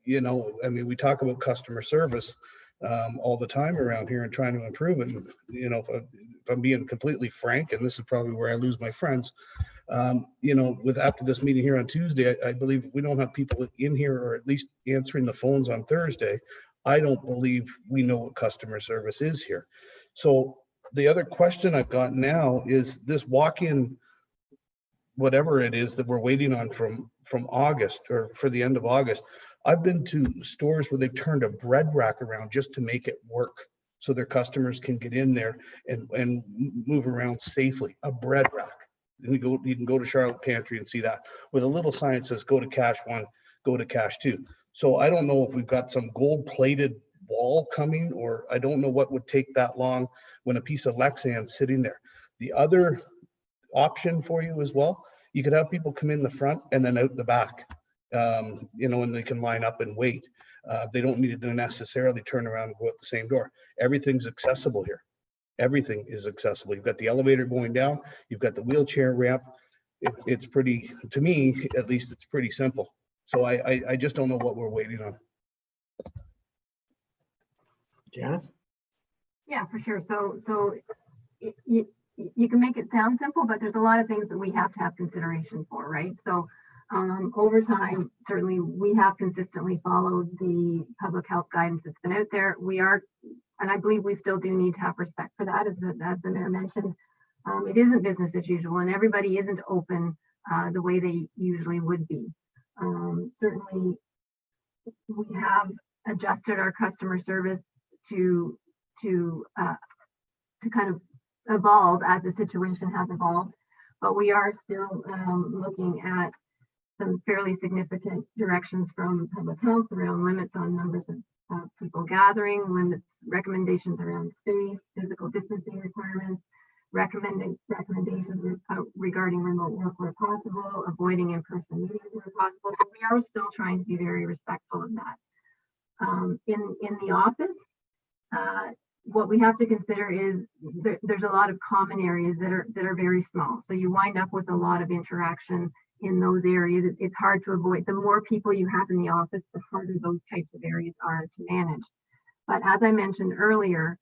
We talk about customer service all the time around here and trying to improve it. And, if I'm being completely frank, and this is probably where I lose my friends, after this meeting here on Tuesday, I believe if we don't have people in here or at least answering the phones on Thursday, I don't believe we know what customer service is here. So the other question I've got now is this walk-in, whatever it is that we're waiting on from August or for the end of August. I've been to stores where they've turned a bread rack around just to make it work so their customers can get in there and move around safely. A bread rack. You can go to Charlotte Pantry and see that with a little sign that says go to cash 1, go to cash 2. So I don't know if we've got some gold-plated wall coming, or I don't know what would take that long when a piece of Lexan's sitting there. The other option for you as well, you could have people come in the front and then out the back, you know, and they can line up and wait. They don't need to necessarily turn around and go out the same door. Everything's accessible here. Everything is accessible. You've got the elevator going down, you've got the wheelchair ramp. It's pretty, to me, at least it's pretty simple. So I just don't know what we're waiting on. Janice? Yeah, for sure. So you can make it sound simple, but there's a lot of things that we have to have consideration for, right? So over time, certainly we have consistently followed the public health guidance that's been out there. We are, and I believe we still do need to have respect for that, as the mayor mentioned. It isn't business as usual, and everybody isn't open the way they usually would be. Certainly, we have adjusted our customer service to kind of evolve as the situation has evolved, but we are still looking at some fairly significant directions from public health around limits on numbers of people gathering, limits, recommendations around space, physical distancing requirements, recommendations regarding remote work where possible, avoiding in-person meetings where possible. But we are still trying to be very respectful of that. In the office, what we have to consider is there's a lot of common areas that are very small. So you wind up with a lot of interaction in those areas. It's hard to avoid. The more people you have in the office, the harder those types of areas are to manage. But as I mentioned earlier,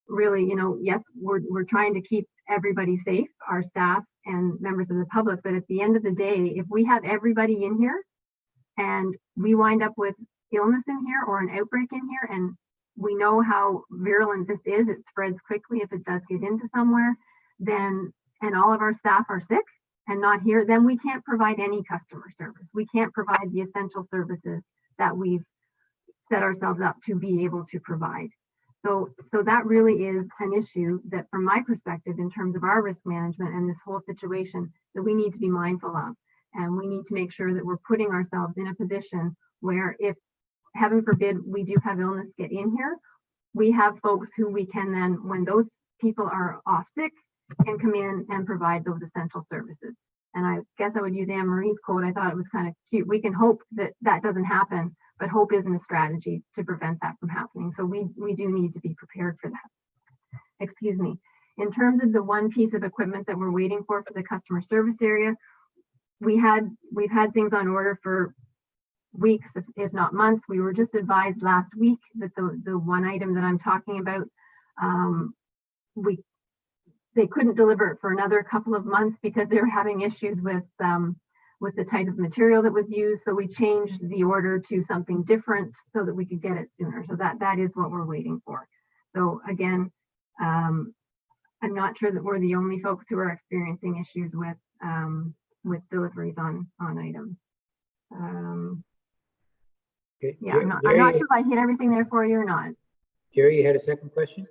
really, you know, yes, we're trying to keep everybody safe, our staff and members of the public. But at the end of the day, if we have everybody in here and we wind up with illness in here or an outbreak in here, and we know how virulent this is, it spreads quickly if it does get into somewhere, then, and all of our staff are sick and not here, then we can't provide any customer service. We can't provide the essential services that we've set ourselves up to be able to provide. So that really is an issue that, from my perspective, in terms of our risk management and this whole situation, that we need to be mindful of. And we need to make sure that we're putting ourselves in a position where, if heaven forbid we do have illness get in here, we have folks who we can then, when those people are off sick, can come in and provide those essential services. And I guess I would use Anne Marie's quote. I thought it was kind of cute. We can hope that that doesn't happen, but hope isn't a strategy to prevent that from happening. So we do need to be prepared for that. Excuse me. In terms of the one piece of equipment that we're waiting for the customer service area, we've had things on order for weeks, if not months. We were just advised last week that the one item that I'm talking about, they couldn't deliver it for another couple of months because they were having issues with the type of material that was used. So we changed the order to something different so that we could get it sooner. So that is what we're waiting for. So again, I'm not sure that we're the only folks who are experiencing issues with deliveries on items. Okay. Yeah, I'm not sure if I hit everything there for you or not. Jerry, you had a second question?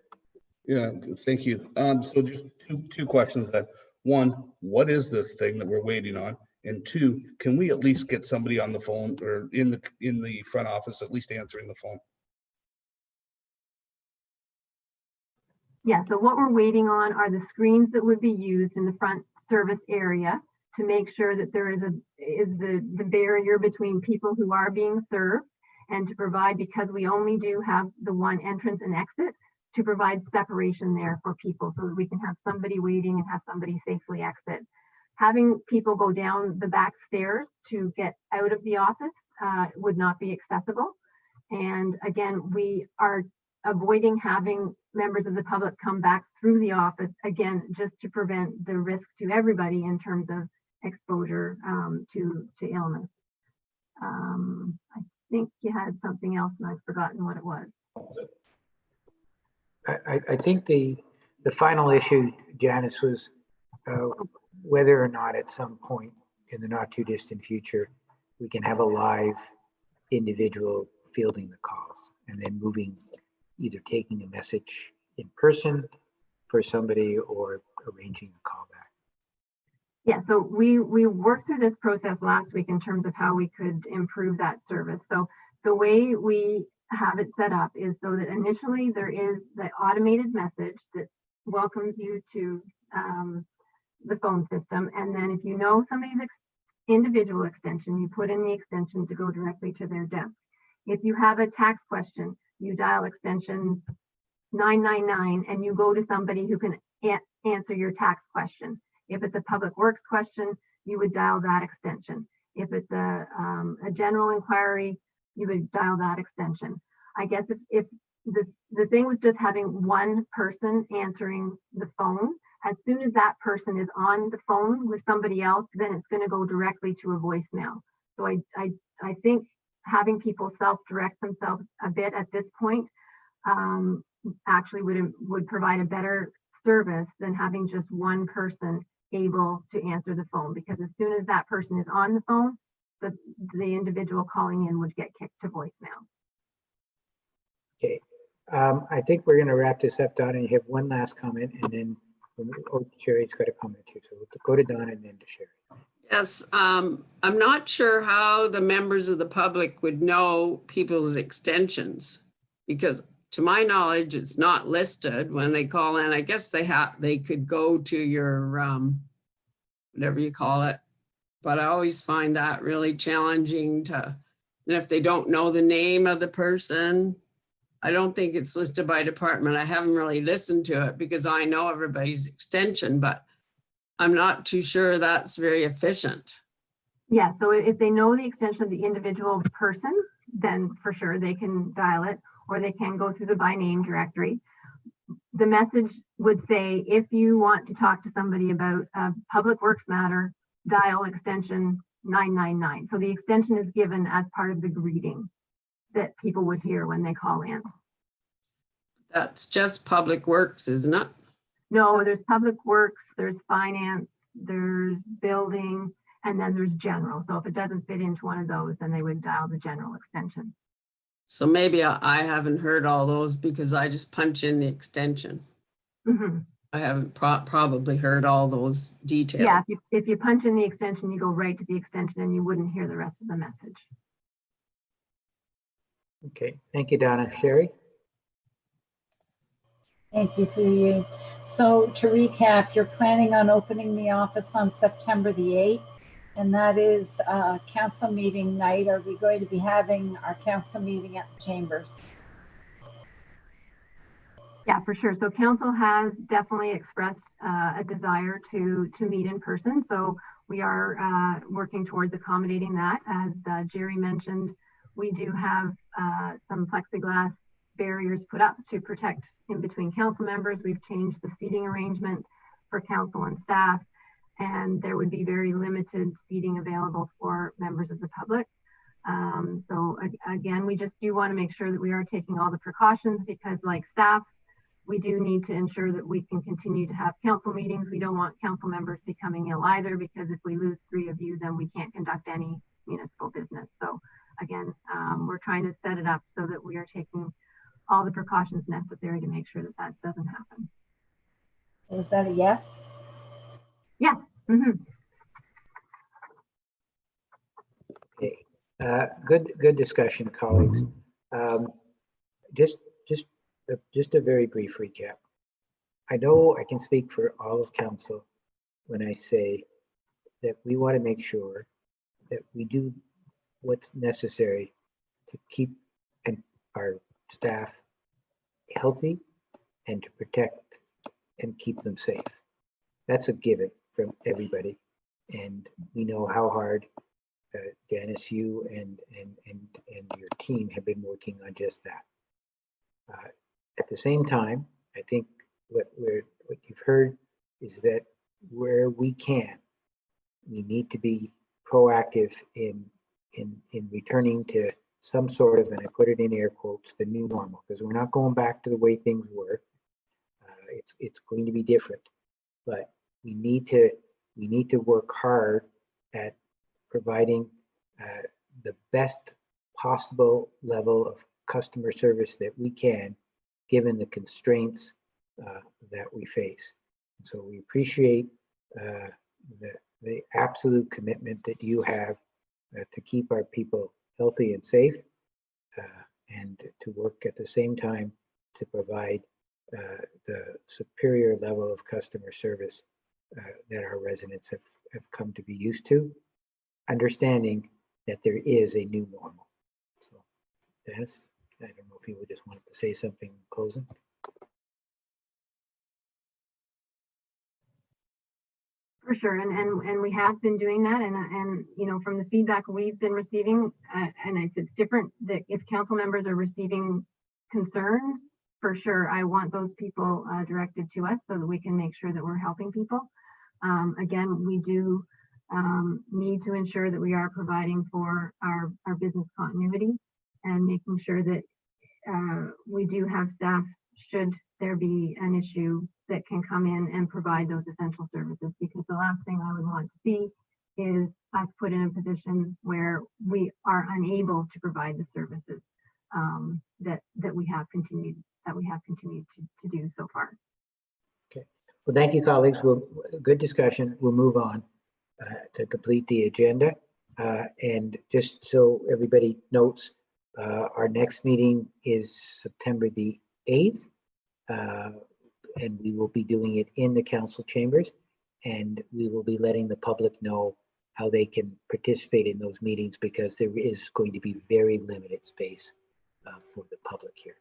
Yeah, thank you. So just two questions then. One, what is the thing that we're waiting on? And two, can we at least get somebody on the phone or in the front office, at least answering the phone? Yeah, so what we're waiting on are the screens that would be used in the front service area to make sure that there is the barrier between people who are being served, and to provide, because we only do have the one entrance and exit, to provide separation there for people so that we can have somebody waiting and have somebody safely exit. Having people go down the back stairs to get out of the office would not be accessible. And again, we are avoiding having members of the public come back through the office, again, just to prevent the risk to everybody in terms of exposure to illness. I think you had something else and I've forgotten what it was. I think the final issue, Janice, was whether or not at some point in the not too distant future, we can have a live individual fielding the calls and then either taking a message in person for somebody or arranging a callback. Yeah, so we worked through this process last week in terms of how we could improve that service. So the way we have it set up is so that initially there is the automated message that welcomes you to the phone system. And then if you know somebody's individual extension, you put in the extension to go directly to their desk. If you have a tax question, you dial extension 999 and you go to somebody who can answer your tax question. If it's a public works question, you would dial that extension. If it's a general inquiry, you would dial that extension. I guess if the thing with just having one person answering the phone, as soon as that person is on the phone with somebody else, then it's going to go directly to a voicemail. So I think having people self-direct themselves a bit at this point actually would provide a better service than having just one person able to answer the phone, because as soon as that person is on the phone, the individual calling in would get kicked to voicemail. Okay, I think we're going to wrap this up, Donna. You have one last comment, and then Sherry's got a comment too. So we'll go to Donna and then to Sherry. Yes, I'm not sure how the members of the public would know people's extensions, because to my knowledge, it's not listed when they call in. I guess they could go to your whatever you call it, but I always find that really challenging and if they don't know the name of the person, I don't think it's listed by department. I haven't really listened to it because I know everybody's extension, but I'm not too sure that's very efficient. Yeah, so if they know the extension of the individual person, then for sure they can dial it, or they can go through the by name directory. The message would say, if you want to talk to somebody about a public works matter, dial extension 999. So the extension is given as part of the greeting that people would hear when they call in. That's just public works, isn't it? No, there's public works, there's finance, there's building, and then there's general. So if it doesn't fit into one of those, then they would dial the general extension. So maybe I haven't heard all those because I just punch in the extension. Mm-hmm. I haven't probably heard all those details. Yeah, if you punch in the extension, you go right to the extension and you wouldn't hear the rest of the message. Okay, thank you, Donna. Sherry? Thank you, through you. So to recap, you're planning on opening the office on September the 8th, and that is council meeting night. Are we going to be having our council meeting at the chambers? Yeah, for sure. So council has definitely expressed a desire to meet in person. So we are working towards accommodating that. As Jerry mentioned, we do have some plexiglass barriers put up to protect in between council members. We've changed the seating arrangement for council and staff, and there would be very limited seating available for members of the public. So again, we just do want to make sure that we are taking all the precautions, because like staff, we do need to ensure that we can continue to have council meetings. We don't want council members becoming ill either, because if we lose 3 of you, then we can't conduct any municipal business. So again, we're trying to set it up so that we are taking all the precautions necessary to make sure that that doesn't happen. Is that a yes? Yeah. Mm-hmm. Okay, good discussion, colleagues. Just a very brief recap. I know I can speak for all of council when I say that we want to make sure that we do what's necessary to keep our staff healthy and to protect and keep them safe. That's a given from everybody. And we know how hard Janice, you and your team have been working on just that. At the same time, I think what you've heard is that where we can, we need to be proactive in returning to some sort of, and I put it in air quotes, the new normal, because we're not going back to the way things were. It's going to be different, but we need to work hard at providing the best possible level of customer service that we can, given the constraints that we face. So we appreciate the absolute commitment that you have to keep our people healthy and safe. and to work at the same time to provide the superior level of customer service that our residents have come to be used to, understanding that there is a new normal. So, Dennis, I don't know if you would just want to say something in closing. For sure, and we have been doing that, and you know, from the feedback we've been receiving, and it's different that if council members are receiving concerns, for sure, I want those people directed to us so that we can make sure that we're helping people. Again, we do need to ensure that we are providing for our business continuity and making sure that we do have staff should there be an issue that can come in and provide those essential services, because the last thing I would want to see is us put in a position where we are unable to provide the services that we have continued to do so far. Okay. Well, thank you, colleagues. Good discussion. We'll move on to complete the agenda. And just so everybody notes, our next meeting is September the 8th. And we will be doing it in the council chambers, and we will be letting the public know how they can participate in those meetings, because there is going to be very limited space for the public here.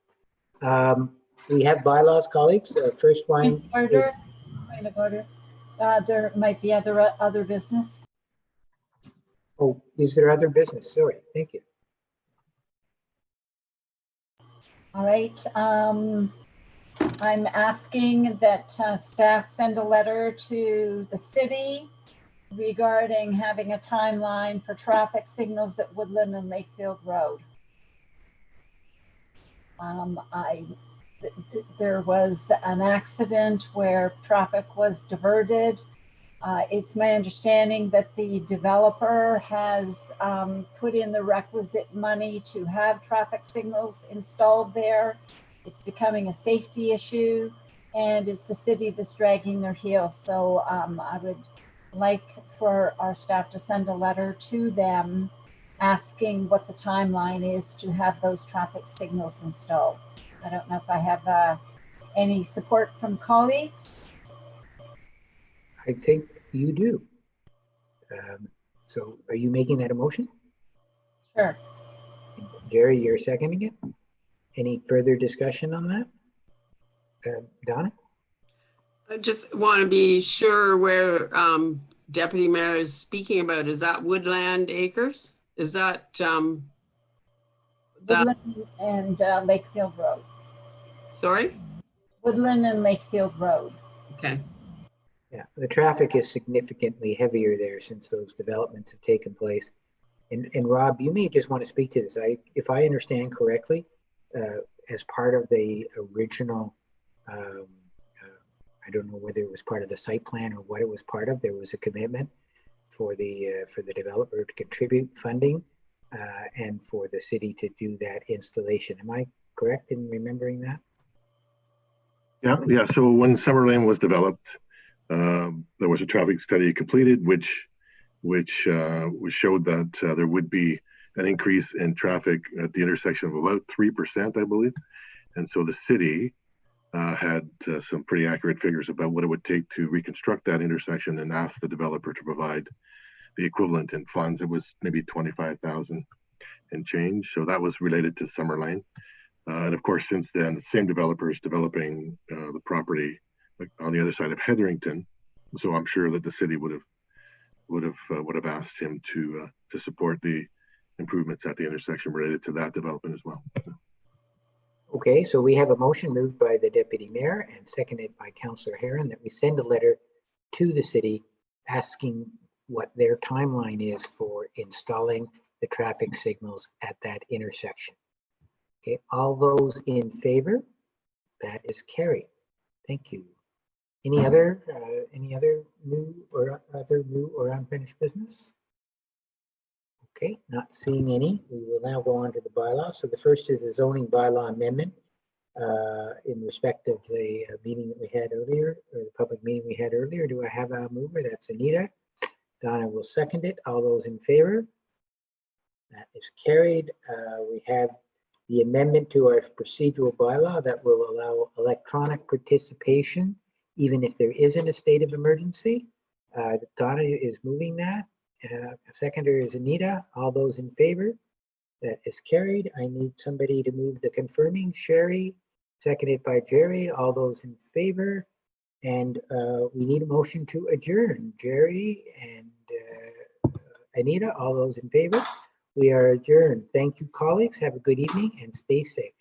We have bylaws, colleagues. First one. Point of order. There might be other business. Oh, is there other business? Sorry, thank you. All right. I'm asking that staff send a letter to the city regarding having a timeline for traffic signals at Woodland and Lakefield Road. There was an accident where traffic was diverted. It's my understanding that the developer has put in the requisite money to have traffic signals installed there. It's becoming a safety issue, and it's the city that's dragging their heels. So I would like for our staff to send a letter to them asking what the timeline is to have those traffic signals installed. I don't know if I have any support from colleagues. I think you do. So are you making that a motion? Sure. Jerry, you're seconding it? Any further discussion on that? Donna? I just want to be sure where Deputy Mayor is speaking about. Is that Woodland Acres? Is that Woodland and Lakefield Road. Sorry? Woodland and Lakefield Road. Okay. Yeah, the traffic is significantly heavier there since those developments have taken place. And Rob, you may just want to speak to this. If I understand correctly, as part of the original, I don't know whether it was part of the site plan or what it was part of, there was a commitment for the developer to contribute funding and for the city to do that installation. Am I correct in remembering that? Yeah. So when Summer Lane was developed, there was a traffic study completed, which showed that there would be an increase in traffic at the intersection of about 3%, I believe. And so the city had some pretty accurate figures about what it would take to reconstruct that intersection and asked the developer to provide the equivalent in funds. It was maybe 25,000 and change. So that was related to Summer Lane. And of course, since then, the same developer is developing the property on the other side of Hetherington. So I'm sure that the city would have asked him to support the improvements at the intersection related to that development as well. Okay, so we have a motion moved by the Deputy Mayor and seconded by Councillor Herron that we send a letter to the city asking what their timeline is for installing the traffic signals at that intersection. Okay, all those in favor? That is carried. Thank you. Any other new or unfinished business? Okay, not seeing any. We will now go on to the bylaw. So the first is the zoning bylaw amendment in respect of the meeting that we had earlier, or the public meeting we had earlier. Do I have a mover? That's Anita. Donna will second it. All those in favor? That is carried. We have the amendment to our procedural bylaw that will allow electronic participation, even if there isn't a state of emergency. Donna is moving that. Seconder is Anita. All those in favor? That is carried. I need somebody to move the confirming. Sherry, seconded by Jerry. All those in favor? And we need a motion to adjourn. Jerry and Anita, all those in favor? We are adjourned. Thank you, colleagues. Have a good evening and stay safe.